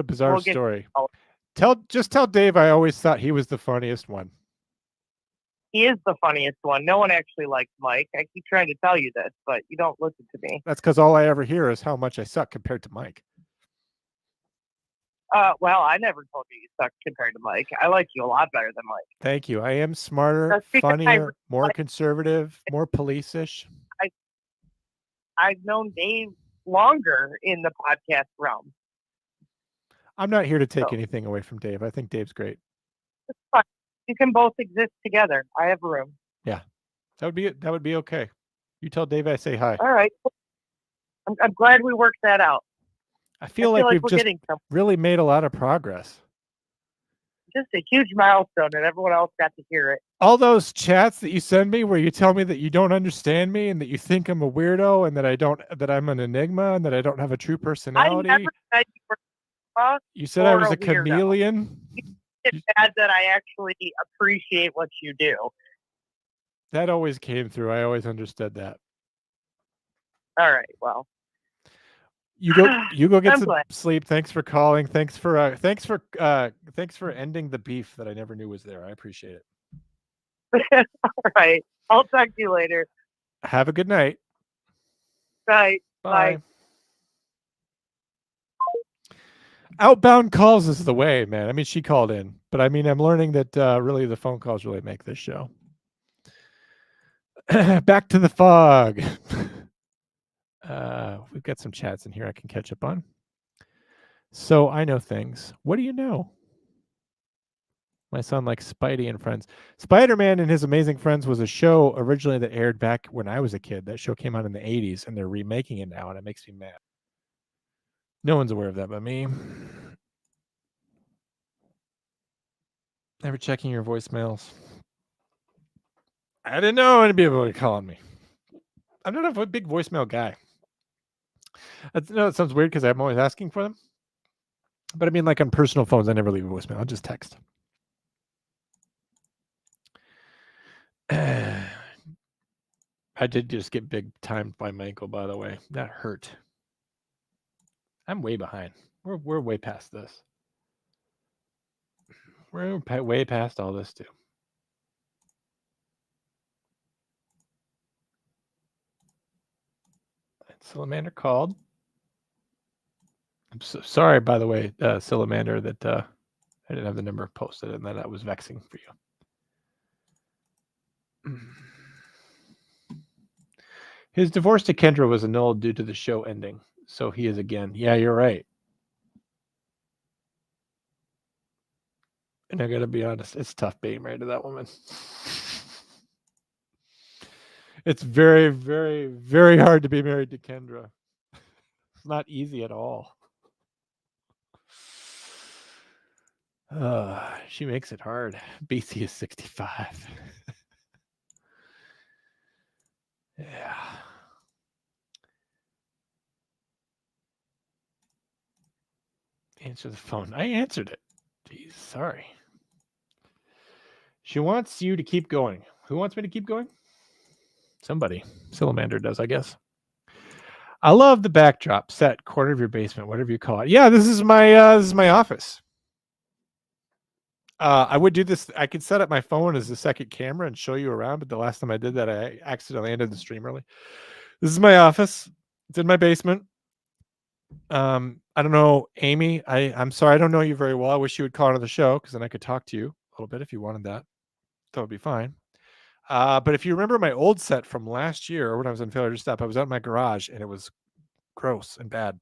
bizarre story. Just tell Dave I always thought he was the funniest one. He is the funniest one. No one actually likes Mike. I keep trying to tell you this, but you don't listen to me. That's because all I ever hear is how much I suck compared to Mike. Well, I never told you suck compared to Mike. I like you a lot better than Mike. Thank you. I am smarter, funnier, more conservative, more police-ish. I've known Dave longer in the podcast realm. I'm not here to take anything away from Dave. I think Dave's great. It's fine. You can both exist together. I have room. Yeah, that would be it. That would be okay. You tell Dave I say hi. All right. I'm glad we worked that out. I feel like we've just really made a lot of progress. Just a huge milestone, and everyone else got to hear it. All those chats that you send me where you tell me that you don't understand me and that you think I'm a weirdo and that I'm an enigma and that I don't have a true personality. I never said you were you said I was a chameleon. It's bad that I actually appreciate what you do. That always came through. I always understood that. All right. Well, you go get some sleep. Thanks for calling. Thanks for ending the beef that I never knew was there. I appreciate it. All right. I'll talk to you later. Have a good night. Bye. Bye. Outbound calls is the way, man. I mean, she called in, but I mean, I'm learning that really the phone calls really make this show. Back to the fog. We've got some chats in here I can catch up on. So I know things. What do you know? My son likes Spidey and Friends. Spider-Man and His Amazing Friends was a show originally that aired back when I was a kid. That show came out in the 80s, and they're remaking it now, and it makes me mad. No one's aware of that but me. Never checking your voicemails. I didn't know anybody calling me. I'm not a big voicemail guy. No, it sounds weird because I'm always asking for them. But I mean, like on personal phones, I never leave a voicemail. I'll just text. I did just get big timed by my ankle, by the way. That hurt. I'm way behind. We're way past this. We're way past all this too. Salamander called. I'm so sorry, by the way, Salamander, that I didn't have the number posted and that was vexing for you. His divorce to Kendra was annulled due to the show ending. So he is again. Yeah, you're right. And I got to be honest, it's tough being married to that woman. It's very, very, very hard to be married to Kendra. It's not easy at all. She makes it hard. BC is 65. Yeah. Answer the phone. I answered it. Jeez, sorry. She wants you to keep going. Who wants me to keep going? Somebody. Salamander does, I guess. I love the backdrop, set, corner of your basement, whatever you call it. Yeah, this is my office. I would do this. I could set up my phone as a second camera and show you around, but the last time I did that, I accidentally ended the stream early. This is my office. It's in my basement. I don't know, Amy. I'm sorry, I don't know you very well. I wish you would call into the show because then I could talk to you a little bit if you wanted that. That would be fine. But if you remember my old set from last year when I was in Failure to Stop, I was out in my garage and it was gross and bad.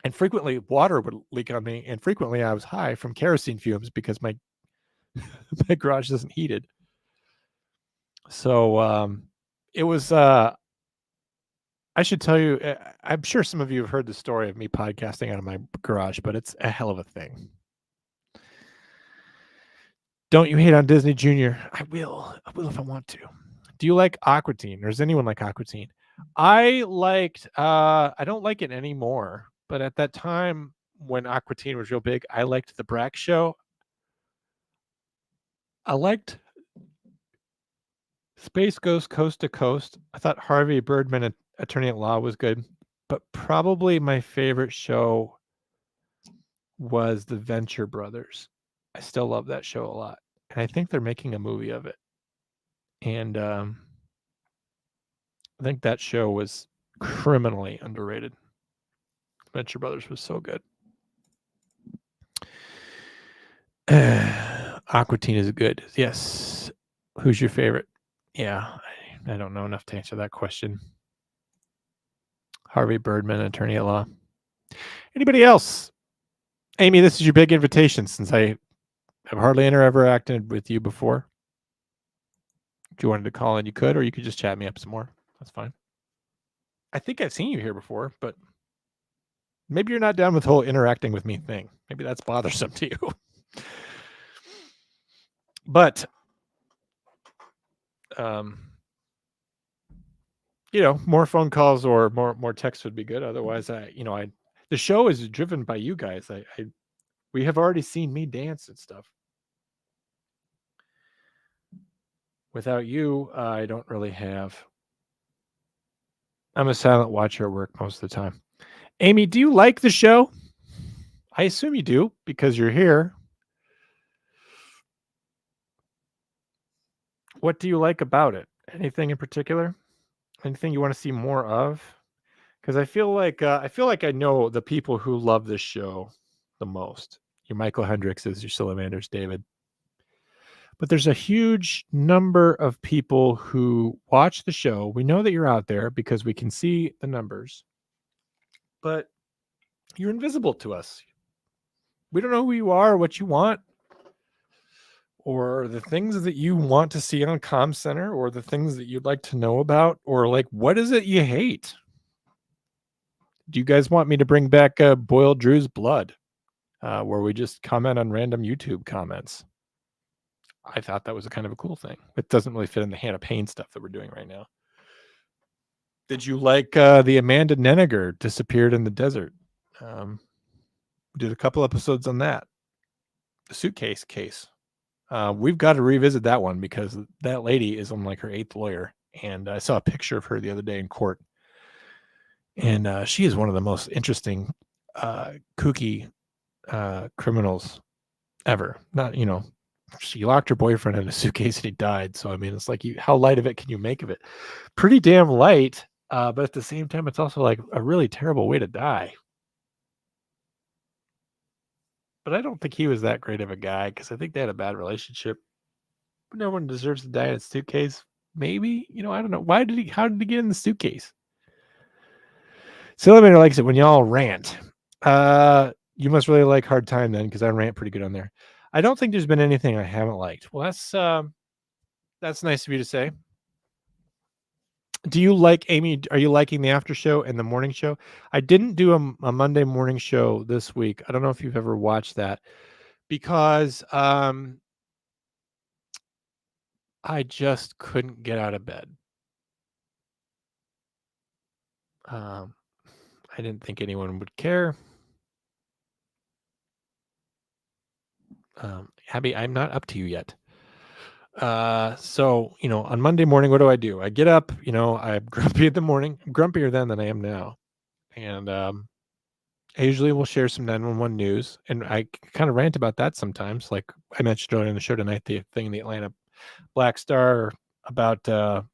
And frequently water would leak on me, and frequently I was high from kerosene fumes because my my garage isn't heated. So it was I should tell you, I'm sure some of you have heard the story of me podcasting out of my garage, but it's a hell of a thing. Don't you hate on Disney Junior? I will if I want to. Do you like Aquatine, or does anyone like Aquatine? I liked I don't like it anymore, but at that time when Aquatine was real big, I liked the Brack Show. I liked Space Ghost Coast to Coast. I thought Harvey Birdman, Attorney at Law, was good, but probably my favorite show was The Venture Brothers. I still love that show a lot, and I think they're making a movie of it. And I think that show was criminally underrated. Venture Brothers was so good. Aquatine is good. Yes. Who's your favorite? Yeah, I don't know enough to answer that question. Harvey Birdman, Attorney at Law. Anybody else? Amy, this is your big invitation since I have hardly interacted with you before. If you wanted to call in, you could, or you could just chat me up some more. That's fine. I think I've seen you here before, but maybe you're not down with the whole interacting with me thing. Maybe that's bothersome to you. But, more phone calls or more texts would be good. Otherwise, the show is driven by you guys. We have already seen me dance and stuff. Without you, I don't really have. I'm a silent watcher at work most of the time. Amy, do you like the show? I assume you do because you're here. What do you like about it? Anything in particular? Anything you want to see more of? Because I feel like I know the people who love this show the most. Your Michael Hendrickses, your Salamanders, David. But there's a huge number of people who watch the show. We know that you're out there because we can see the numbers. But you're invisible to us. We don't know who you are, what you want, or the things that you want to see on Comm Center, or the things that you'd like to know about, or like, what is it you hate? Do you guys want me to bring back Boiled Drew's Blood, where we just comment on random YouTube comments? I thought that was a kind of a cool thing. It doesn't really fit in the Hannah Payne stuff that we're doing right now. Did you like the Amanda Nenniger disappeared in the desert? We did a couple episodes on that. The suitcase case. We've got to revisit that one because that lady is on like her 8th lawyer. And I saw a picture of her the other day in court. And she is one of the most interesting, kooky criminals ever. Not, she locked her boyfriend in a suitcase and he died. So, I mean, it's like, how light of it can you make of it? Pretty damn light. But at the same time, it's also like a really terrible way to die. But I don't think he was that great of a guy because I think they had a bad relationship. No one deserves to die in a suitcase. Maybe, I don't know. How did he get in the suitcase? Sillimator likes it when y'all rant. You must really like Hard Time then, because I rant pretty good on there. I don't think there's been anything I haven't liked. Well, that's nice of you to say. Do you like, Amy, are you liking the after show and the morning show? I didn't do a Monday morning show this week. I don't know if you've ever watched that because I just couldn't get out of bed. I didn't think anyone would care. Abby, I'm not up to you yet. So, on Monday morning, what do? I get up, I'm grumpy in the morning. I'm grumpier then than I am now. And I usually will share some 911 news. And I kind of rant about that sometimes. Like I mentioned earlier in the show tonight, the thing in the Atlanta Black Star about a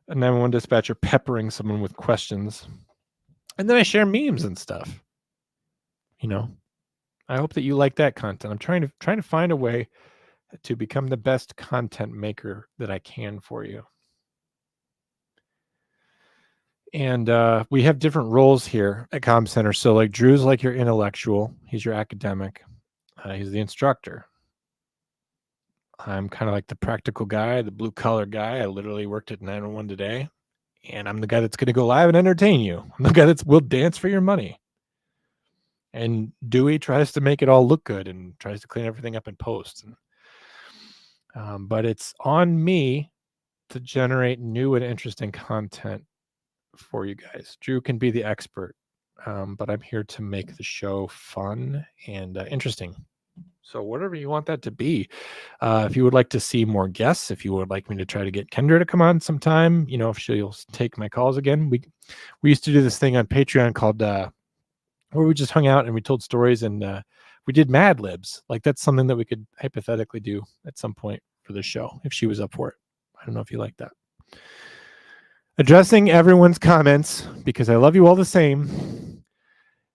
911 dispatcher peppering someone with questions. And then I share memes and stuff. I hope that you like that content. I'm trying to find a way to become the best content maker that I can for you. And we have different roles here at Com Center. So like Drew's like your intellectual. He's your academic. He's the instructor. I'm kind of like the practical guy, the blue collar guy. I literally worked at 911 today. And I'm the guy that's going to go live and entertain you. I'm the guy that will dance for your money. And Dewey tries to make it all look good and tries to clean everything up in post. But it's on me to generate new and interesting content for you guys. Drew can be the expert, but I'm here to make the show fun and interesting. So whatever you want that to be. If you would like to see more guests, if you would like me to try to get Kendra to come on sometime, if she'll take my calls again. We used to do this thing on Patreon called where we just hung out and we told stories and we did Mad Libs. Like that's something that we could hypothetically do at some point for the show if she was up for it. I don't know if you like that. Addressing everyone's comments because I love you all the same.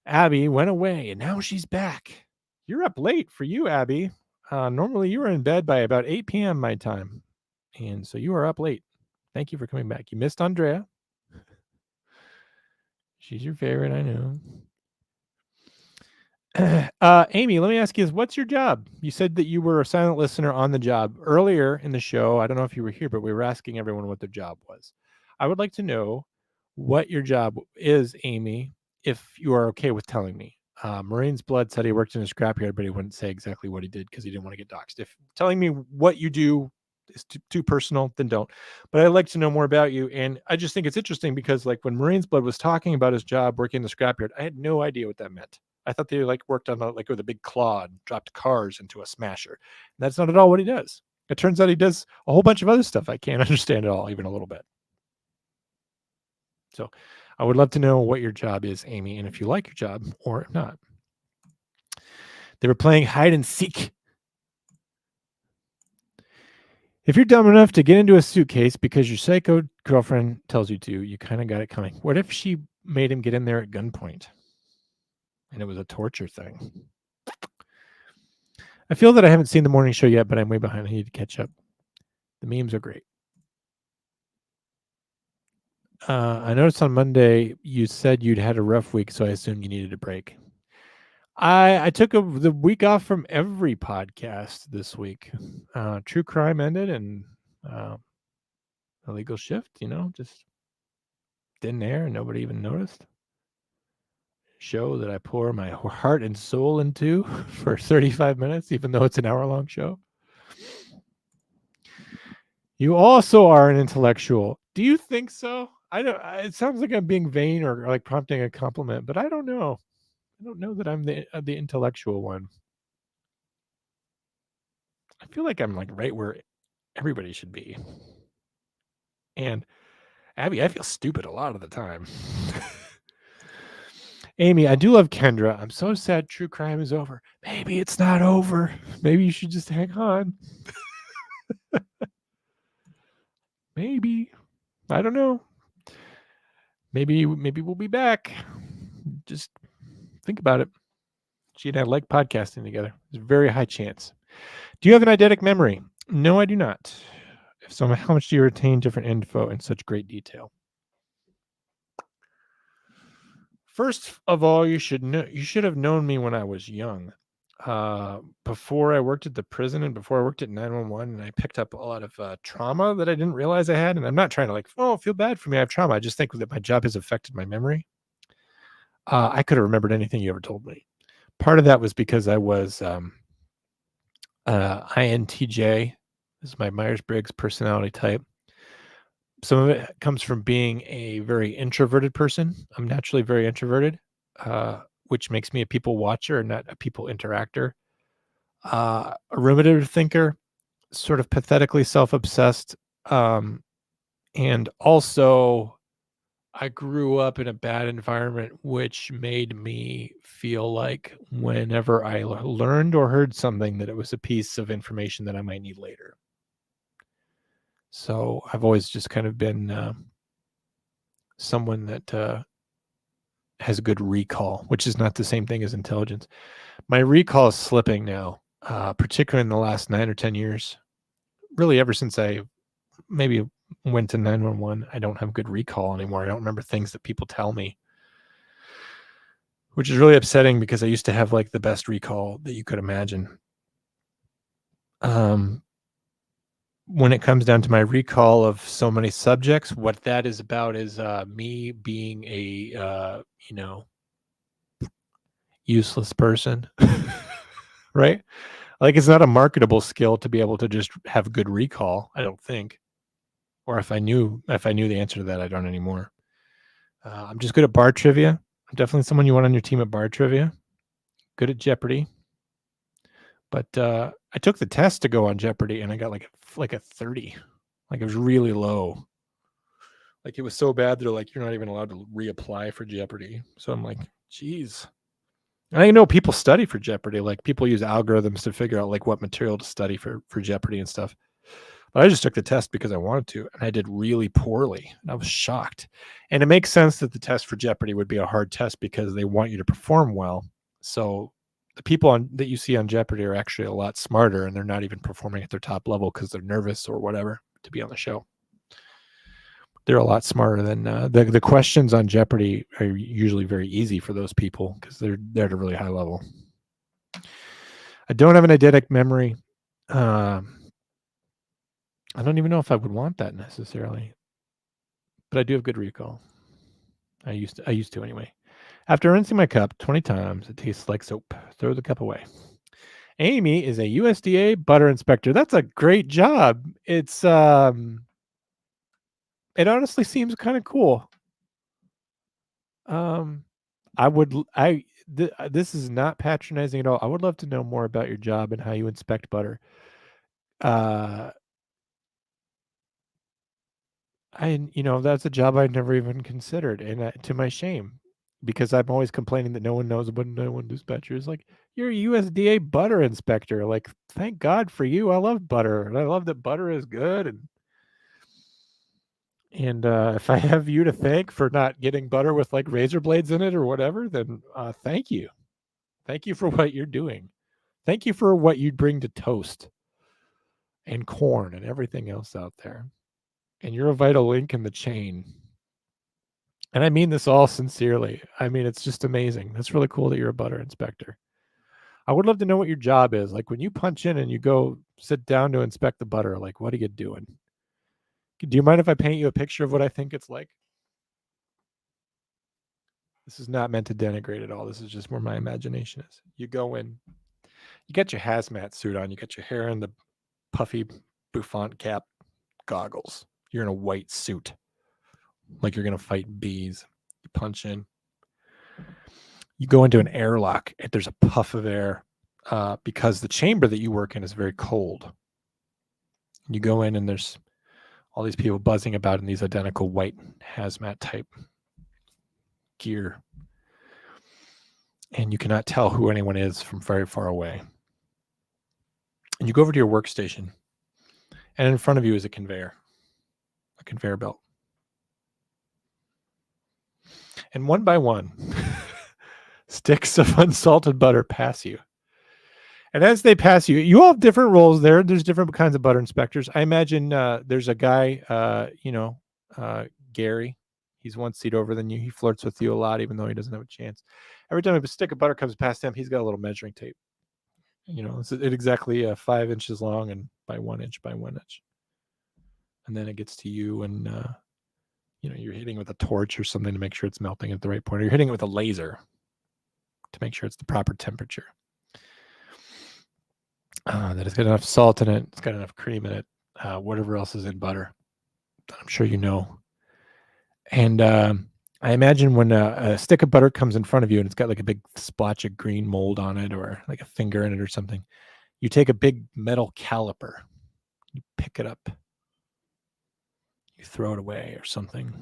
Abby went away and now she's back. You're up late for you, Abby. Normally you were in bed by about 8 p.m. my time. And so you are up late. Thank you for coming back. You missed Andrea. She's your favorite, I know. Amy, let me ask you this. What's your job? You said that you were a silent listener on the job earlier in the show. I don't know if you were here, but we were asking everyone what their job was. I would like to know what your job is, Amy, if you are okay with telling me. Marine's Blood said he worked in a scrapyard, but he wouldn't say exactly what he did because he didn't want to get doxxed. If telling me what you do is too personal, then don't. But I'd like to know more about you. And I just think it's interesting because like when Marine's Blood was talking about his job working in the scrapyard, I had no idea what that meant. I thought they like worked on with a big claw and dropped cars into a smasher. And that's not at all what he does. It turns out he does a whole bunch of other stuff I can't understand at all, even a little bit. So I would love to know what your job is, Amy, and if you like your job or not. They were playing hide and seek. If you're dumb enough to get into a suitcase because your psycho girlfriend tells you to, you kind of got it coming. What if she made him get in there at gunpoint? And it was a torture thing. I feel that I haven't seen the morning show yet, but I'm way behind. I need to catch up. The memes are great. I noticed on Monday you said you'd had a rough week, so I assumed you needed a break. I took the week off from every podcast this week. True crime ended and Illegal Shift, just didn't air and nobody even noticed. show that I pour my heart and soul into for 35 minutes, even though it's an hour-long show. You also are an intellectual. Do you think so? I don't. It sounds like I'm being vain or like prompting a compliment, but I don't know. I don't know that I'm the intellectual one. I feel like I'm like right where everybody should be. And Abby, I feel stupid a lot of the time. Amy, I do love Kendra. I'm so sad true crime is over. Maybe it's not over. Maybe you should just hang on. Maybe. I don't know. Maybe we'll be back. Just think about it. She and I like podcasting together. There's a very high chance. Do you have an eidetic memory? No, I do not. If so, how much do you retain different info in such great detail? First of all, you should have known me when I was young. Before I worked at the prison and before I worked at 911, and I picked up a lot of trauma that I didn't realize I had. And I'm not trying to like, oh, feel bad for me. I have trauma. I just think that my job has affected my memory. I could have remembered anything you ever told me. Part of that was because I was INTJ. This is my Myers-Briggs personality type. Some of it comes from being a very introverted person. I'm naturally very introverted, which makes me a people watcher and not a people interactor. A ruminative thinker, sort of pathetically self-obsessed. And also, I grew up in a bad environment, which made me feel like whenever I learned or heard something, that it was a piece of information that I might need later. So I've always just kind of been someone that has a good recall, which is not the same thing as intelligence. My recall is slipping now, particularly in the last 9 or 10 years. Really, ever since I maybe went to 911, I don't have good recall anymore. I don't remember things that people tell me, which is really upsetting because I used to have like the best recall that you could imagine. When it comes down to my recall of so many subjects, what that is about is me being a useless person, right? Like it's not a marketable skill to be able to just have good recall, I don't think. Or if I knew the answer to that, I don't anymore. I'm just good at bar trivia. I'm definitely someone you want on your team at bar trivia. Good at Jeopardy. But I took the test to go on Jeopardy and I got like a 30. Like it was really low. Like it was so bad they're like, you're not even allowed to reapply for Jeopardy. So I'm like, geez. And I know people study for Jeopardy. Like people use algorithms to figure out like what material to study for Jeopardy and stuff. But I just took the test because I wanted to, and I did really poorly. And I was shocked. And it makes sense that the test for Jeopardy would be a hard test because they want you to perform well. So the people that you see on Jeopardy are actually a lot smarter, and they're not even performing at their top level because they're nervous or whatever to be on the show. They're a lot smarter than the questions on Jeopardy are usually very easy for those people because they're at a really high level. I don't have an eidetic memory. I don't even know if I would want that necessarily, but I do have good recall. I used to anyway. After rinsing my cup 20 times, it tastes like soap. Throw the cup away. Amy is a USDA butter inspector. That's a great job. It's it honestly seems kind of cool. This is not patronizing at all. I would love to know more about your job and how you inspect butter. That's a job I'd never even considered, and to my shame, because I'm always complaining that no one knows what no one dispatcher is like. You're a USDA butter inspector. Like, thank God for you. I love butter, and I love that butter is good. And if I have you to thank for not getting butter with like razor blades in it or whatever, then thank you. Thank you for what you're doing. Thank you for what you bring to toast and corn and everything else out there. And you're a vital link in the chain. And I mean this all sincerely. I mean, it's just amazing. That's really cool that you're a butter inspector. I would love to know what your job is. Like when you punch in and you go sit down to inspect the butter, like what are you doing? Do you mind if I paint you a picture of what I think it's like? This is not meant to denigrate at all. This is just where my imagination is. You go in, you get your hazmat suit on, you got your hair in the puffy bouffant cap, goggles. You're in a white suit, like you're going to fight bees. You punch in. You go into an airlock, and there's a puff of air because the chamber that you work in is very cold. You go in, and there's all these people buzzing about in these identical white hazmat type gear. And you cannot tell who anyone is from very far away. And you go over to your workstation, and in front of you is a conveyor belt. And one by one, sticks of unsalted butter pass you. And as they pass you, you all have different roles there. There's different kinds of butter inspectors. I imagine there's a guy, Gary. He's one seat over than you. He flirts with you a lot, even though he doesn't have a chance. Every time a stick of butter comes past him, he's got a little measuring tape. It's exactly 5 inches long and by 1 inch by 1 inch. And then it gets to you, and you're hitting with a torch or something to make sure it's melting at the right point. Or you're hitting it with a laser to make sure it's the proper temperature. That it's got enough salt in it, it's got enough cream in it, whatever else is in butter. I'm sure you know. And I imagine when a stick of butter comes in front of you and it's got like a big splotch of green mold on it or like a finger in it or something, you take a big metal caliper, you pick it up, you throw it away or something,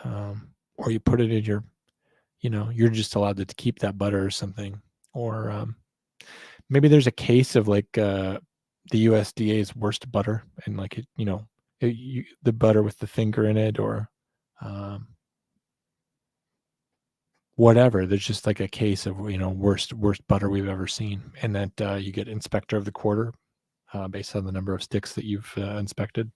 or you put it in your, you're just allowed to keep that butter or something, or maybe there's a case of like the USDA's worst butter, and like the butter with the finger in it, or whatever. There's just like a case of worst butter we've ever seen, and that you get inspector of the quarter based on the number of sticks that you've inspected.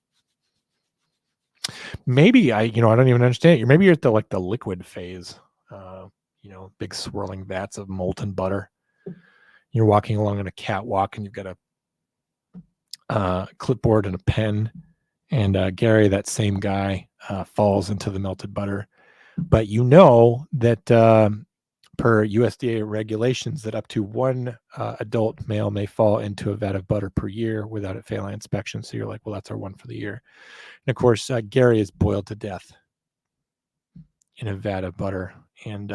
Maybe I don't even understand it. Maybe you're at the liquid phase. Big swirling vats of molten butter. You're walking along in a catwalk, and you've got a clipboard and a pen. And Gary, that same guy, falls into the melted butter. But you know that per USDA regulations, that up to one adult male may fall into a vat of butter per year without it failing inspection. So you're like, well, that's our one for the year. And of course, Gary is boiled to death in a vat of butter. And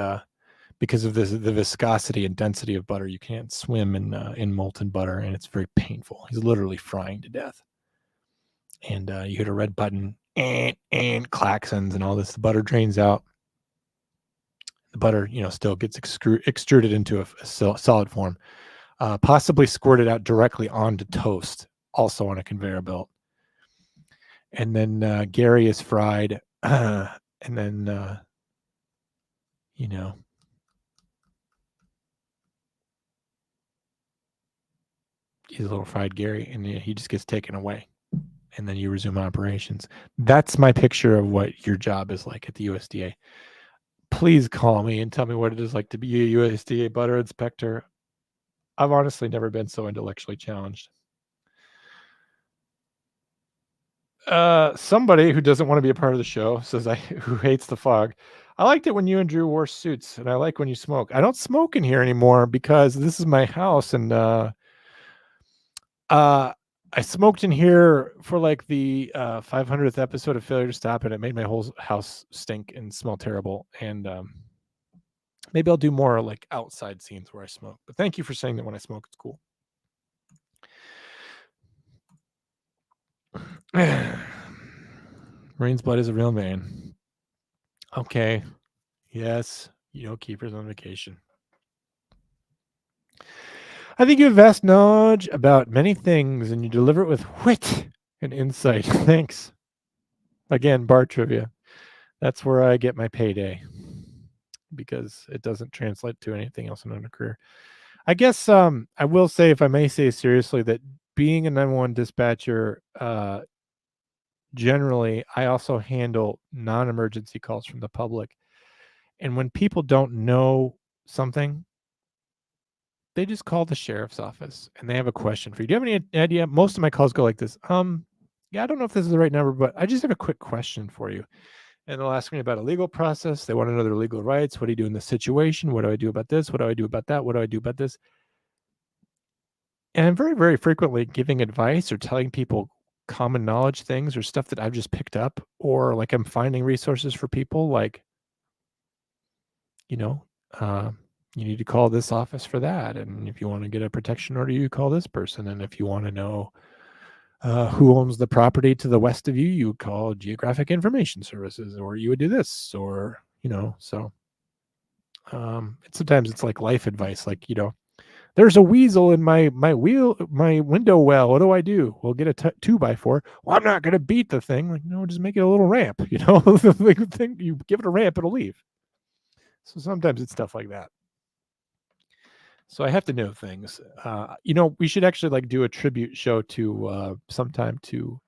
because of the viscosity and density of butter, you can't swim in molten butter, and it's very painful. He's literally frying to death. And you hit a red button, and klaxons and all this. The butter drains out. The butter, still gets extruded into a solid form, possibly squirted out directly onto toast, also on a conveyor belt. And then Gary is fried, and then, he's a little fried Gary, and he just gets taken away. And then you resume operations. That's my picture of what your job is like at the USDA. Please call me and tell me what it is like to be a USDA butter inspector. I've honestly never been so intellectually challenged. Somebody who doesn't want to be a part of the show says who hates the fog. I liked it when you and Drew wore suits, and I like when you smoke. I don't smoke in here anymore because this is my house, and I smoked in here for like the 500th episode of Failure to Stop, and it made my whole house stink and smell terrible. And maybe I'll do more like outside scenes where I smoke. But thank you for saying that when I smoke, it's cool. Marine's blood is a real man. Okay. Yes. Keepers on vacation. I think you have vast knowledge about many things, and you deliver it with wit and insight. Thanks. Again, bar trivia. That's where I get my payday, because it doesn't translate to anything else in a career. I guess I will say, if I may say seriously, that being a 911 dispatcher, generally, I also handle non-emergency calls from the public. And when people don't know something, they just call the sheriff's office and they have a question for you. Do you have any idea? Most of my calls go like this. Yeah, I don't know if this is the right number, but I just have a quick question for you. And they'll ask me about a legal process. They want to know their legal rights. What do you do in this situation? What do I do about this? What do I do about that? What do I do about this? And I'm very, very frequently giving advice or telling people common knowledge things or stuff that I've just picked up, or like I'm finding resources for people like, you know, you need to call this office for that. And if you want to get a protection order, you call this person. And if you want to know who owns the property to the west of you, you would call Geographic Information Services, or you would do this, or, you know, so sometimes it's like life advice, like, you know, there's a weasel in my window well. What do I do? Well, get a 2x4. Well, I'm not going to beat the thing. Like, no, just make it a little ramp. You know, the thing, you give it a ramp, it'll leave. So sometimes it's stuff like that. So I have to know things. You know, we should actually like do a tribute show to sometime to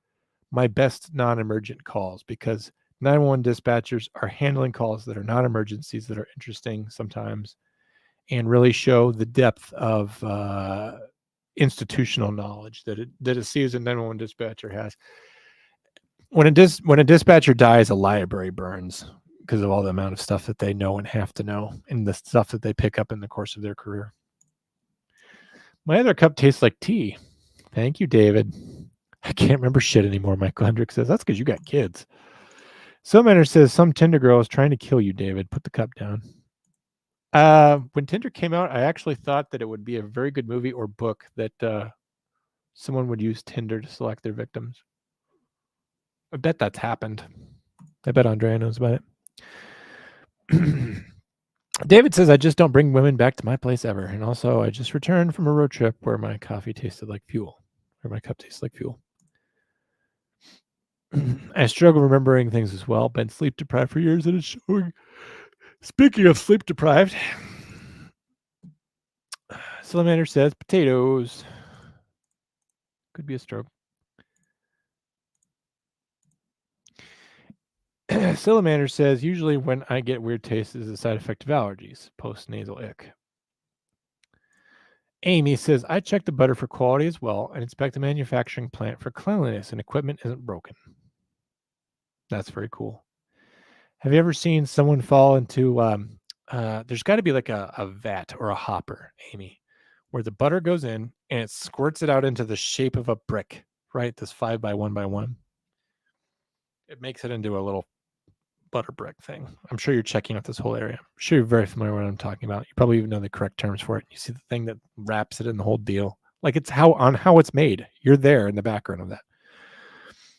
my best non-emergent calls, because 911 dispatchers are handling calls that are not emergencies, that are interesting sometimes, and really show the depth of institutional knowledge that a seasoned 911 dispatcher has. When a dispatcher dies, a library burns because of all the amount of stuff that they know and have to know, and the stuff that they pick up in the course of their career. My other cup tastes like tea. Thank you, David. I can't remember shit anymore, Michael Hendricks says. That's because you got kids. Silmander says, some Tinder girl is trying to kill you, David. Put the cup down. When Tinder came out, I actually thought that it would be a very good movie or book that someone would use Tinder to select their victims. I bet that's happened. I bet Andrea knows about it. David says, I just don't bring women back to my place ever. And also, I just returned from a road trip where my coffee tasted like fuel, or my cup tastes like fuel. I struggle remembering things as well. Been sleep deprived for years, and it's showing. Speaking of sleep deprived, Salamander says potatoes. Could be a stroke. Salamander says, usually when I get weird tastes is a side effect of allergies, post-nasal ick. Amy says, I check the butter for quality as well and inspect the manufacturing plant for cleanliness and equipment isn't broken. That's very cool. Have you ever seen someone fall into, there's got to be like a vat or a hopper, Amy, where the butter goes in and it squirts it out into the shape of a brick, right? This 5x1x1. It makes it into a little butter brick thing. I'm sure you're checking out this whole area. I'm sure you're very familiar with what I'm talking about. You probably even know the correct terms for it. You see the thing that wraps it in the whole deal. Like it's how it's made. You're there in the background of that.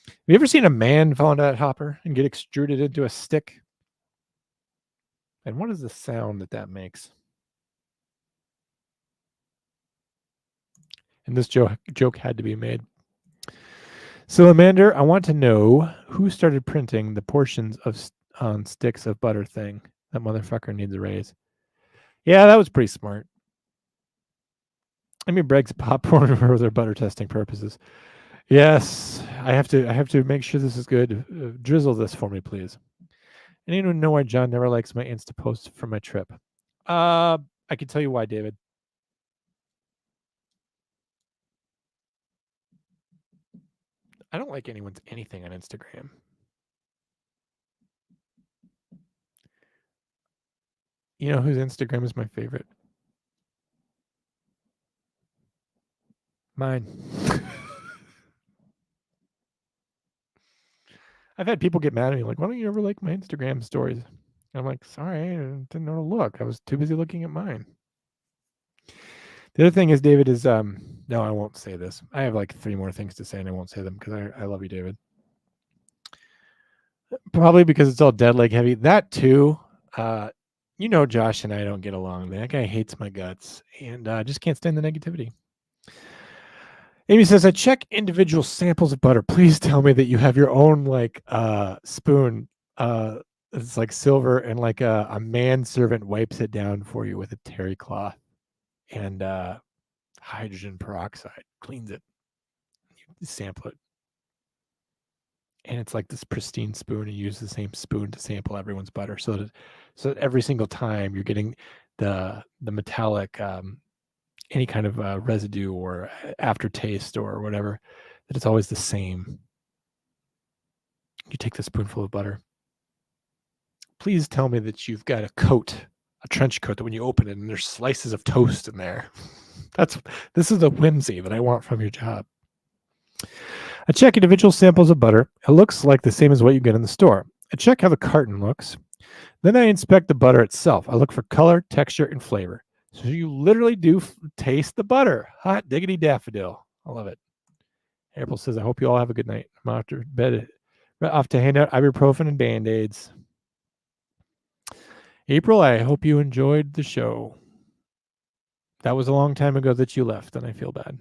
Have you ever seen a man fall into that hopper and get extruded into a stick? And what is the sound that makes? And this joke had to be made. Salamander, I want to know who started printing the portions on sticks of butter thing. That motherfucker needs a raise. Yeah, that was pretty smart. I mean, Bregg's popcorn for their butter testing purposes. Yes, I have to make sure this is good. Drizzle this for me, please. Anyone know why John never likes my Insta post from my trip? I can tell you why, David. I don't like anyone's anything on Instagram. You know whose Instagram is my favorite? Mine. I've had people get mad at me like, why don't you ever like my Instagram stories? And I'm like, sorry, I didn't know to look. I was too busy looking at mine. The other thing is, David is, no, I won't say this. I have like 3 more things to say and I won't say them because I love you, David. Probably because it's all dead leg heavy. That too, you know, Josh and I don't get along. That guy hates my guts and I just can't stand the negativity. Amy says, I check individual samples of butter. Please tell me that you have your own like spoon. It's like silver and like a manservant wipes it down for you with a terry cloth and hydrogen peroxide, cleans it. You sample it. And it's like this pristine spoon and you use the same spoon to sample everyone's butter. So that every single time you're getting the metallic any kind of residue or aftertaste or whatever, that it's always the same. You take the spoonful of butter. please tell me that you've got a trench coat that when you open it and there's slices of toast in there. This is a whimsy that I want from your job. I check individual samples of butter. It looks like the same as what you get in the store. I check how the carton looks. Then I inspect the butter itself. I look for color, texture, and flavor. So you literally do taste the butter. Hot diggity daffodil. I love it. April says, I hope you all have a good night. I'm off to bed, off to hand out ibuprofen and Band-Aids. April, I hope you enjoyed the show. That was a long time ago that you left, and I feel bad.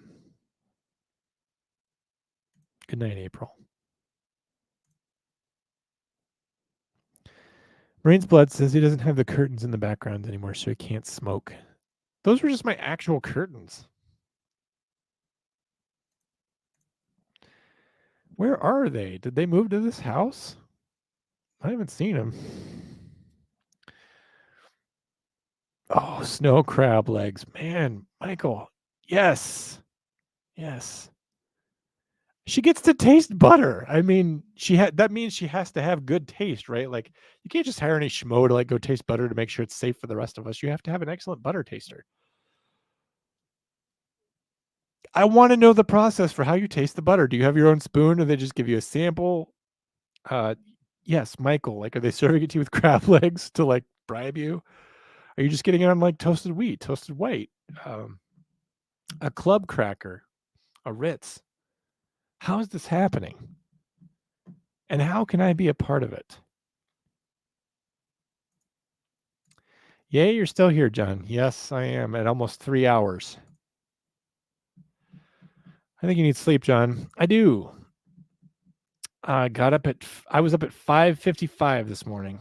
Good night, April. Marine's Blood says he doesn't have the curtains in the background anymore, so he can't smoke. Those were just my actual curtains. Where are they? Did they move to this house? I haven't seen them. Oh, snow crab legs. Man, Michael. Yes. Yes. She gets to taste butter. I mean, that means she has to have good taste, right? Like, you can't just hire any schmo to like go taste butter to make sure it's safe for the rest of us. You have to have an excellent butter taster. I want to know the process for how you taste the butter. Do you have your own spoon, or they just give you a sample? Yes, Michael. Like, are they serving it to you with crab legs to like bribe you? Are you just getting it on like toasted wheat, toasted white, a club cracker, a Ritz? How is this happening? And how can I be a part of it? Yay, you're still here, John. Yes, I am at almost 3 hours. I think you need sleep, John. I do. I was up at 5:55 this morning.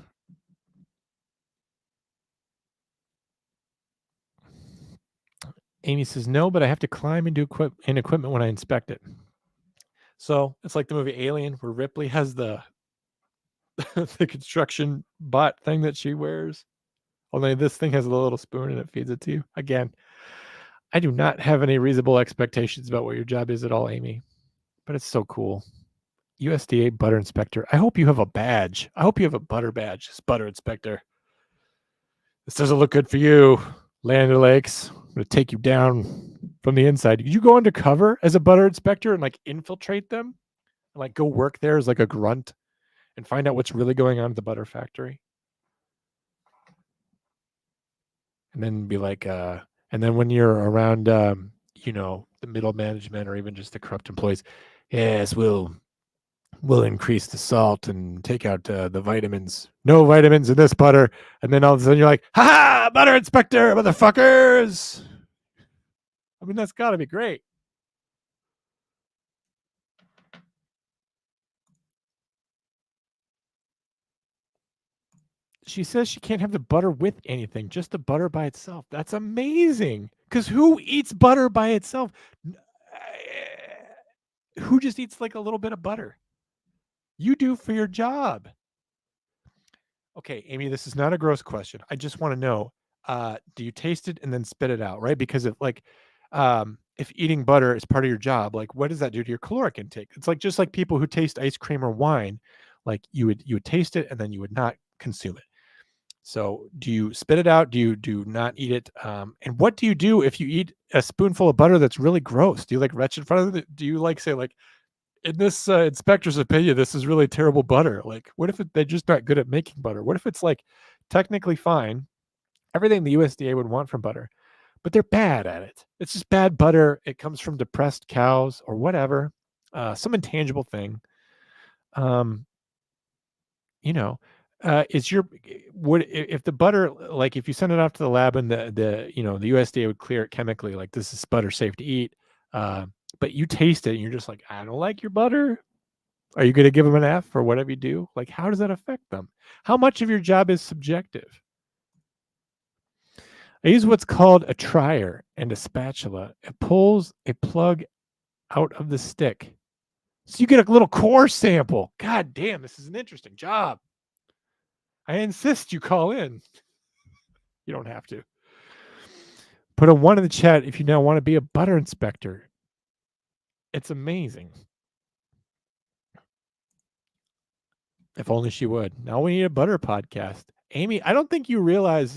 Amy says, no, but I have to climb into equipment when I inspect it. So it's like the movie Alien, where Ripley has the the construction bot thing that she wears. Only this thing has a little spoon and it feeds it to you. Again, I do not have any reasonable expectations about what your job is at all, Amy, but it's so cool. USDA butter inspector. I hope you have a badge. I hope you have a butter badge. It's butter inspector. This doesn't look good for you, Land O'Lakes. I'm going to take you down from the inside. Did you go undercover as a butter inspector and like infiltrate them and like go work there as like a grunt and find out what's really going on at the butter factory? And then be like, and then when you're around, the middle management or even just the corrupt employees, yes, we'll increase the salt and take out the vitamins. No vitamins in this butter. And then all of a sudden you're like, ha, butter inspector, motherfuckers. I mean, that's got to be great. She says she can't have the butter with anything, just the butter by itself. That's amazing. Because who eats butter by itself? Who just eats like a little bit of butter? You do for your job. Okay, Amy, this is not a gross question. I just want to know, do you taste it and then spit it out, right? Because if eating butter is part of your job, like what does that do to your caloric intake? It's like just like people who taste ice cream or wine, like you would taste it and then you would not consume it. So do you spit it out? Do you not eat it? And what do you do if you eat a spoonful of butter that's really gross? Do you like retch in front of it? Do you like say like, in this inspector's opinion, this is really terrible butter? Like, what if they're just not good at making butter? What if it's like technically fine, everything the USDA would want from butter, but they're bad at it? It's just bad butter. It comes from depressed cows or whatever, some intangible thing. If the butter, like if you send it off to the lab and the USDA would clear it chemically, like this is butter safe to eat, but you taste it and you're just like, I don't like your butter. Are you going to give them an F for whatever you do? Like, how does that affect them? How much of your job is subjective? I use what's called a trier and a spatula. It pulls a plug out of the stick. So you get a little core sample. God damn, this is an interesting job. I insist you call in. You don't have to. Put a 1 in the chat if you now want to be a butter inspector. It's amazing. If only she would. Now we need a butter podcast. Amy, I don't think you realize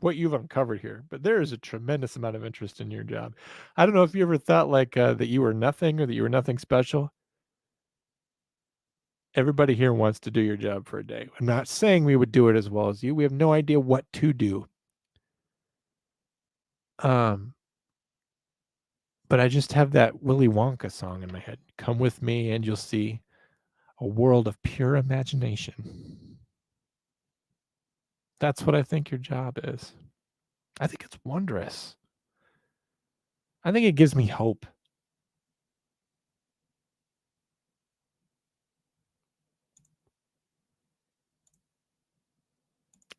what you've uncovered here, but there is a tremendous amount of interest in your job. I don't know if you ever thought like that you were nothing or that you were nothing special. Everybody here wants to do your job for a day. I'm not saying we would do it as well as you. We have no idea what to do. But I just have that Willy Wonka song in my head. Come with me and you'll see a world of pure imagination. That's what I think your job is. I think it's wondrous. I think it gives me hope.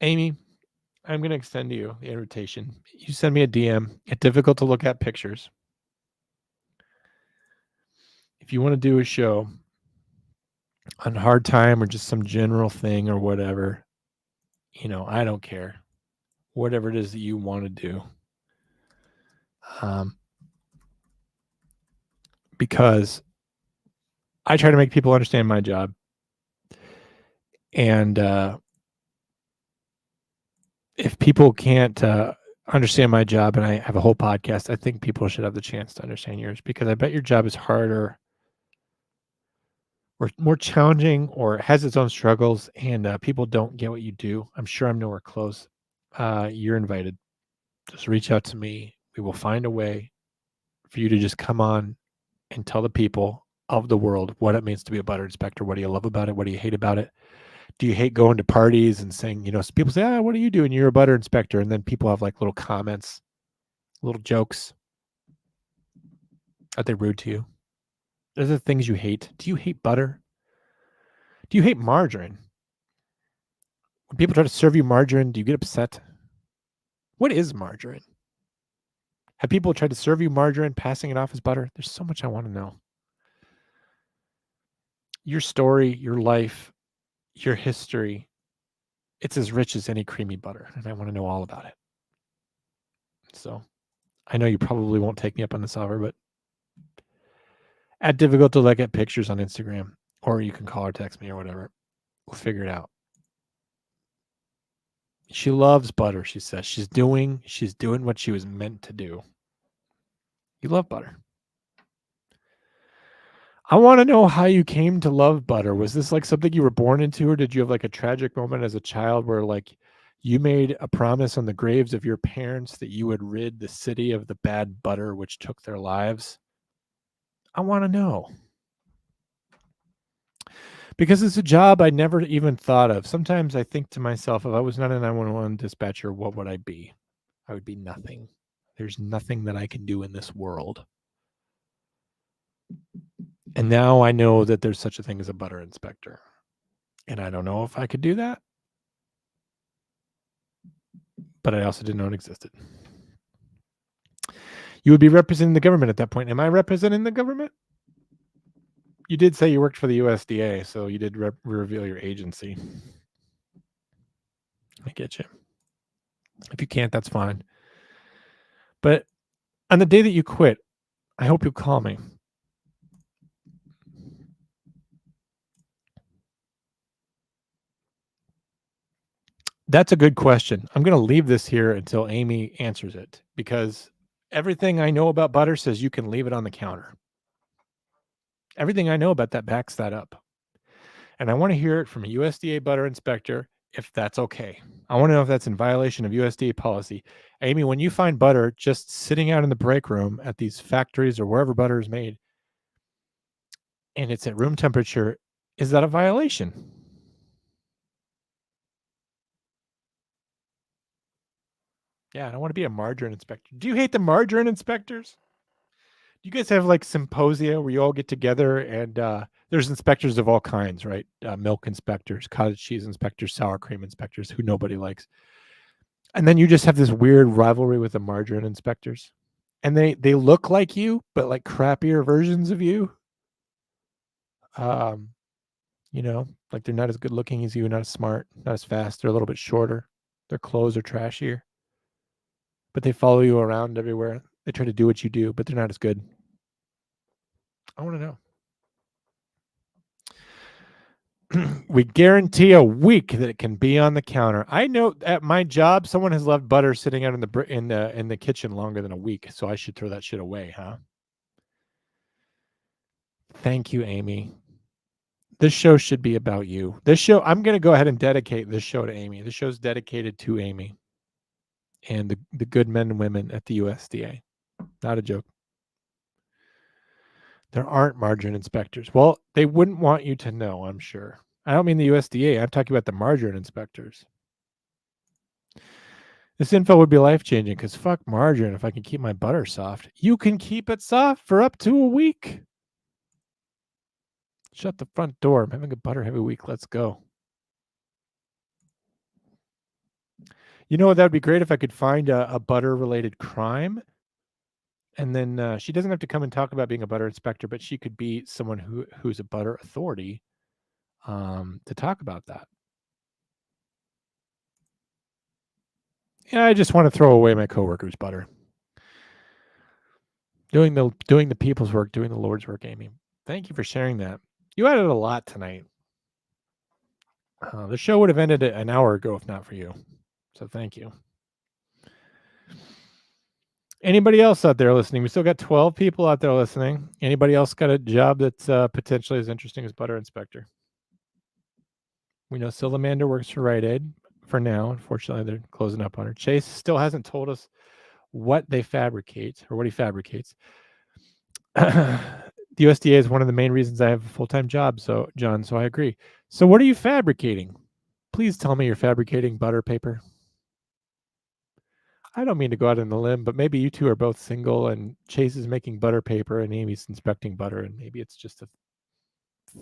Amy, I'm going to extend to you the invitation. You send me a DM at difficult to look at pictures. If you want to do a show on hard time or just some general thing or whatever, I don't care. Whatever it is that you want to do. Because I try to make people understand my job. And if people can't understand my job, and I have a whole podcast, I think people should have the chance to understand yours, because I bet your job is harder or more challenging or has its own struggles, and people don't get what you do. I'm sure I'm nowhere close. You're invited. Just reach out to me. We will find a way for you to just come on and tell the people of the world what it means to be a butter inspector. What do you love about it? What do you hate about it? Do you hate going to parties and saying, people say, what do you do? And you're a butter inspector. And then people have like little comments, little jokes. Are they rude to you? Are there things you hate? Do you hate butter? Do you hate margarine? When people try to serve you margarine, do you get upset? What is margarine? Have people tried to serve you margarine, passing it off as butter? There's so much I want to know. Your story, your life, your history, it's as rich as any creamy butter, and I want to know all about it. So I know you probably won't take me up on this offer, but at difficult to look at pictures on Instagram, or you can call or text me or whatever. We'll figure it out. She loves butter, she says. She's doing what she was meant to do. You love butter. I want to know how you came to love butter. Was this like something you were born into, or did you have like a tragic moment as a child where like you made a promise on the graves of your parents that you would rid the city of the bad butter which took their lives? I want to know. Because it's a job I never even thought of. Sometimes I think to myself, if I was not a 911 dispatcher, what would I be? I would be nothing. There's nothing that I can do in this world. And now I know that there's such a thing as a butter inspector. And I don't know if I could do that. But I also didn't know it existed. You would be representing the government at that point. Am I representing the government? You did say you worked for the USDA, so you did reveal your agency. I get you. If you can't, that's fine. But on the day that you quit, I hope you'll call me. That's a good question. I'm going to leave this here until Amy answers it, because everything I know about butter says you can leave it on the counter. Everything I know about that backs that up. And I want to hear it from a USDA butter inspector if that's okay. I want to know if that's in violation of USDA policy. Amy, when you find butter just sitting out in the break room at these factories or wherever butter is made, and it's at room temperature, is that a violation? Yeah, I don't want to be a margarine inspector. Do you hate the margarine inspectors? Do you guys have like symposia where you all get together and there's inspectors of all kinds, right? Milk inspectors, cottage cheese inspectors, sour cream inspectors, who nobody likes. And then you just have this weird rivalry with the margarine inspectors. And they look like you, but like crappier versions of you. Like they're not as good looking as you, not as smart, not as fast. They're a little bit shorter. Their clothes are trashier. But they follow you around everywhere. They try to do what you do, but they're not as good. I want to know. We guarantee a week that it can be on the counter. I know at my job, someone has left butter sitting out in the kitchen longer than a week, so I should throw that shit away, huh? Thank you, Amy. This show should be about you. This show, I'm going to go ahead and dedicate this show to Amy. This show's dedicated to Amy and the good men and women at the USDA. Not a joke. There aren't margarine inspectors. Well, they wouldn't want you to know, I'm sure. I don't mean the USDA. I'm talking about the margarine inspectors. This info would be life-changing because fuck margarine if I can keep my butter soft. You can keep it soft for up to a week. Shut the front door. I'm having a butter heavy week. Let's go. You know what? That would be great if I could find a butter-related crime. And then she doesn't have to come and talk about being a butter inspector, but she could be someone who's a butter authority to talk about that. Yeah, I just want to throw away my coworker's butter. Doing the people's work, doing the Lord's work, Amy. Thank you for sharing that. You added a lot tonight. The show would have ended an hour ago if not for you. So thank you. Anybody else out there listening? We still got 12 people out there listening. Anybody else got a job that's potentially as interesting as butter inspector? We know Salamander works for Rite Aid for now. Unfortunately, they're closing up on her. Chase still hasn't told us what they fabricate or what he fabricates. The USDA is one of the main reasons I have a full-time job. So, John, so I agree. So what are you fabricating? Please tell me you're fabricating butter paper. I don't mean to go out on the limb, but maybe you two are both single and Chase is making butter paper and Amy's inspecting butter, and maybe it's just a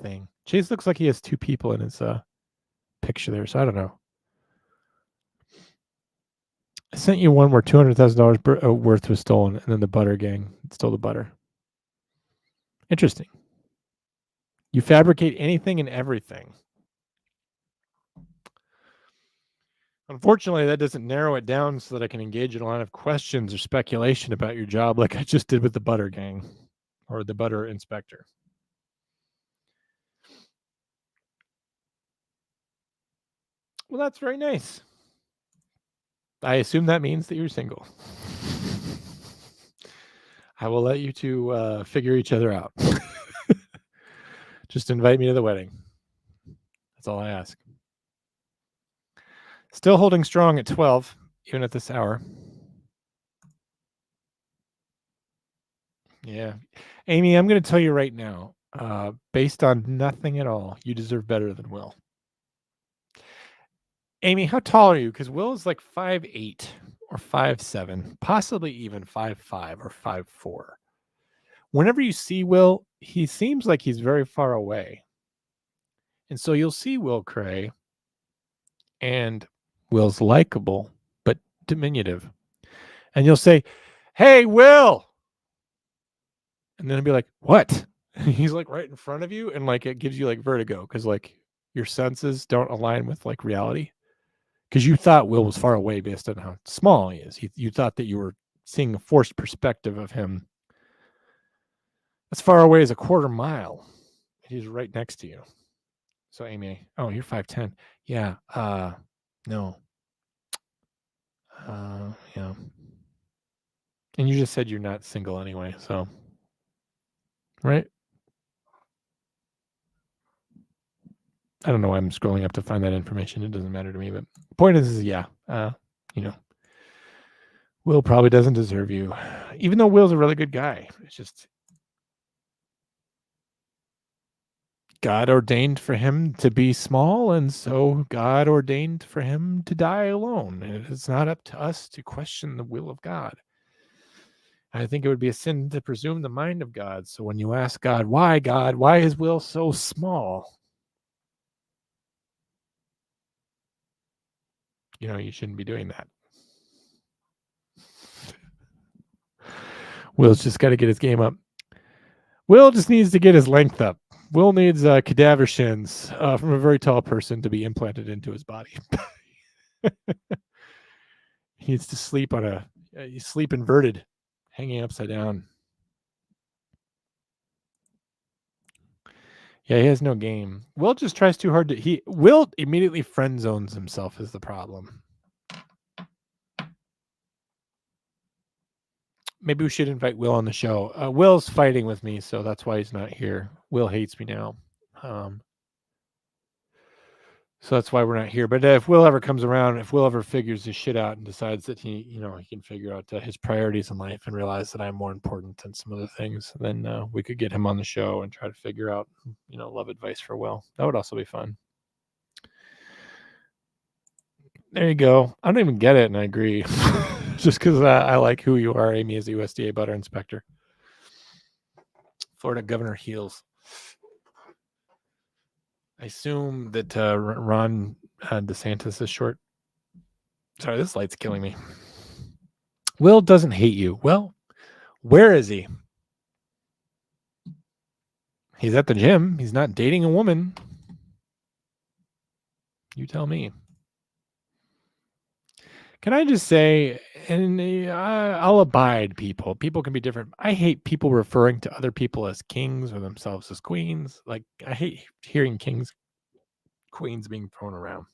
thing. Chase looks like he has two people in his picture there, so I don't know. I sent you one where $200,000 worth was stolen, and then the butter gang stole the butter. Interesting. You fabricate anything and everything. Unfortunately, that doesn't narrow it down so that I can engage in a lot of questions or speculation about your job like I just did with the butter gang or the butter inspector. Well, that's very nice. I assume that means that you're single. I will let you two figure each other out. Just invite me to the wedding. That's all I ask. Still holding strong at 12, even at this hour. Yeah. Amy, I'm going to tell you right now, based on nothing at all, you deserve better than Will. Amy, how tall are you? Because Will is like 5'8" or 5'7", possibly even 5'5" or 5'4". Whenever you see Will, he seems like he's very far away. And so you'll see Will Cray, and Will's likable, but diminutive. And you'll say, "Hey, Will!" And then he'll be like, "What?" And he's like right in front of you, and like it gives you like vertigo because like your senses don't align with like reality. Because you thought Will was far away based on how small he is. You thought that you were seeing a forced perspective of him as far away as a quarter mile. He's right next to you. So Amy, oh, you're 5'10". Yeah. No. Yeah. And you just said you're not single anyway, so right? I don't know why I'm scrolling up to find that information. It doesn't matter to me, but the point is yeah, Will probably doesn't deserve you, even though Will's a really good guy. It's just God ordained for him to be small, and so God ordained for him to die alone. And it's not up to us to question the will of God. I think it would be a sin to presume the mind of God. So when you ask God, why is Will so small? You shouldn't be doing that. Will's just got to get his game up. Will just needs to get his length up. Will needs cadaver shins from a very tall person to be implanted into his body. He needs to sleep sleep inverted, hanging upside down. Yeah, he has no game. Will just tries too hard to. Will immediately friend zones himself is the problem. Maybe we should invite Will on the show. Will's fighting with me, so that's why he's not here. Will hates me now. So that's why we're not here. But if Will ever comes around, if Will ever figures his shit out and decides that he can figure out his priorities in life and realize that I'm more important than some other things, then we could get him on the show and try to figure out, love advice for Will. That would also be fun. There you go. I don't even get it, and I agree. Just because I like who you are, Amy, as the USDA butter inspector. Florida Governor Heels. I assume that Ron DeSantis is short. Sorry, this light's killing me. Will doesn't hate you. Well, where is he? He's at the gym. He's not dating a woman. You tell me. Can I just say, and I'll abide people. People can be different. I hate people referring to other people as kings or themselves as queens. Like, I hate hearing kings, queens being thrown around.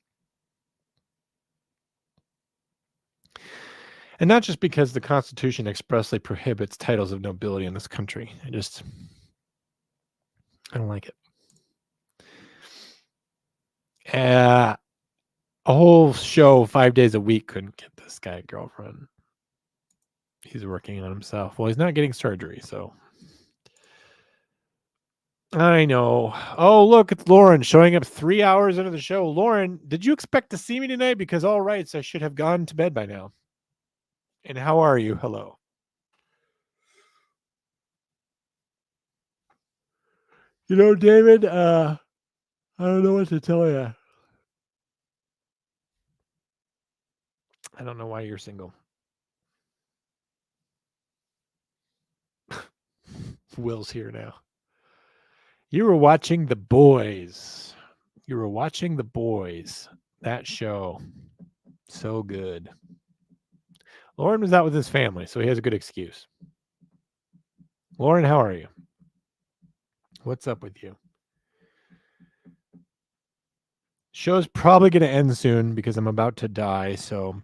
And not just because the Constitution expressly prohibits titles of nobility in this country. I don't like it. A whole show 5 days a week couldn't get this guy a girlfriend. He's working on himself. Well, he's not getting surgery, so. I know. Oh, look, it's Lauren showing up 3 hours into the show. Lauren, did you expect to see me tonight? Because all rights, I should have gone to bed by now. And how are you? Hello. David, I don't know what to tell you. I don't know why you're single. Will's here now. You were watching The Boys. That show. So good. Lauren was out with his family, so he has a good excuse. Lauren, how are you? What's up with you? Show's probably going to end soon because I'm about to die. So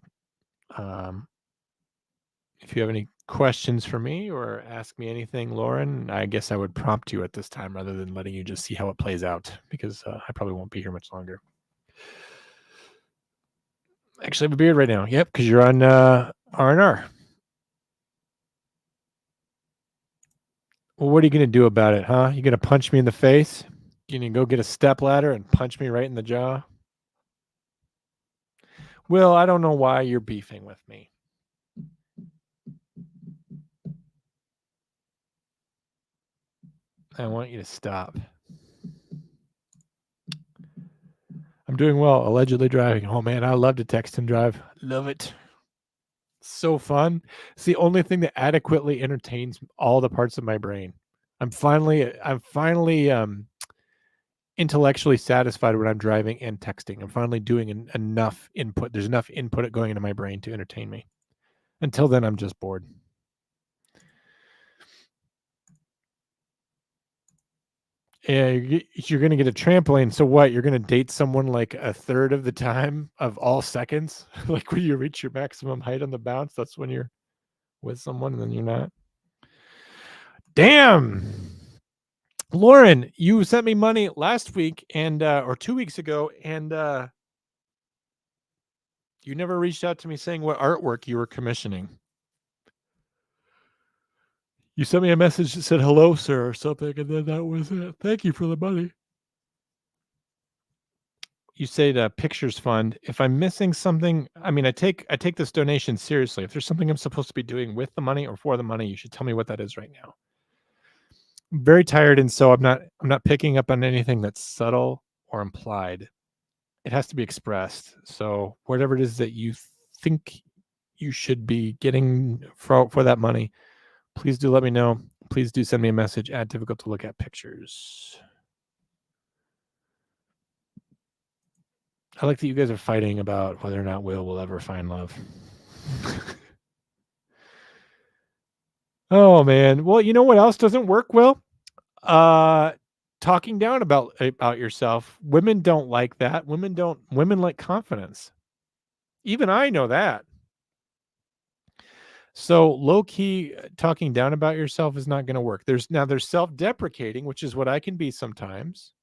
if you have any questions for me or ask me anything, Lauren, I guess I would prompt you at this time rather than letting you just see how it plays out because I probably won't be here much longer. Actually, I have a beard right now. Yep, because you're on R&R. Well, what are you going to do about it, huh? You going to punch me in the face? You going to go get a stepladder and punch me right in the jaw? Will, I don't know why you're beefing with me. I want you to stop. I'm doing well, allegedly driving. Oh, man, I love to text and drive. Love it. So fun. It's the only thing that adequately entertains all the parts of my brain. I'm finally intellectually satisfied when I'm driving and texting. I'm finally doing enough input. There's enough input going into my brain to entertain me. Until then, I'm just bored. Yeah, you're going to get a trampoline. So what? You're going to date someone like a third of the time of all seconds? Like when you reach your maximum height on the bounce, that's when you're with someone and then you're not? Damn. Lauren, you sent me money last week and or 2 weeks ago, and you never reached out to me saying what artwork you were commissioning. You sent me a message that said hello, sir, or something, and then that was it. Thank you for the money. You say the Pictures Fund. If I'm missing something, I mean, I take this donation seriously. If there's something I'm supposed to be doing with the money or for the money, you should tell me what that is right now. I'm very tired, and so I'm not picking up on anything that's subtle or implied. It has to be expressed. So whatever it is that you think you should be getting for that money, please do let me know. Please do send me a message at difficult to look at pictures. I like that you guys are fighting about whether or not will ever find love. Oh man. Well, you know what else doesn't work, Will? talking down about yourself. Women don't like that. Women like confidence. Even I know that. So low key talking down about yourself is not going to work. There's self-deprecating, which is what I can be sometimes.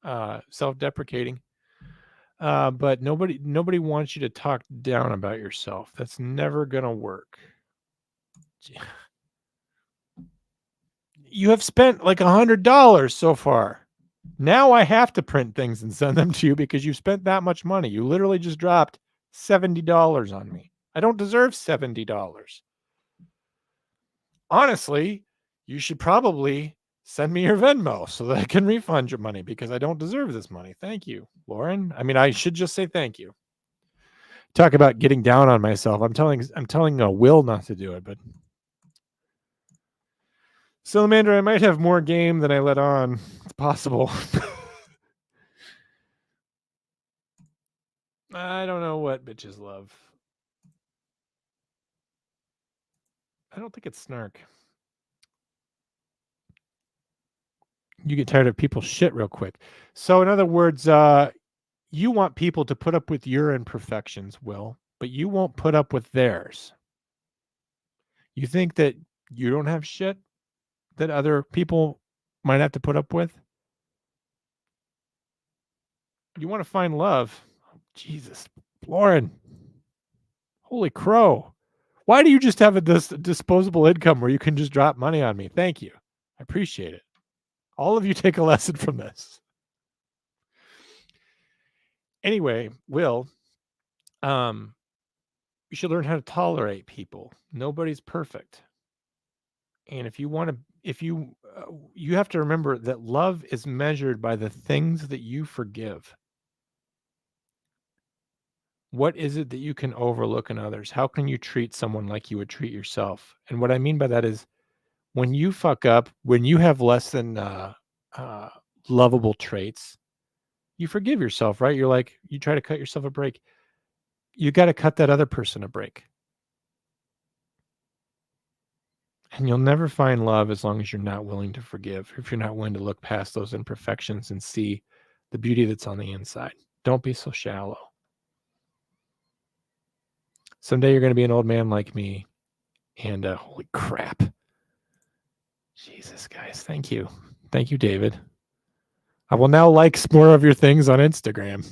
Self-deprecating. But nobody wants you to talk down about yourself. That's never going to work. You have spent like $100 so far. Now I have to print things and send them to you because you spent that much money. You literally just dropped $70 on me. I don't deserve $70. Honestly, you should probably send me your Venmo so that I can refund your money because I don't deserve this money. Thank you, Lauren. I mean, I should just say thank you. Talk about getting down on myself. I'm telling Will not to do it, but Salamander, I might have more game than I let on. It's possible. I don't know what bitches love. I don't think it's snark. You get tired of people's shit real quick. So in other words, you want people to put up with your imperfections, Will, but you won't put up with theirs. You think that you don't have shit that other people might have to put up with? You want to find love. Jesus, Lauren. Holy crow. Why do you just have a disposable income where you can just drop money on me? Thank you. I appreciate it. All of you take a lesson from this. Anyway, Will, you should learn how to tolerate people. Nobody's perfect. And if you want to, you have to remember that love is measured by the things that you forgive. What is it that you can overlook in others? How can you treat someone like you would treat yourself? And what I mean by that is when you fuck up, when you have less than lovable traits, you forgive yourself, right? You're like, you try to cut yourself a break. You got to cut that other person a break. And you'll never find love as long as you're not willing to forgive, if you're not willing to look past those imperfections and see the beauty that's on the inside. Don't be so shallow. Someday you're going to be an old man like me. And holy crap. Jesus, guys. Thank you. Thank you, David. I will now like more of your things on Instagram.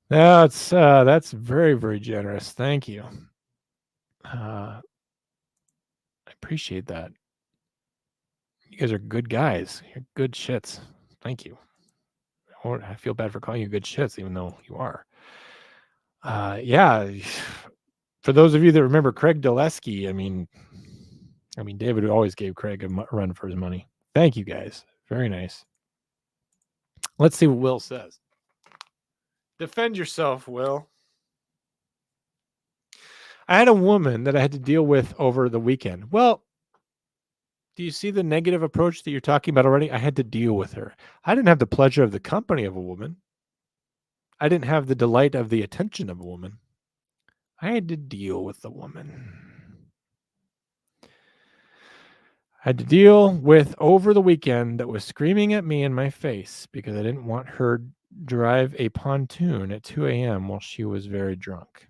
That's very, very generous. Thank you. I appreciate that. You guys are good guys. You're good shits. Thank you. I feel bad for calling you good shits, even though you are. Yeah. For those of you that remember Craig Dulesky, I mean, David always gave Craig a run for his money. Thank you, guys. Very nice. Let's see what Will says. Defend yourself, Will. I had a woman that I had to deal with over the weekend. Well, do you see the negative approach that you're talking about already? I had to deal with her. I didn't have the pleasure of the company of a woman. I didn't have the delight of the attention of a woman. I had to deal with the woman. I had to deal with over the weekend that was screaming at me in my face because I didn't want her drive a pontoon at 2 a.m. while she was very drunk.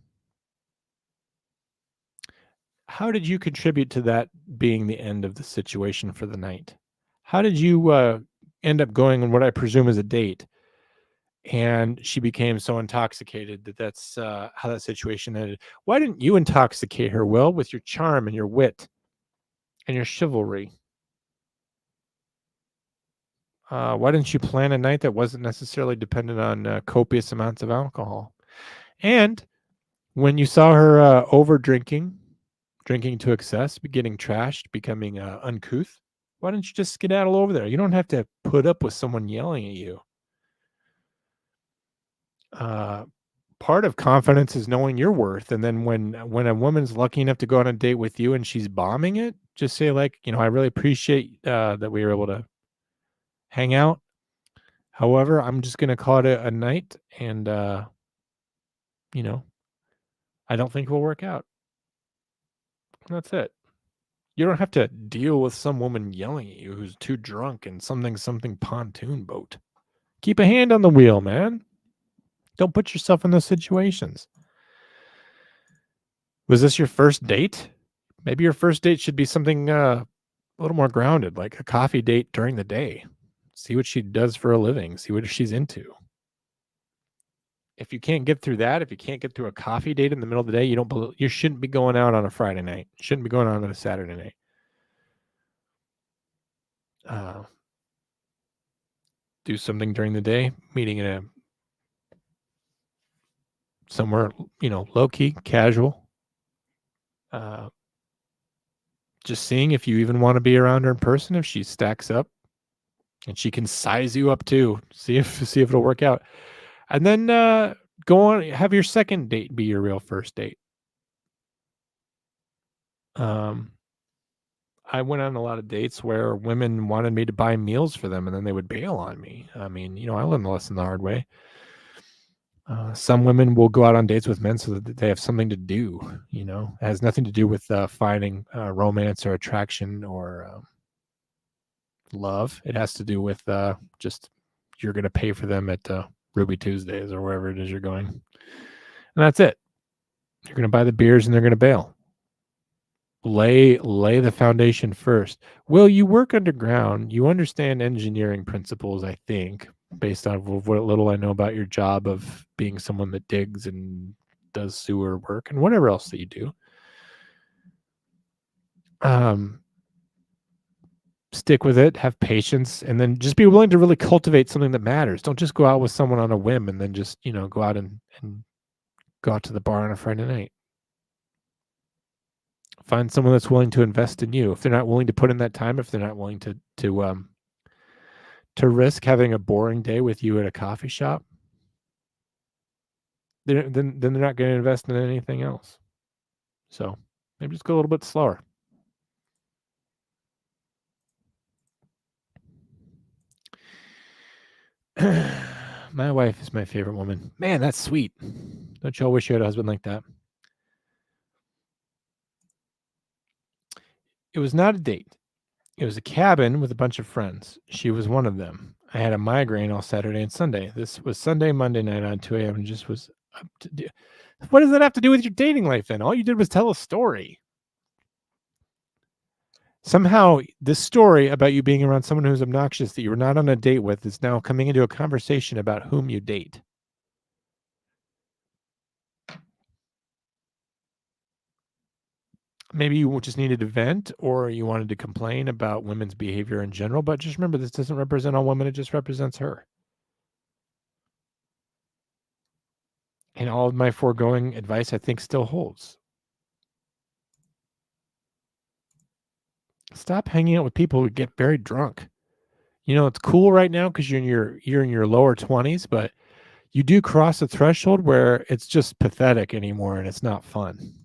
How did you contribute to that being the end of the situation for the night? How did you end up going on what I presume is a date? And she became so intoxicated that's how that situation ended. Why didn't you intoxicate her, Will, with your charm and your wit and your chivalry? Why didn't you plan a night that wasn't necessarily dependent on copious amounts of alcohol? And when you saw her over drinking to excess, getting trashed, becoming uncouth, why didn't you just skedaddle over there? You don't have to put up with someone yelling at you. Part of confidence is knowing your worth. And then when a woman's lucky enough to go on a date with you and she's bombing it, just say like, I really appreciate that we were able to hang out. However, I'm just going to call it a night and, I don't think we'll work out. That's it. You don't have to deal with some woman yelling at you who's too drunk in something pontoon boat. Keep a hand on the wheel, man. Don't put yourself in those situations. Was this your first date? Maybe your first date should be something a little more grounded, like a coffee date during the day. See what she does for a living. See what she's into. If you can't get through that, if you can't get through a coffee date in the middle of the day, you shouldn't be going out on a Friday night. Shouldn't be going out on a Saturday night. Do something during the day, meeting in a somewhere, low key, casual. Just seeing if you even want to be around her in person, if she stacks up, and she can size you up too. See if it'll work out, and then go on, have your second date be your real first date. I went on a lot of dates where women wanted me to buy meals for them, and then they would bail on me. I mean, I learned the lesson the hard way. Some women will go out on dates with men so that they have something to do. It has nothing to do with finding romance or attraction or love. It has to do with just you're going to pay for them at Ruby Tuesdays or wherever it is you're going. And that's it. You're going to buy the beers and they're going to bail. Lay the foundation first. Will, you work underground. You understand engineering principles, I think, based on what little I know about your job of being someone that digs and does sewer work and whatever else that you do. Stick with it, have patience, and then just be willing to really cultivate something that matters. Don't just go out with someone on a whim and then just, go out and go out to the bar on a Friday night. Find someone that's willing to invest in you. If they're not willing to put in that time, if they're not willing to risk having a boring day with you at a coffee shop, then they're not going to invest in anything else. So maybe just go a little bit slower. My wife is my favorite woman. Man, that's sweet. Don't you all wish you had a husband like that? It was not a date. It was a cabin with a bunch of friends. She was one of them. I had a migraine all Saturday and Sunday. This was Sunday, Monday night on 2 a.m. and just was up to do. What does that have to do with your dating life then? All you did was tell a story. Somehow, this story about you being around someone who's obnoxious that you were not on a date with is now coming into a conversation about whom you date. Maybe you just needed to vent or you wanted to complain about women's behavior in general, but just remember, this doesn't represent all women. It just represents her. And all of my foregoing advice, I think, still holds. Stop hanging out with people who get very drunk. It's cool right now because you're in your lower 20s, but you do cross a threshold where it's just pathetic anymore and it's not fun.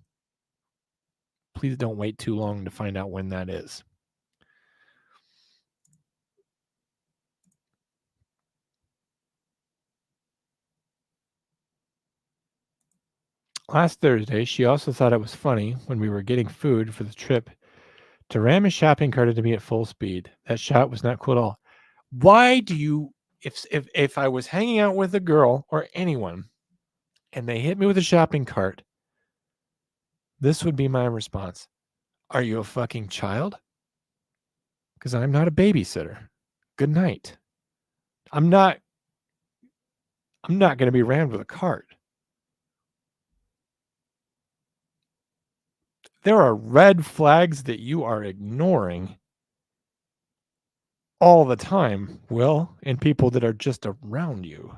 Please don't wait too long to find out when that is. Last Thursday, she also thought it was funny when we were getting food for the trip to ram a shopping cart into me at full speed. That shot was not cool at all. Why do you, if I was hanging out with a girl or anyone and they hit me with a shopping cart, this would be my response. Are you a fucking child? Because I'm not a babysitter. Good night. I'm not going to be rammed with a cart. There are red flags that you are ignoring all the time, Will, and people that are just around you.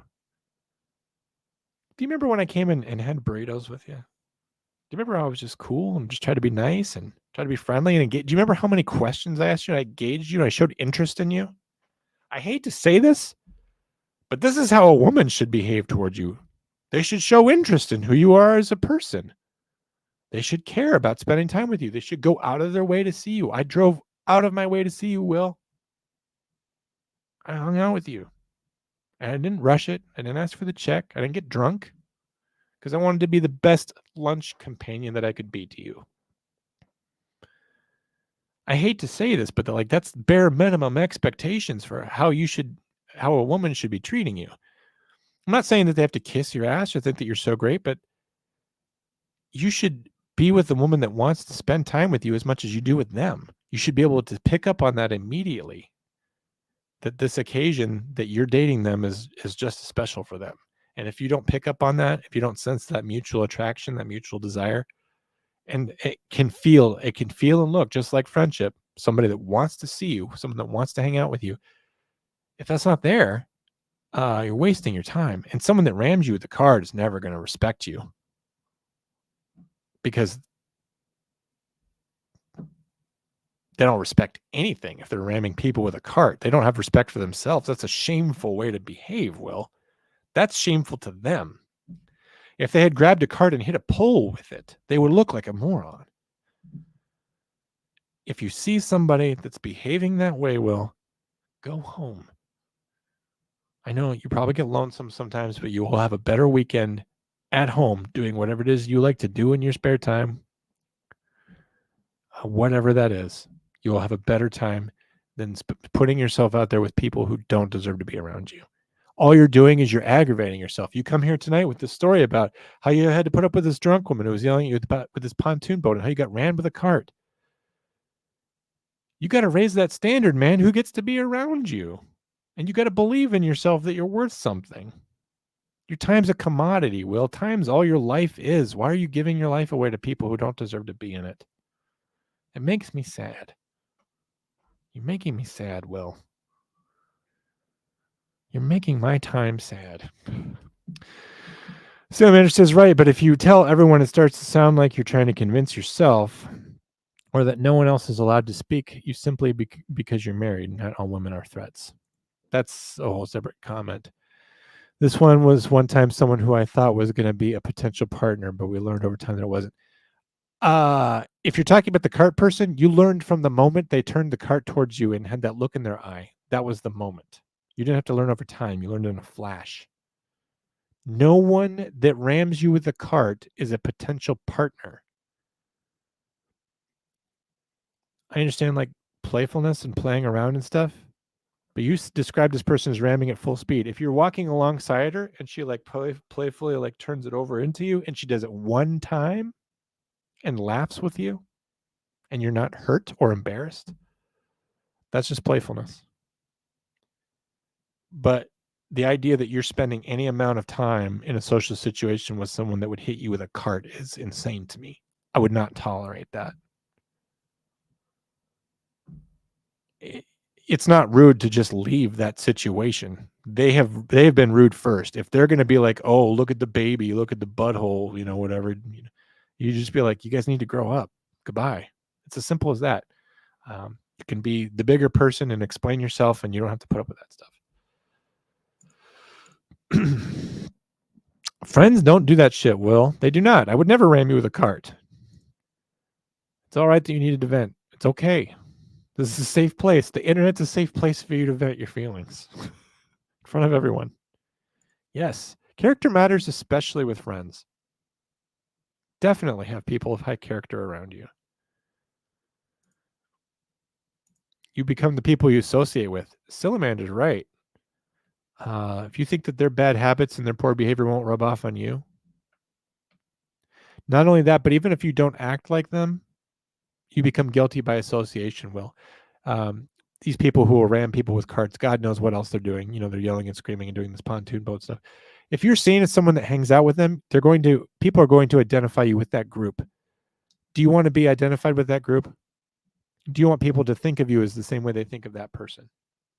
Do you remember when I came in and had burritos with you? Do you remember how I was just cool and just tried to be nice and try to be friendly and engage? Do you remember how many questions I asked you and I gauged you and I showed interest in you? I hate to say this, but this is how a woman should behave towards you. They should show interest in who you are as a person. They should care about spending time with you. They should go out of their way to see you. I drove out of my way to see you, Will. I hung out with you. And I didn't rush it. I didn't ask for the check. I didn't get drunk because I wanted to be the best lunch companion that I could be to you. I hate to say this, but like that's bare minimum expectations for how a woman should be treating you. I'm not saying that they have to kiss your ass or think that you're so great, but you should be with a woman that wants to spend time with you as much as you do with them. You should be able to pick up on that immediately. That this occasion that you're dating them is just special for them. And if you don't pick up on that, if you don't sense that mutual attraction, that mutual desire, and it can feel and look just like friendship, somebody that wants to see you, someone that wants to hang out with you. If that's not there, you're wasting your time. And someone that rams you with the card is never going to respect you, because they don't respect anything. If they're ramming people with a cart, they don't have respect for themselves. That's a shameful way to behave, Will. That's shameful to them. If they had grabbed a cart and hit a pole with it, they would look like a moron. If you see somebody that's behaving that way, Will, go home. I know you probably get lonesome sometimes, but you will have a better weekend at home doing whatever it is you like to do in your spare time. Whatever that is, you will have a better time than putting yourself out there with people who don't deserve to be around you. All you're doing is you're aggravating yourself. You come here tonight with this story about how you had to put up with this drunk woman who was yelling at you with this pontoon boat and how you got ran with a cart. You got to raise that standard, man. Who gets to be around you? And you got to believe in yourself that you're worth something. Your time's a commodity, Will. Time's all your life is. Why are you giving your life away to people who don't deserve to be in it? It makes me sad. You're making me sad, Will. You're making my time sad. Salamander says, right, but if you tell everyone, it starts to sound like you're trying to convince yourself or that no one else is allowed to speak, you simply because you're married. Not all women are threats. That's a whole separate comment. This one was one time someone who I thought was going to be a potential partner, but we learned over time that it wasn't. If you're talking about the cart person, you learned from the moment they turned the cart towards you and had that look in their eye. That was the moment. You didn't have to learn over time. You learned in a flash. No one that rams you with a cart is a potential partner. I understand like playfulness and playing around and stuff, but you described this person as ramming at full speed. If you're walking alongside her and she like playfully like turns it over into you and she does it one time and laughs with you and you're not hurt or embarrassed, that's just playfulness. But the idea that you're spending any amount of time in a social situation with someone that would hit you with a cart is insane to me. I would not tolerate that. It's not rude to just leave that situation. They have been rude first. If they're going to be like, oh, look at the baby, look at the butthole, whatever, you just be like, you guys need to grow up. Goodbye. It's as simple as that. You can be the bigger person and explain yourself, and you don't have to put up with that stuff. Friends don't do that shit, Will. They do not. I would never ram you with a cart. It's all right that you needed to vent. It's okay. This is a safe place. The internet's a safe place for you to vent your feelings in front of everyone. Yes. Character matters, especially with friends. Definitely have people of high character around you. You become the people you associate with. Silamander's right. If you think that their bad habits and their poor behavior won't rub off on you, not only that, but even if you don't act like them, you become guilty by association, Will. These people who will ram people with carts, God knows what else they're doing. They're yelling and screaming and doing this pontoon boat stuff. If you're seen as someone that hangs out with them, people are going to identify you with that group. Do you want to be identified with that group? Do you want people to think of you as the same way they think of that person?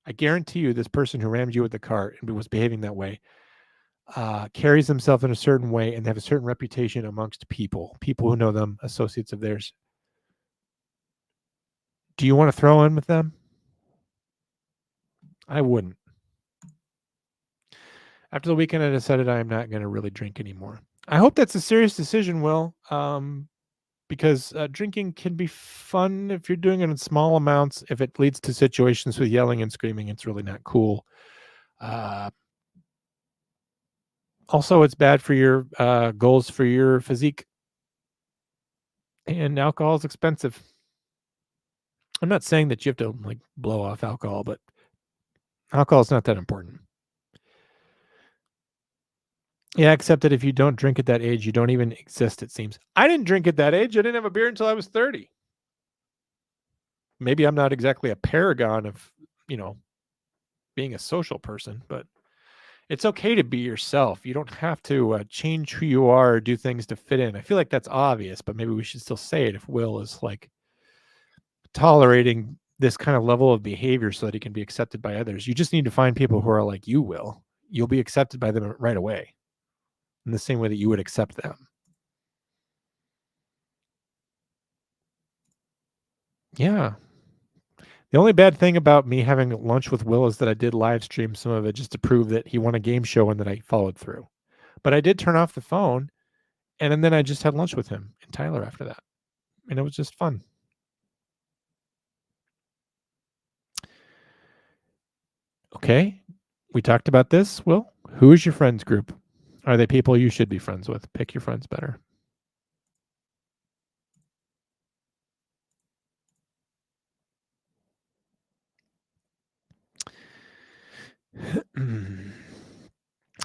I guarantee you this person who rammed you with the cart and was behaving that way carries themselves in a certain way, and they have a certain reputation amongst people who know them, associates of theirs. Do you want to throw in with them? I wouldn't. After the weekend, I decided I am not going to really drink anymore. I hope that's a serious decision, Will, because drinking can be fun if you're doing it in small amounts. If it leads to situations with yelling and screaming, it's really not cool. Also, it's bad for your goals for your physique. And alcohol is expensive. I'm not saying that you have to like blow off alcohol, but alcohol is not that important. Yeah, except that if you don't drink at that age, you don't even exist, it seems. I didn't drink at that age. I didn't have a beer until I was 30. Maybe I'm not exactly a paragon of, being a social person, but it's okay to be yourself. You don't have to change who you are or do things to fit in. I feel like that's obvious, but maybe we should still say it if Will is like tolerating this kind of level of behavior so that he can be accepted by others. You just need to find people who are like you, Will. You'll be accepted by them right away in the same way that you would accept them. Yeah. The only bad thing about me having lunch with Will is that I did live stream some of it just to prove that he won a game show and that I followed through. But I did turn off the phone, and then I just had lunch with him and Tyler after that. And it was just fun. Okay. We talked about this, Will. Who is your friends group? Are they people you should be friends with? Pick your friends better.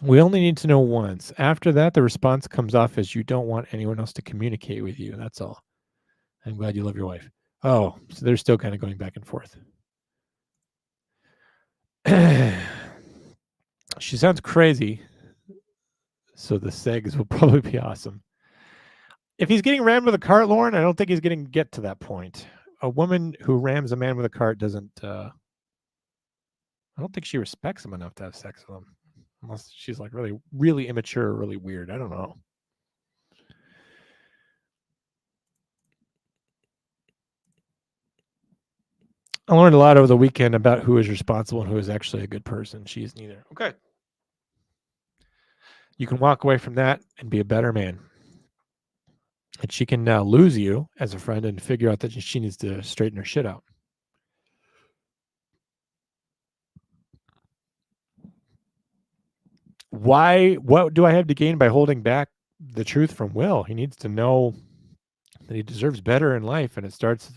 We only need to know once. After that, the response comes off as you don't want anyone else to communicate with you. That's all. I'm glad you love your wife. Oh, so they're still kind of going back and forth. She sounds crazy. So the segs will probably be awesome. If he's getting rammed with a cart, Lauren, I don't think he's going to get to that point. A woman who rams a man with a cart doesn't... I don't think she respects him enough to have sex with him. Unless she's like really, really immature or really weird. I don't know. I learned a lot over the weekend about who is responsible and who is actually a good person. She is neither. Okay. You can walk away from that and be a better man. And she can now lose you as a friend and figure out that she needs to straighten her shit out. What do I have to gain by holding back the truth from Will? He needs to know that he deserves better in life, and it starts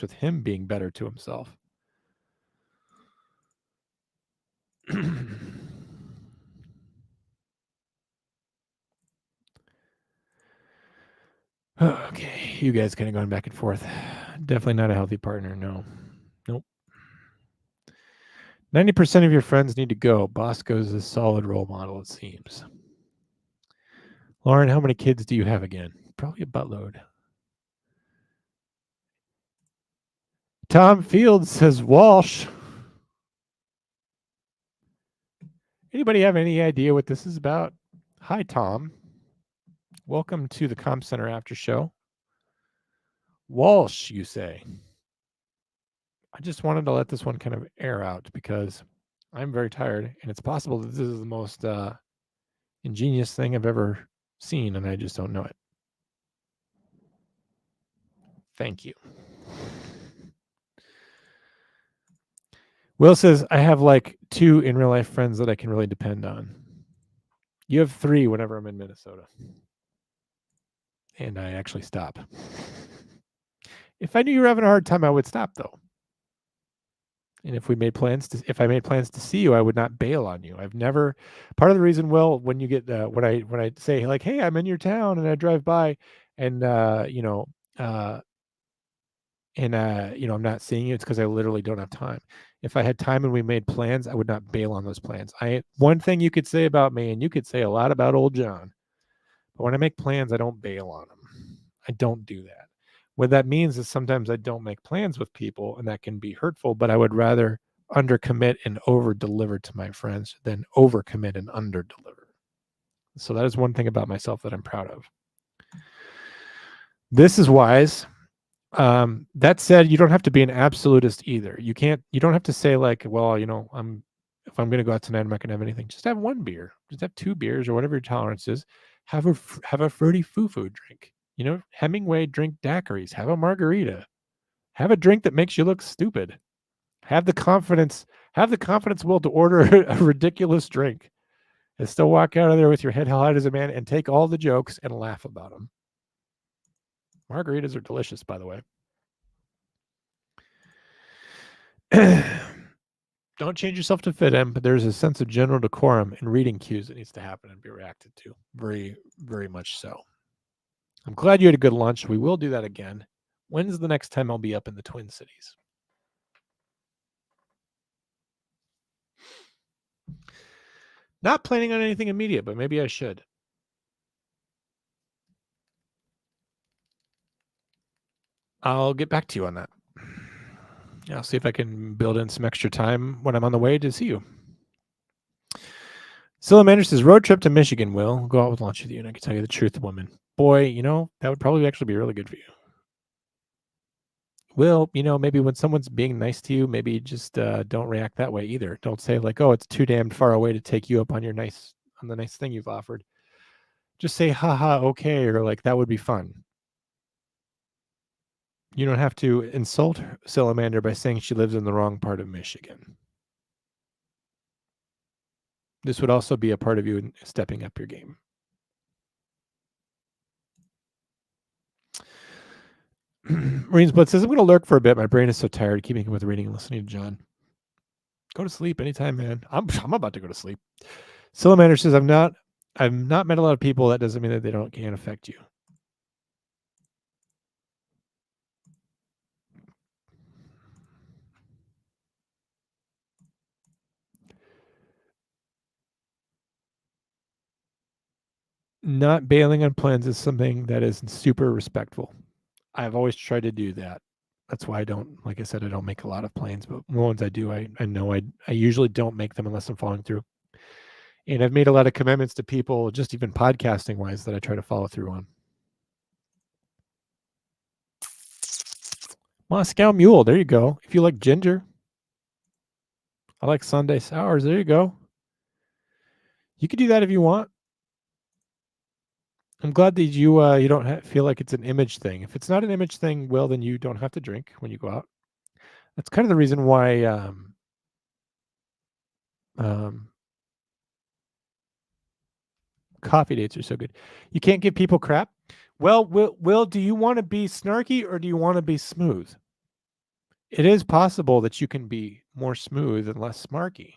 with him being better to himself. Okay, you guys kind of going back and forth. Definitely not a healthy partner. No. Nope. 90% of your friends need to go. Bosco's a solid role model, it seems. Lauren, how many kids do you have again? Probably a buttload. Tom Fields says Walsh. Anybody have any idea what this is about? Hi, Tom. Welcome to the Comp Center After Show. Walsh, you say. I just wanted to let this one kind of air out because I'm very tired, and it's possible that this is the most ingenious thing I've ever seen, and I just don't know it. Thank you. Will says, I have like 2 in real life friends that I can really depend on. You have 3 whenever I'm in Minnesota. And I actually stop. If I knew you were having a hard time, I would stop though. And if I made plans to see you, I would not bail on you. I've never, part of the reason, Will, when you get, when I say like, hey, I'm in your town and I drive by and, I'm not seeing you, it's because I literally don't have time. If I had time and we made plans, I would not bail on those plans. One thing you could say about me, and you could say a lot about old John, but when I make plans, I don't bail on them. I don't do that. What that means is sometimes I don't make plans with people, and that can be hurtful, but I would rather undercommit and over-deliver to my friends than overcommit and under-deliver. So that is one thing about myself that I'm proud of. This is wise. That said, you don't have to be an absolutist either. You don't have to say like, well, if I'm going to go out tonight, I'm not going to have anything. Just have 1 beer. Just have 2 beers or whatever your tolerance is. Have a fruity foo-foo drink. Hemingway drink daiquiris. Have a margarita. Have a drink that makes you look stupid. Have the confidence, Will, to order a ridiculous drink and still walk out of there with your head held high as a man and take all the jokes and laugh about them. Margaritas are delicious, by the way. Don't change yourself to fit in, but there's a sense of general decorum and reading cues that needs to happen and be reacted to. Very, very much so. I'm glad you had a good lunch. We will do that again. When's the next time I'll be up in the Twin Cities? Not planning on anything immediate, but maybe I should. I'll get back to you on that. I'll see if I can build in some extra time when I'm on the way to see you. Salamander says, road trip to Michigan, Will. Go out with lunch with you, and I can tell you the truth, woman. Boy, that would probably actually be really good for you. Will, maybe when someone's being nice to you, maybe just don't react that way either. Don't say like, oh, it's too damned far away to take you up on the nice thing you've offered. Just say, haha, okay, or like, that would be fun. You don't have to insult Salamander by saying she lives in the wrong part of Michigan. This would also be a part of you stepping up your game. Marines Blood says, I'm going to lurk for a bit. My brain is so tired keeping with reading and listening to John. Go to sleep anytime, man. I'm about to go to sleep. Salamander says, I've not met a lot of people. That doesn't mean that they can't affect you. Not bailing on plans is something that is super respectful. I've always tried to do that. That's why I don't make a lot of plans, but the ones I do, I know I usually don't make them unless I'm following through. And I've made a lot of commitments to people, just even podcasting wise, that I try to follow through on. Moscow Mule, there you go. If you like ginger. I like Sunday sours, there you go. You could do that if you want. I'm glad that you don't feel like it's an image thing. If it's not an image thing, well, then you don't have to drink when you go out. That's kind of the reason why coffee dates are so good. You can't give people crap. Well, Will, do you want to be snarky or do you want to be smooth? It is possible that you can be more smooth and less smarky.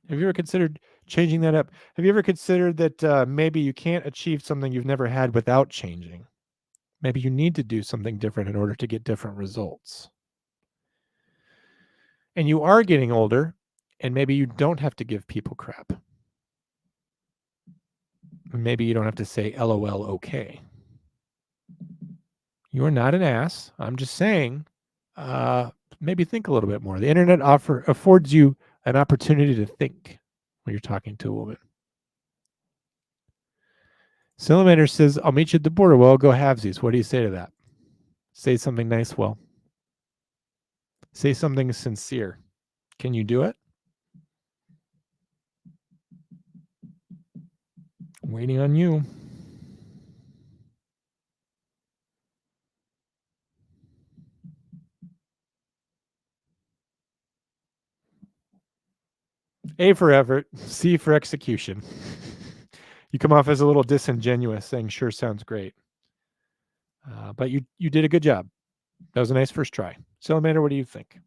Have you ever considered changing that up? Have you ever considered that maybe you can't achieve something you've never had without changing? Maybe you need to do something different in order to get different results. And you are getting older, and maybe you don't have to give people crap. Maybe you don't have to say LOL okay. You are not an ass. I'm just saying, maybe think a little bit more. The internet affords you an opportunity to think when you're talking to a woman. Salamander says, I'll meet you at the border. Well, go halvesies. What do you say to that? Say something nice, Will. Say something sincere. Can you do it? I'm waiting on you. A for effort, C for execution. You come off as a little disingenuous, saying sure sounds great. But you did a good job. That was a nice first try. Salamander, what do you think?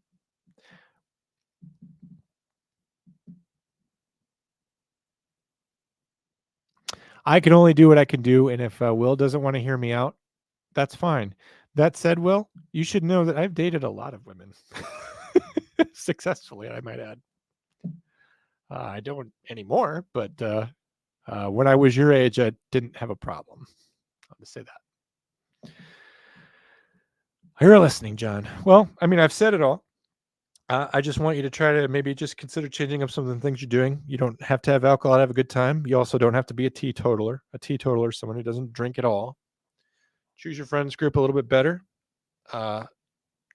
I can only do what I can do, and if Will doesn't want to hear me out, that's fine. That said, Will, you should know that I've dated a lot of women. Successfully, I might add. I don't anymore, but when I was your age, I didn't have a problem. I'll just say that. You're listening, John. Well, I mean, I've said it all. I just want you to try to maybe just consider changing up some of the things you're doing. You don't have to have alcohol to have a good time. You also don't have to be a teetotaler. A teetotaler is someone who doesn't drink at all. Choose your friends group a little bit better.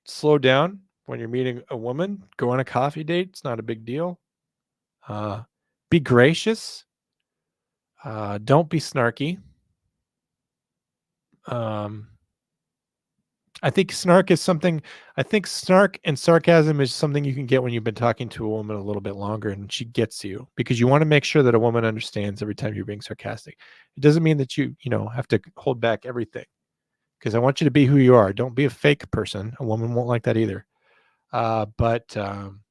Slow down when you're meeting a woman. Go on a coffee date. It's not a big deal. Be gracious. Don't be snarky. I think snark and sarcasm is something you can get when you've been talking to a woman a little bit longer and she gets you, because you want to make sure that a woman understands every time you're being sarcastic. It doesn't mean that you have to hold back everything. because I want you to be who you are. Don't be a fake person. A woman won't like that either. But I'm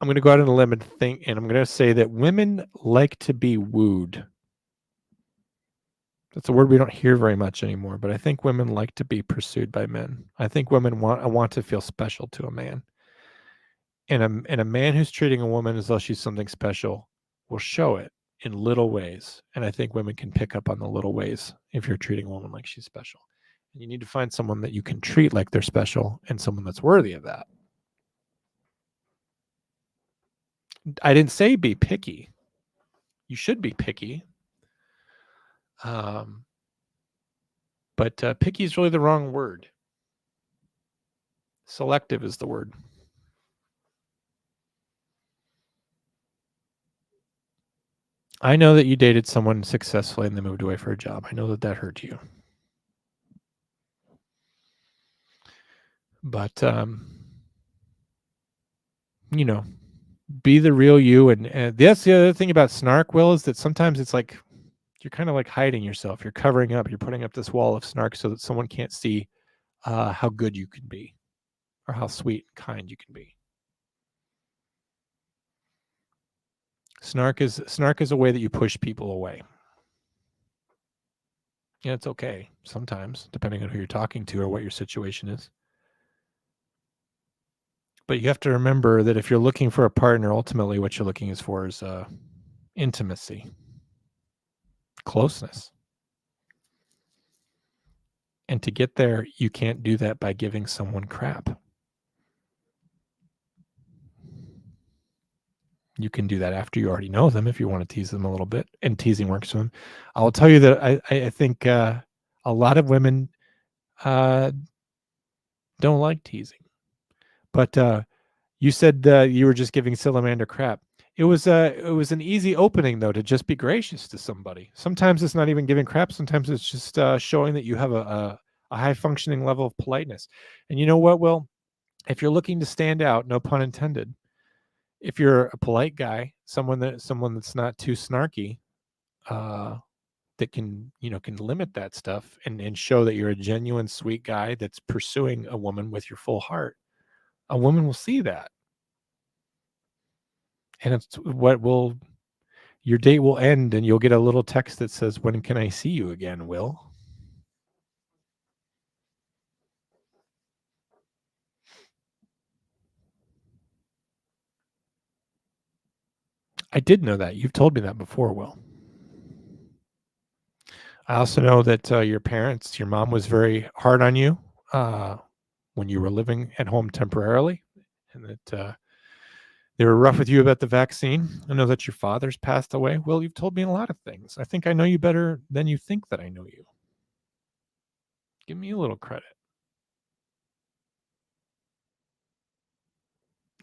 going to go out on a limb and think, and I'm going to say that women like to be wooed. That's a word we don't hear very much anymore, but I think women like to be pursued by men. I think women want to feel special to a man. And a man who's treating a woman as though she's something special will show it in little ways. And I think women can pick up on the little ways if you're treating a woman like she's special. And you need to find someone that you can treat like they're special and someone that's worthy of that. I didn't say be picky. You should be picky. But picky is really the wrong word. Selective is the word. I know that you dated someone successfully and they moved away for a job. I know that that hurt you. But, you know, be the real you. And that's the other thing about snark, Will, is that sometimes it's like you're kind of like hiding yourself. You're covering up. You're putting up this wall of snark so that someone can't see how good you can be or how sweet and kind you can be. Snark is a way that you push people away. Yeah, it's okay sometimes, depending on who you're talking to or what your situation is. But you have to remember that if you're looking for a partner, ultimately what you're looking for is intimacy, closeness. And to get there, you can't do that by giving someone crap. You can do that after you already know them if you want to tease them a little bit, and teasing works for them. I will tell you that I think a lot of women don't like teasing. But you said you were just giving Salamander crap. It was an easy opening, though, to just be gracious to somebody. Sometimes it's not even giving crap. Sometimes it's just showing that you have a high functioning level of politeness. And you know what, Will? If you're looking to stand out, no pun intended, if you're a polite guy, someone that's not too snarky, that can limit that stuff and show that you're a genuine sweet guy that's pursuing a woman with your full heart, a woman will see that. And it's your date will end and you'll get a little text that says, "When can I see you again, Will?" I did know that. You've told me that before, Will. I also know that your mom was very hard on you when you were living at home temporarily, and that they were rough with you about the vaccine. I know that your father's passed away. Will, you've told me a lot of things. I think I know you better than you think that I know you. Give me a little credit.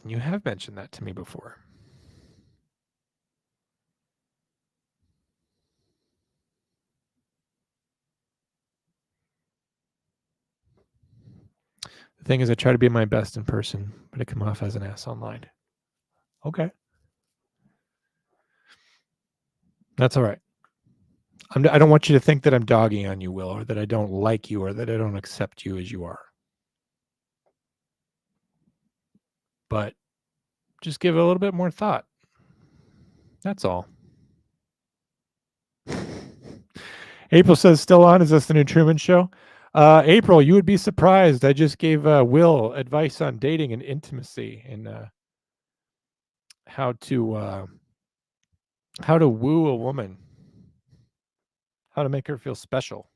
You have mentioned that to me before. The thing is, I try to be my best in person, but I come off as an ass online. Okay. That's all right. I don't want you to think that I'm dogging on you, Will, or that I don't like you, or that I don't accept you as you are. But just give it a little bit more thought. That's all. April says, still on? Is this the new Truman Show? April, you would be surprised. I just gave Will advice on dating and intimacy and how to woo a woman, how to make her feel special.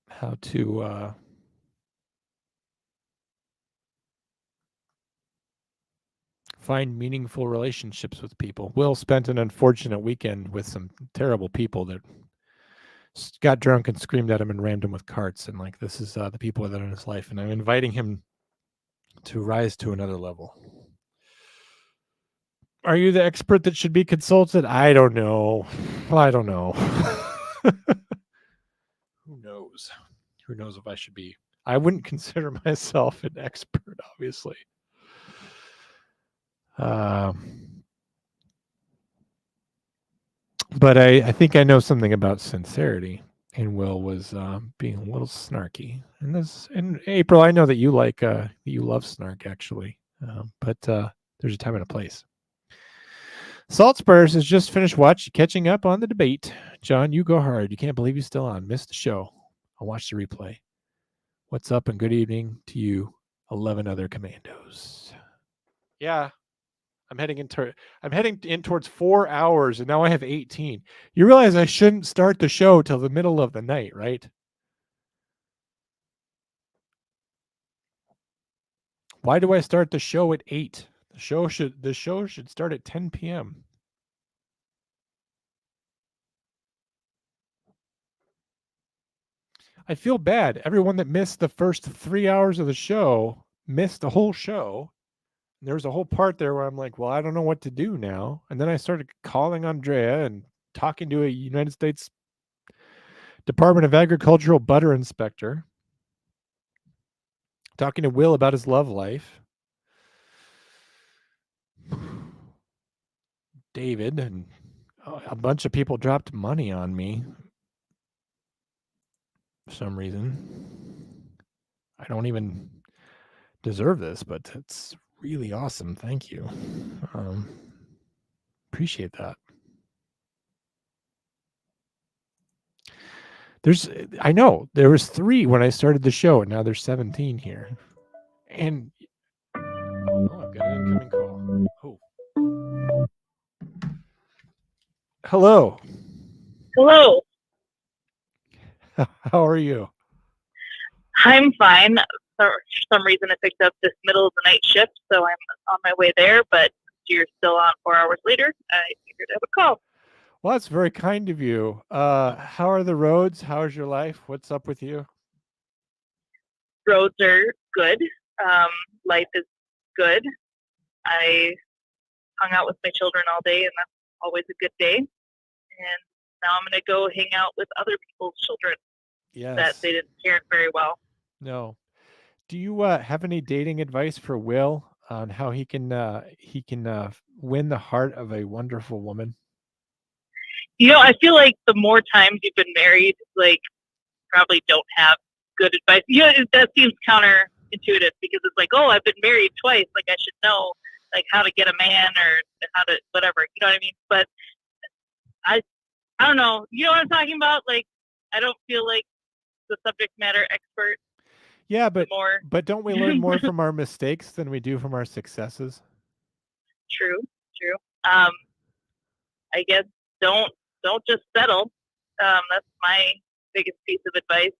How to find meaningful relationships with people. Will spent an unfortunate weekend with some terrible people that got drunk and screamed at him and rammed him with carts. And like, this is the people that are in his life. And I'm inviting him to rise to another level. Are you the expert that should be consulted? I don't know. I don't know. Who knows? Who knows if I should be? I wouldn't consider myself an expert, obviously. But I think I know something about sincerity. And Will was being a little snarky. And April, I know that you like you love snark actually, but there's a time and a place. Saltspurs has just finished catching up on the debate. John, you go hard. You can't believe you're still on. Missed the show. I'll watch the replay. What's up and good evening to you, 11 other commandos. Yeah, I'm heading in towards 4 hours, and now I have 18. You realize I shouldn't start the show till the middle of the night, right? Why do I start the show at 8? The show should start at 10 p.m. I feel bad. Everyone that missed the first 3 hours of the show missed the whole show. There was a whole part there where I'm like, well, I don't know what to do now. And then I started calling Andrea and talking to a United States Department of Agricultural butter inspector, talking to Will about his love life, David, and a bunch of people dropped money on me for some reason. I don't even deserve this, but it's really awesome. Thank you. Appreciate that. I know there was 3 when I started the show, and now there's 17 here. And I've got an incoming call. Oh, hello. Hello. How are you? I'm fine. For some reason, I picked up this middle of the night shift, so I'm on my way there. But you're still on 4 hours later. I figured I would call. Well, that's very kind of you. How are the roads? How's your life? What's up with you? Roads are good. Life is good. I hung out with my children all day, and that's always a good day. And now I'm going to go hang out with other people's children that they didn't parent very well. No. Do you have any dating advice for Will on how he can win the heart of a wonderful woman? I feel like the more times you've been married, like, probably don't have good advice. That seems counterintuitive because it's like, oh, I've been married twice. Like, I should know, like, how to get a man or how to whatever. You know what I mean? But I don't know. You know what I'm talking about? Like, I don't feel like the subject matter expert. Yeah, but don't we learn more from our mistakes than we do from our successes? True. I guess don't just settle. That's my biggest piece of advice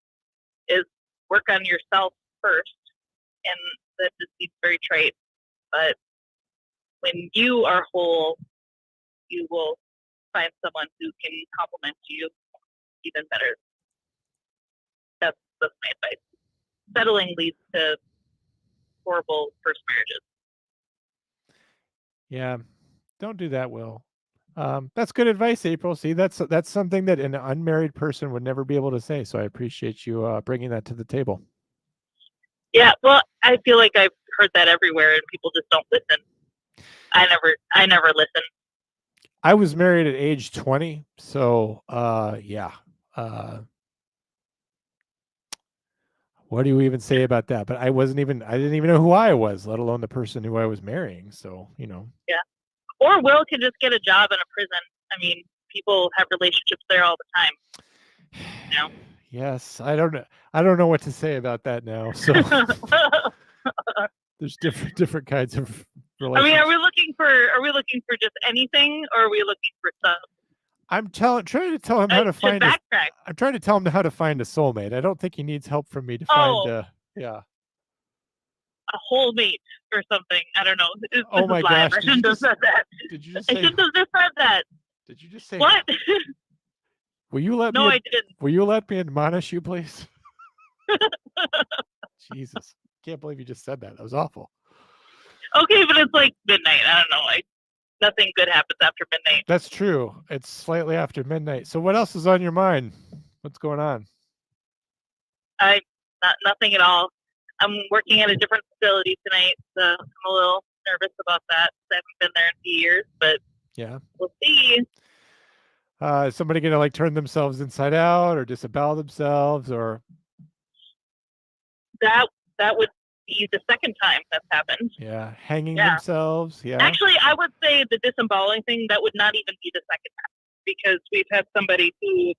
is work on yourself first. And that just seems very trite. But when you are whole, you will find someone who can compliment you even better. That's my advice. Settling leads to horrible first marriages. Yeah, don't do that, Will. That's good advice, April. See, that's something that an unmarried person would never be able to say. So I appreciate you bringing that to the table. Yeah, well, I feel like I've heard that everywhere, and people just don't listen. I never listen. I was married at age 20, so yeah. What do you even say about that? But I didn't even know who I was, let alone the person who I was marrying. So, Yeah. Or Will can just get a job in a prison. I mean, people have relationships there all the time. Yes, I don't know what to say about that now. So there's different kinds of relationships. I mean, are we looking for just anything, or are we looking for stuff? I'm trying to tell him how to find. I'm trying to tell him how to find a soulmate. I don't think he needs help from me to find. A whole mate or something. I don't know. Oh my gosh! I shouldn't have said that. Did you just say? I shouldn't have just said that. Did you just say what? Will you let me? No, I didn't. Will you let me admonish you, please? Jesus, can't believe you just said that. That was awful. Okay, but it's like midnight. I don't know. Nothing good happens after midnight. That's true. It's slightly after midnight. So what else is on your mind? What's going on? Nothing at all. I'm working at a different facility tonight, so I'm a little nervous about that. I haven't been there in a few years, but yeah, we'll see. Is somebody going to like turn themselves inside out or disembowel themselves or? That would be the second time that's happened. Yeah, hanging Yeah. themselves. Yeah. Actually, I would say the disemboweling thing, that would not even be the second time, because we've had somebody who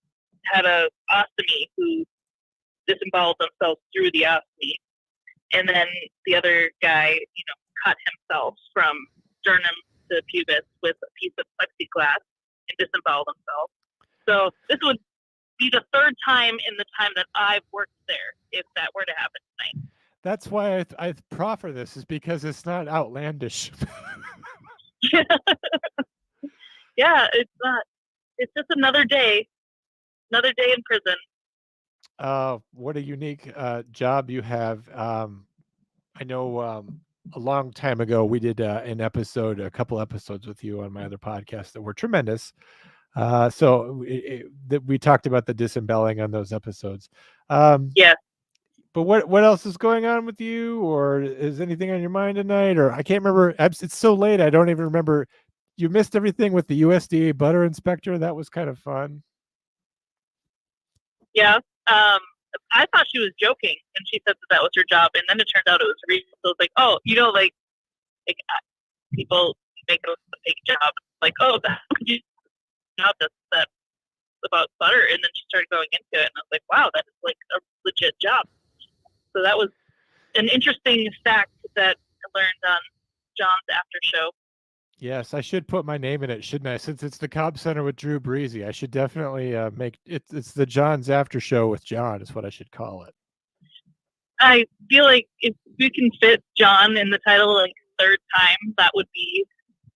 had a ostomy who disemboweled themselves through the ostomy, and then the other guy, cut himself from sternum to pubis with a piece of plexiglass and disemboweled himself. So this would be the third time in the time that I've worked there if that were to happen tonight. That's why I proffer this, is because it's not outlandish. Yeah, it's not. It's just another day in prison. What a unique job you have. I know a long time ago we did a couple episodes with you on my other podcast that were tremendous. So we talked about the disemboweling on those episodes. Yeah. But what else is going on with you, or is anything on your mind tonight? Or I can't remember. It's so late, I don't even remember. You missed everything with the USDA butter inspector. That was kind of fun. Yeah. I thought she was joking, and she said that was her job, and then it turned out it was real. So it's like, oh, like people make a fake job, like, oh, that job that's about butter, and then she started going into it, and I was like, wow, that is like a legit job. So that was an interesting fact that I learned on John's after show. Yes, I should put my name in it, shouldn't I? Since it's the Cobb Center with Drew Breezy, I should definitely make it. It's the John's After Show with John is what I should call it. I feel like if we can fit John in the title like third time, that would be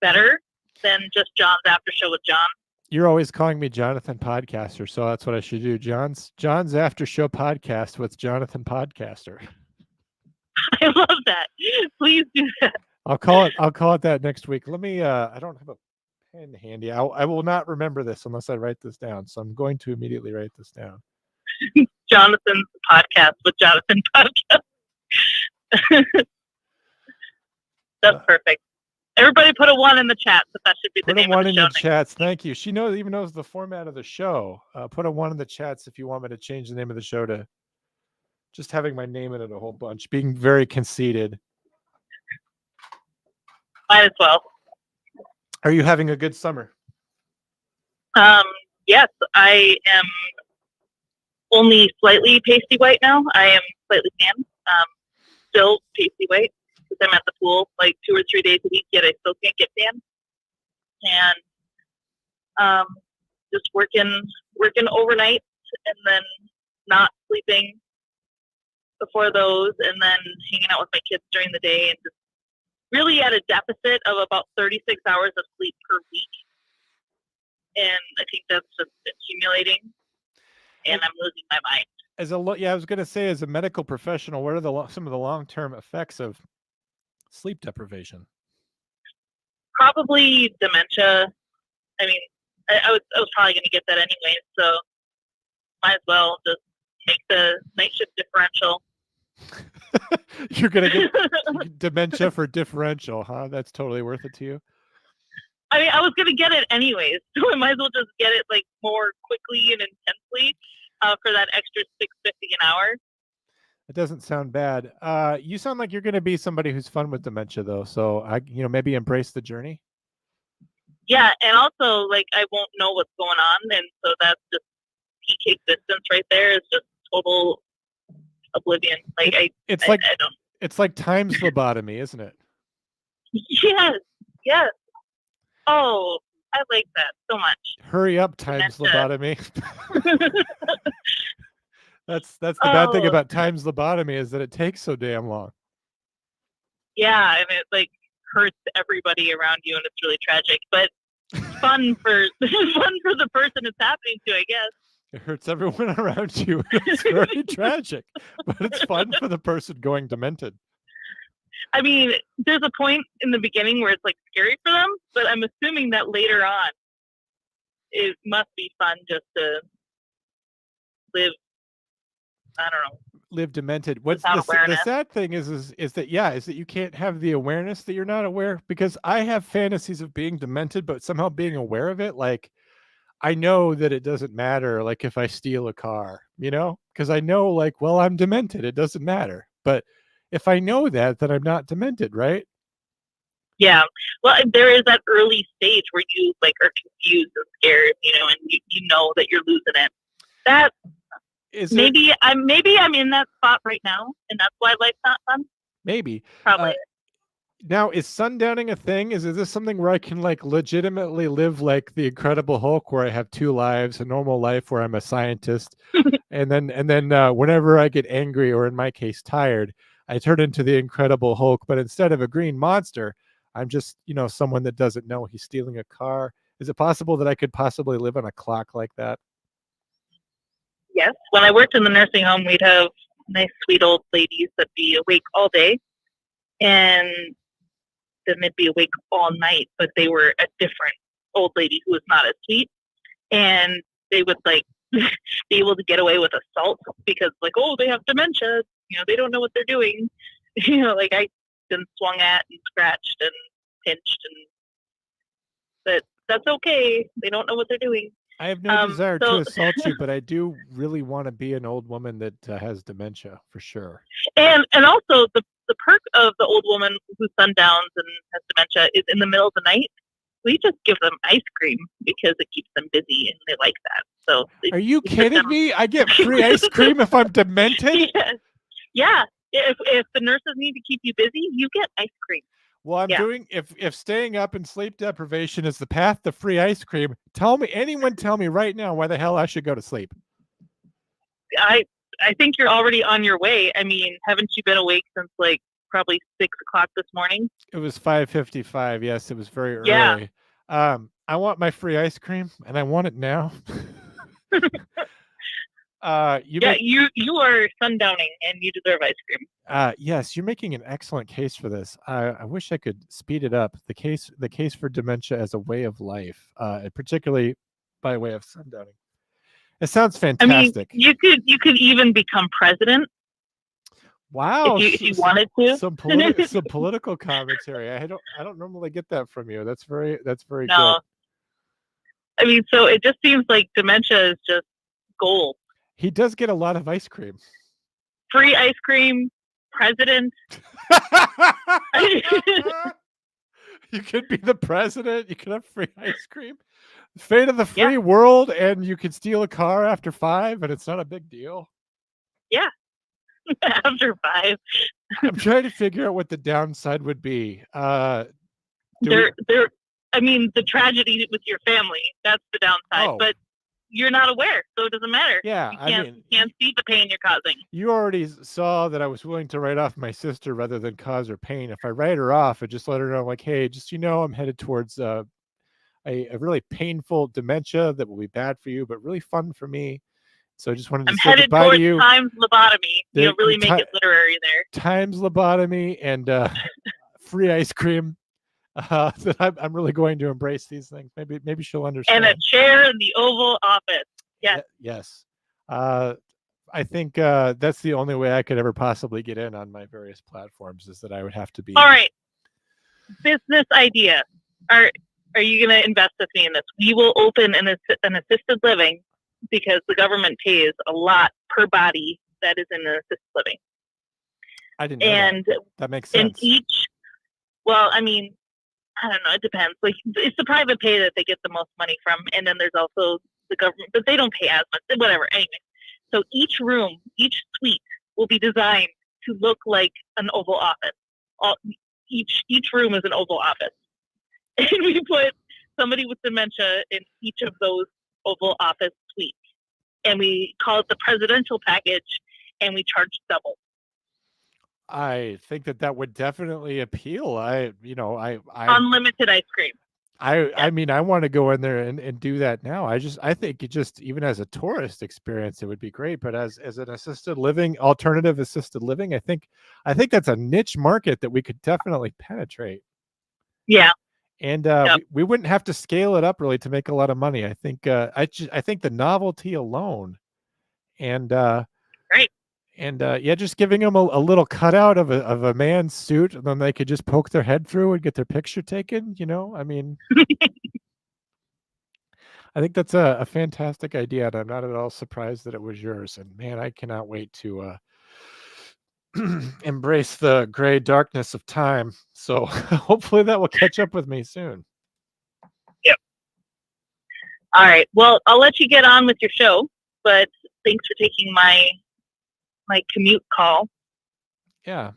better than just John's After Show with John. You're always calling me Jonathan Podcaster, so that's what I should do. John's After Show podcast with Jonathan Podcaster. I love that. Please do that. I'll call it that next week. Let me. I don't have a pen handy. I will not remember this unless I write this down. So I'm going to immediately write this down. Jonathan's podcast with Jonathan Podcast. That's perfect. Everybody put a 1 in the chat. So that should be the name of the show. Put a 1 in the chats. Thank you. She even knows the format of the show. Put a 1 in the chats if you want me to change the name of the show to just having my name in it a whole bunch. Being very conceited. Might as well. Are you having a good summer? Yes, I am only slightly pasty white now. I am slightly tan. Still pasty white because I'm at the pool like 2 or 3 days a week, yet I still can't get tan. And just working overnight and then not sleeping before those, and then hanging out with my kids during the day, and just really at a deficit of about 36 hours of sleep per week. And I think that's just accumulating, and I'm losing my mind. I was going to say, as a medical professional, what are some of the long-term effects of sleep deprivation? Probably dementia. I mean, I was probably going to get that anyway, so might as well just make the night shift differential. You're going to get dementia for differential, huh? That's totally worth it to you? I mean, I was going to get it anyways, so I might as well just get it like more quickly and intensely for that extra $6.50 an hour. It doesn't sound bad. You sound like you're going to be somebody who's fun with dementia, though. So maybe embrace the journey. Yeah, and also like I won't know what's going on, and so that's just peak existence right there. Is just total oblivion. Like it's like time phlebotomy, isn't it? Yes. Oh, I like that so much. Hurry up, time phlebotomy. That's the bad thing about time phlebotomy, is that it takes so damn long. Yeah, and it like hurts everybody around you, and it's really tragic. But fun for the person it's happening to, I guess. It hurts everyone around you. It's very tragic, but it's fun for the person going demented. I mean, there's a point in the beginning where it's like scary for them, but I'm assuming that later on, it must be fun just to live. I don't know. Live demented. What's the sad thing is that you can't have the awareness that you're not aware, because I have fantasies of being demented, but somehow being aware of it. Like I know that it doesn't matter, like, if I steal a car, because I know, like, well, I'm demented. It doesn't matter. But if I know that, then I'm not demented, right? Yeah. Well, there is that early stage where you like are confused and scared, and you know that you're losing it. That Is it maybe I'm in that spot right now, and that's why life's not fun. maybe? Probably. Now, is sundowning a thing? Is this something where I can like legitimately live like the Incredible Hulk, where I have two lives, a normal life where I'm a scientist, and then whenever I get angry or in my case tired, I turn into the Incredible Hulk, but instead of a green monster, I'm just someone that doesn't know he's stealing a car. Is it possible that I could possibly live on a clock like that? Yes. When I worked in the nursing home, we'd have nice, sweet old ladies that be awake all day, and then they'd be awake all night, but they were a different old lady who was not as sweet, and they would like be able to get away with assault because like, oh, they have dementia, they don't know what they're doing. Like I've been swung at and scratched and pinched, but that's okay. They don't know what they're doing. I have no desire to assault you, but I do really want to be an old woman that has dementia for sure. And also the perk of the old woman who sundowns and has dementia is in the middle of the night. We just give them ice cream because it keeps them busy and they like that. So are you kidding me? I get free ice cream if I'm demented? Yeah. If the nurses need to keep you busy, you get ice cream. Well, I'm doing if staying up in sleep deprivation is the path to free ice cream, tell me right now why the hell I should go to sleep. I think you're already on your way. I mean, haven't you been awake since like probably 6 o'clock this morning? It was 5:55. Yes, it was very early. Yeah. I want my free ice cream and I want it now. You are sundowning and you deserve ice cream. Yes, you're making an excellent case for this. I wish I could speed it up. The case for dementia as a way of life, particularly by way of sundowning. It sounds fantastic. I mean, you could even become president. Wow, if you wanted to. Some political commentary. I don't normally get that from you. That's very good. I mean, so it just seems like dementia is just gold. He does get a lot of ice cream. Free ice cream, president. You could be the president. You could have free ice cream. Fate of the free world, and you could steal a car after 5, and it's not a big deal. Yeah. After 5. I'm trying to figure out what the downside would be. I mean, the tragedy with your family, that's the downside. But you're not aware, so it doesn't matter. Yeah, you can't see the pain you're causing. You already saw that I was willing to write off my sister rather than cause her pain. If I write her off, I just let her know, like, hey, just I'm headed towards a really painful dementia that will be bad for you, but really fun for me. So I just wanted to say goodbye to you. Times lobotomy. Really make it literary there. Times lobotomy and free ice cream. That I'm really going to embrace these things. Maybe she'll understand. And a chair in the Oval Office. Yes. Yes. I think that's the only way I could ever possibly get in on my various platforms is that I would have to be. All right. Business idea. Are you going to invest with me in this? We will open an assisted living because the government pays a lot per body that is in an assisted living. I didn't know that makes sense. Well, I mean, I don't know. It depends. Like, it's the private pay that they get the most money from, and then there's also the government, but they don't pay as much. Whatever. Anyway, so each room, each suite will be designed to look like an Oval Office. Each room is an Oval Office, and we put somebody with dementia in each of those Oval Office suites, and we call it the presidential package, and we charge double. I think that would definitely appeal. Unlimited ice cream. I mean, I want to go in there and do that now. I think it just, even as a tourist experience, it would be great. But as an alternative assisted living, I think that's a niche market that we could definitely penetrate. Yeah. And we wouldn't have to scale it up really to make a lot of money. I think I think the novelty alone, and right. And just giving them a little cutout of a man's suit, and then they could just poke their head through and get their picture taken. I mean, I think that's a fantastic idea, and I'm not at all surprised that it was yours. And man, I cannot wait to embrace the gray darkness of time. So hopefully that will catch up with me soon. All right. Well, I'll let you get on with your show, but thanks for taking my commute call. Yeah.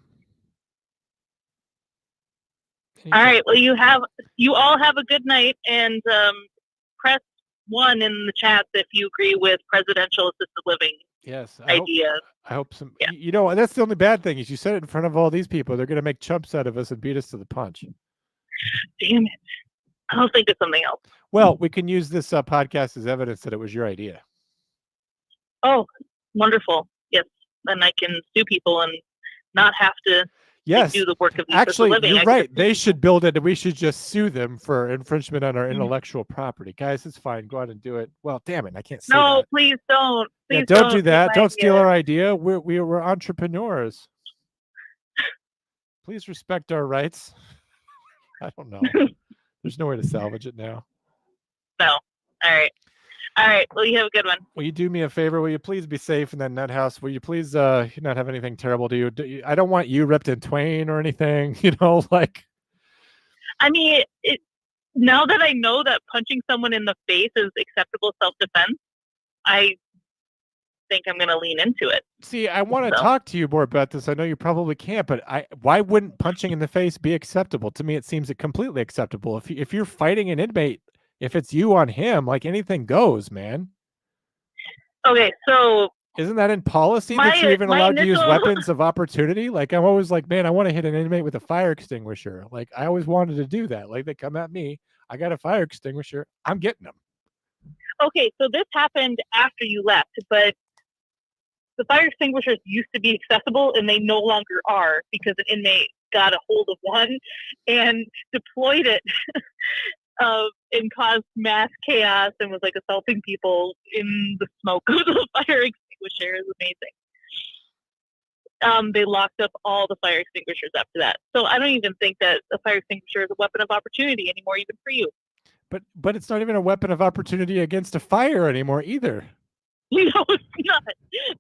All right. Well, you all have a good night, and press 1 in the chat if you agree with presidential assisted living Yes. ideas. I hope some. Yeah. You know, that's the only bad thing is you said it in front of all these people. They're going to make chumps out of us and beat us to the punch. Damn it! I'll think of something else. Well, we can use this podcast as evidence that it was your idea. Oh, wonderful! Yes, then I can sue people and not have to do the work of the Actually, living. you're right. They should build it, and we should just sue them for infringement on our intellectual property. Guys, it's fine. Go out and do it. Well, damn it, I can't say No, that. please don't. Please don't do that. take my Don't steal idea. our idea. We're entrepreneurs. Please respect our rights. I don't know. There's no way to salvage it now. No. All right. Well, you have a good one. Will you do me a favor? Will you please be safe in that nut house? Will you please not have anything terrible to you? I don't want you ripped in twain or anything. You know, like. I mean, now that I know that punching someone in the face is acceptable self-defense, I think I'm going to lean into it. See, I want to talk to you more about this. I know you probably can't, but why wouldn't punching in the face be acceptable? To me, it seems completely acceptable. If you're fighting an inmate, if it's you on him, like anything goes, man. Okay, so isn't that in policy that you're even allowed to use weapons of opportunity? Like I'm always like, man, I want to hit an inmate with a fire extinguisher. Like I always wanted to do that. Like they come at me, I got a fire extinguisher, I'm getting them. Okay, so this happened after you left, but the fire extinguishers used to be accessible and they no longer are because an inmate got a hold of one and deployed it and caused mass chaos and was like assaulting people in the smoke of the fire extinguisher. It was amazing. They locked up all the fire extinguishers after that. So I don't even think that a fire extinguisher is a weapon of opportunity anymore, even for you. But it's not even a weapon of opportunity against a fire anymore either. No, it's not.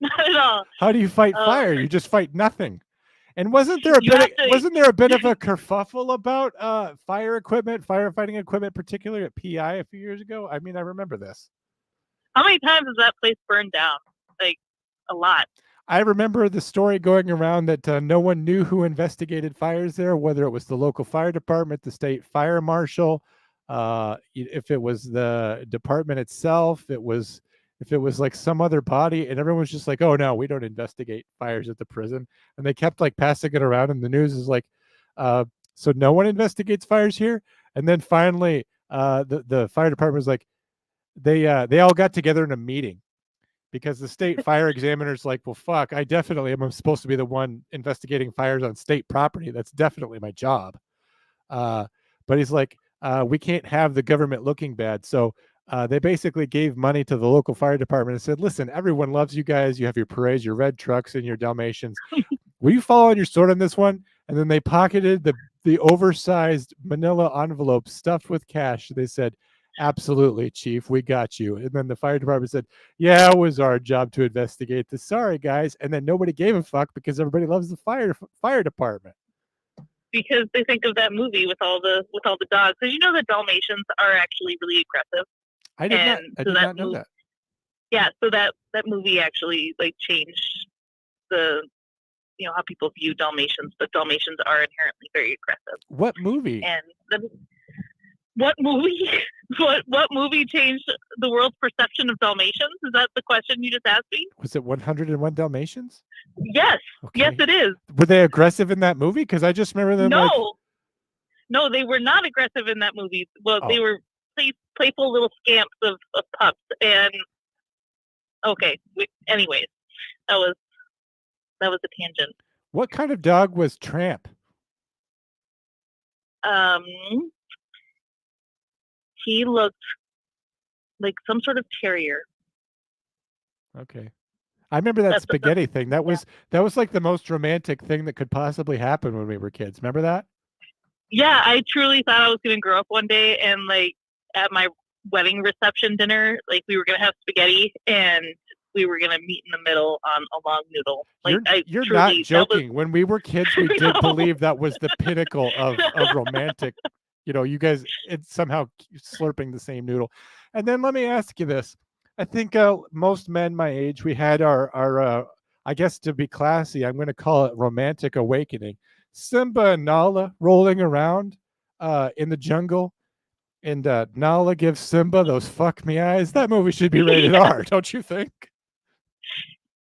Not at all. How do you fight fire? You just fight nothing. And wasn't there a bit of a kerfuffle about fire equipment, firefighting equipment, particularly at PI a few years ago? I mean, I remember this. How many times has that place burned down? Like a lot. I remember the story going around that no one knew who investigated fires there, whether it was the local fire department, the state fire marshal, if it was the department itself, if it was like some other body, and everyone was just like, oh no, we don't investigate fires at the prison. And they kept like passing it around, and the news is like, so no one investigates fires here. And then finally the fire department was like, they all got together in a meeting because the state fire examiner's like, well, fuck, I definitely am supposed to be the one investigating fires on state property. That's definitely my job. But he's like, we can't have the government looking bad. So they basically gave money to the local fire department and said, listen, everyone loves you guys. You have your parades, your red trucks, and your Dalmatians. Will you follow on your sword on this one? And then they pocketed the oversized manila envelope stuffed with cash. They said, absolutely, Chief, we got you. And then the fire department said, yeah, it was our job to investigate this. Sorry, guys. And then nobody gave a fuck because everybody loves the fire department. Because they think of that movie with all the dogs. Because you know the Dalmatians are actually really aggressive. I did not know that. Yeah, so that movie actually like changed the how people view Dalmatians, but Dalmatians are inherently very aggressive. What movie? And what movie? What movie changed the world's perception of Dalmatians? Is that the question you just asked me? Was it 101 Dalmatians? Yes. Okay. Yes, it is. Were they aggressive in that movie? Because I just remember them. No, they were not aggressive in that movie. Well, they were playful little scamps of pups. And okay, anyways, that was a tangent. What kind of dog was Tramp? He looked like some sort of terrier. Okay. I remember that spaghetti thing. That was like the most romantic thing that could possibly happen when we were kids. Remember that? Yeah, I truly thought I was going to grow up one day and like at my wedding reception dinner. Like we were gonna have spaghetti and we were gonna meet in the middle on a long noodle. Like You're truly, not that was- joking. When we were kids, we did No. believe that was the pinnacle of romantic. You know, you guys, it's somehow slurping the same noodle. And then let me ask you this. I think most men my age, we had our I guess to be classy, I'm going to call it romantic awakening. Simba and Nala rolling around in the jungle, and Nala gives Simba those fuck me eyes. That movie should be rated R, don't you think?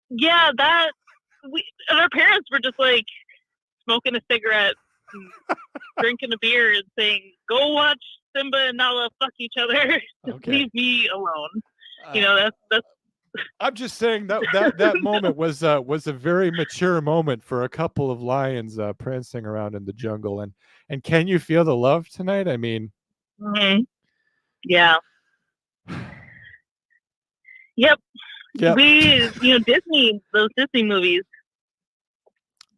Yeah, and our parents were just like smoking a cigarette, and drinking a beer, and saying, "Go watch Simba and Nala fuck each other. Just Okay. leave me alone." You know, that's. I'm just saying that moment was a very mature moment for a couple of lions prancing around in the jungle. And can you feel the love tonight? I mean, Yeah. Yep. Yep. Disney, those Disney movies.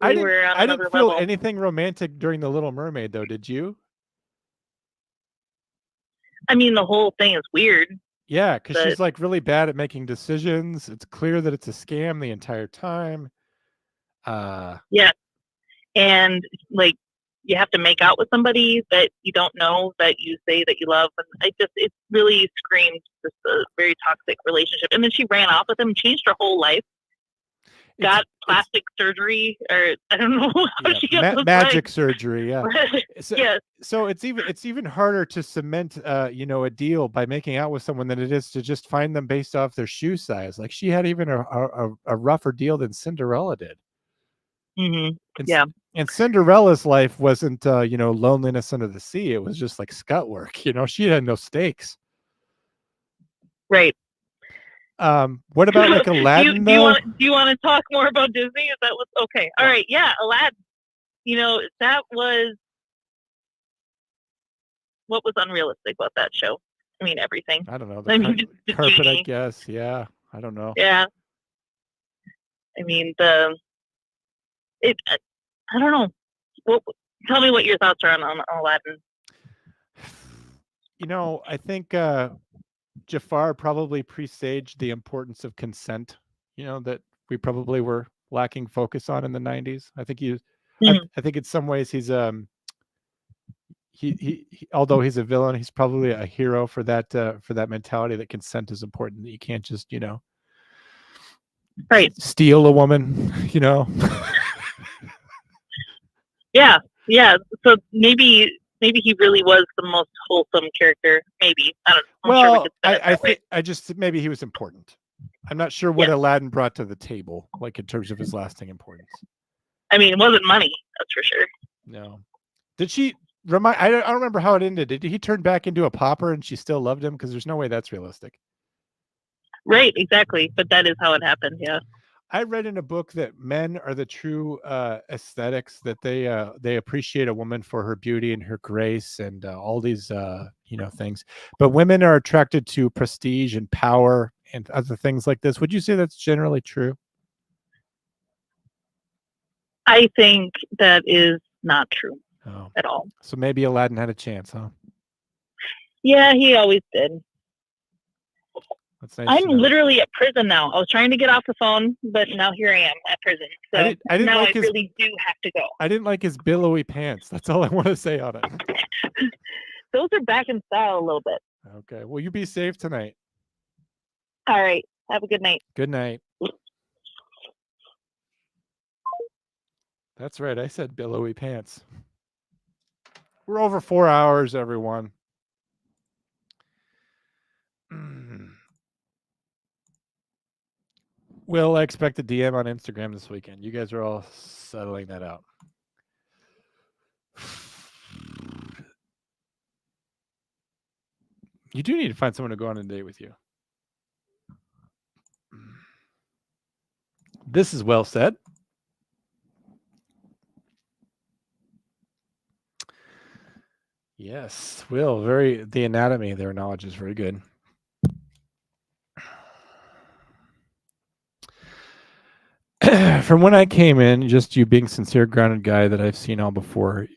I were on didn't another feel level. anything romantic during The Little Mermaid, though. Did you? I mean, the whole thing is weird. Yeah, because she's like really bad at making decisions. It's clear that it's a scam the entire time. Yeah, and like you have to make out with somebody that you don't know that you say that you love, and it really screams just a very toxic relationship. And then she ran off with him, changed her whole life, got plastic surgery, or I don't know how she got those magic legs. surgery. Yeah. Yes. So it's even harder to cement a deal by making out with someone than it is to just find them based off their shoe size. Like she had even a rougher deal than Cinderella did. Mm-hmm. And Cinderella's life wasn't loneliness under the sea. It was just like scut work. She had no stakes. Right. What about like Aladdin? do you want to talk more about Disney? Is that what's okay? All right. Yeah, Aladdin. That was what was unrealistic about that show. I mean, everything. I don't know. The carpet, genie. I guess. Yeah. I don't know. Yeah. I mean, I don't know. Tell me what your thoughts are on Aladdin. I think Jafar probably presaged the importance of consent, that we probably were lacking focus on in the 90s. I think I think in some ways he's he although he's a villain, he's probably a hero for that mentality that consent is important, that you can't just, right, steal a woman, Yeah. So maybe he really was the most wholesome character. Maybe, I don't know. Well, I think maybe he was important. I'm not sure what Aladdin brought to the table, like in terms of his lasting importance. I mean, it wasn't money, that's for sure. No. Did she I don't remember how it ended. Did he turn back into a pauper and she still loved him? Because there's no way that's realistic. Right, exactly. But that is how it happened. Yeah. I read in a book that men are the true aesthetics, that they appreciate a woman for her beauty and her grace and all these things, but women are attracted to prestige and power and other things like this. Would you say that's generally true? I think that is not true at all. So maybe Aladdin had a chance, huh? Yeah, he always did. That's nice. I'm literally at prison now. I was trying to get off the phone, but now here I am at prison. So I didn't now like I really do have to go. I didn't like his billowy pants. That's all I want to say on it. Those are back in style a little bit. Okay. Well, you be safe tonight. All right. Have a good night. Good night. That's right. I said billowy pants. We're over 4 hours, everyone. Will I expect a DM on Instagram this weekend? You guys are all settling that out. You do need to find someone to go on a date with you. This is well said. Yes, Will. The anatomy, their knowledge is very good. From when I came in, just you being sincere, grounded guy that I've seen all before,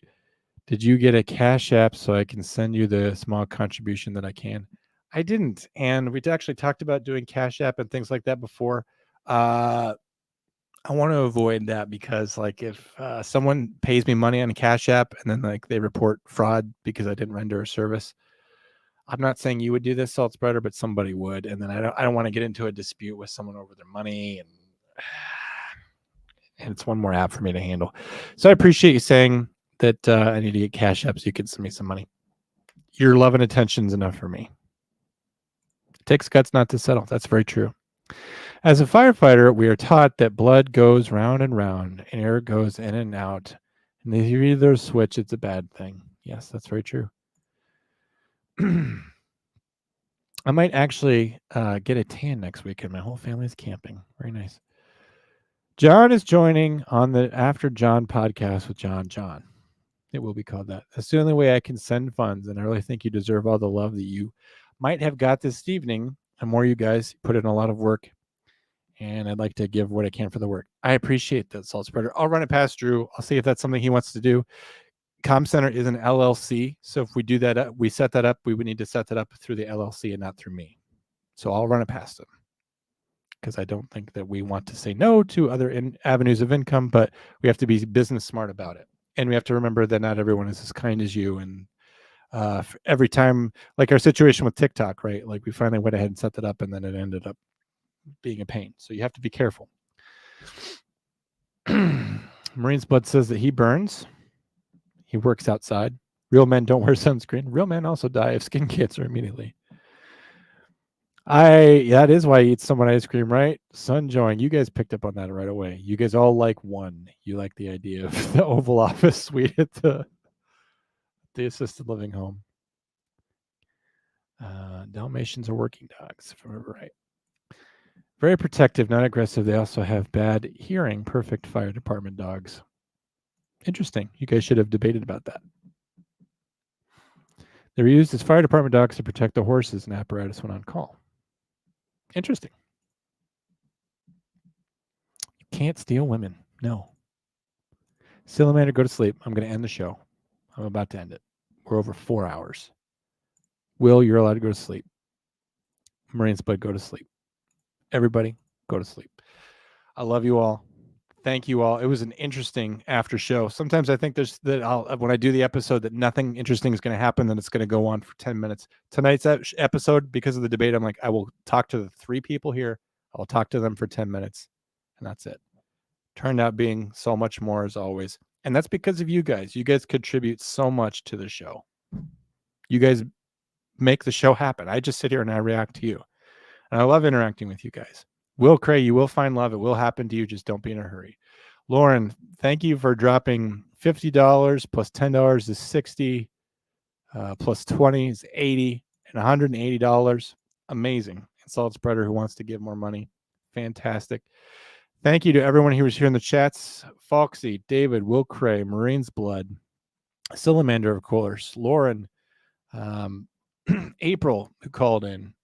did you get a Cash App so I can send you the small contribution that I can? I didn't. And we actually talked about doing Cash App and things like that before. I want to avoid that because, like, if someone pays me money on a Cash App and then like they report fraud because I didn't render a service, I'm not saying you would do this, Salt Spreader, but somebody would, and then I don't want to get into a dispute with someone over their money, and it's one more app for me to handle. So I appreciate you saying that I need to get Cash App so you can send me some money. Your love and attention's enough for me. It takes guts not to settle. That's very true. As a firefighter, we are taught that blood goes round and round, and air goes in and out. And if you either switch, it's a bad thing. Yes, that's very true. I might actually get a tan next weekend. My whole family's camping. Very nice. John is joining on the After John podcast with John. It will be called that. That's the only way I can send funds, and I really think you deserve all the love that you might have got this evening. The more you guys put in a lot of work, and I'd like to give what I can for the work. I appreciate that, Salt Spreader. I'll run it past Drew. I'll see if that's something he wants to do. Com Center is an LLC, so if we do that, we set that up, we would need to set that up through the LLC and not through me. So I'll run it past him because I don't think that we want to say no to other avenues of income, but we have to be business smart about it. And we have to remember that not everyone is as kind as you. And every time, like our situation with TikTok, right? Like we finally went ahead and set that up, and then it ended up being a pain. So you have to be careful. Marine's Blood says that he burns. He works outside. Real men don't wear sunscreen. Real men also die of skin cancer immediately. That is why I eat so much ice cream, right? Sun Joing, you guys picked up on that right away. You guys all like one. You like the idea of the Oval Office suite at the assisted living home. Dalmatians are working dogs, if I remember right. Very protective, not aggressive. They also have bad hearing. Perfect fire department dogs. Interesting. You guys should have debated about that. They were used as fire department dogs to protect the horses and apparatus when on call. Interesting. You can't steal women. No. Salamander, go to sleep. I'm going to end the show. I'm about to end it. We're over 4 hours. Will, you're allowed to go to sleep. Marine's Blood, go to sleep. Everybody, go to sleep. I love you all. Thank you all. It was an interesting after show. Sometimes I think when I do the episode that nothing interesting is going to happen, then it's going to go on for 10 minutes. Tonight's episode, because of the debate, I'm like, I will talk to the 3 people here. I'll talk to them for 10 minutes, and that's it. Turned out being so much more as always. And that's because of you guys. You guys contribute so much to the show. You guys make the show happen. I just sit here and I react to you. And I love interacting with you guys. Will Cray, you will find love. It will happen to you. Just don't be in a hurry. Lauren, thank you for dropping $50 plus $10 is $60, plus $20 is $80, and $180. Amazing. And Salt Spreader who wants to give more money. Fantastic. Thank you to everyone who was here in the chats. Foxy, David, Will Cray, Marine's Blood, Salamander, of course, Lauren, April, who called in,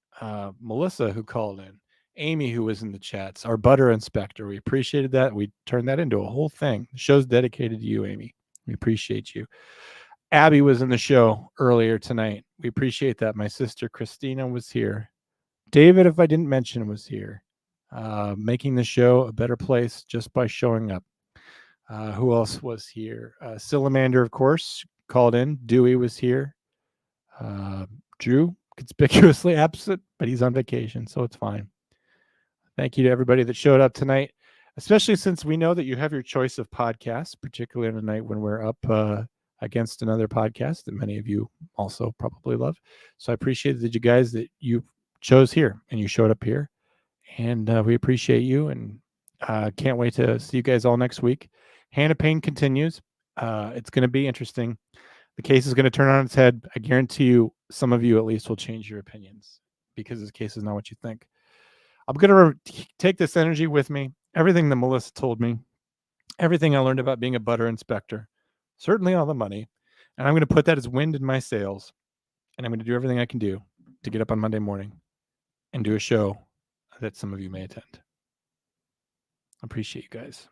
Melissa, who called in, Amy, who was in the chats, our butter inspector. We appreciated that. We turned that into a whole thing. The show's dedicated to you, Amy. We appreciate you. Abby was in the show earlier tonight. We appreciate that. My sister Christina was here. David, if I didn't mention, was here. Making the show a better place just by showing up. Who else was here? Salamander, of course, called in. Dewey was here. Drew, conspicuously absent, but he's on vacation, so it's fine. Thank you to everybody that showed up tonight, especially since we know that you have your choice of podcasts, particularly on a night when we're up against another podcast that many of you also probably love. So I appreciate that you chose here and you showed up here, and we appreciate you, and can't wait to see you guys all next week. Hannah Payne continues. It's going to be interesting. The case is going to turn on its head. I guarantee you, some of you at least will change your opinions because this case is not what you think. I'm going to take this energy with me. Everything that Melissa told me, everything I learned about being a butter inspector, certainly all the money, and I'm going to put that as wind in my sails, and I'm going to do everything I can do to get up on Monday morning and do a show that some of you may attend. I appreciate you guys.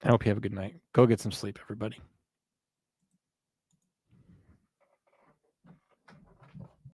I hope you have a good night. Go get some sleep, everybody.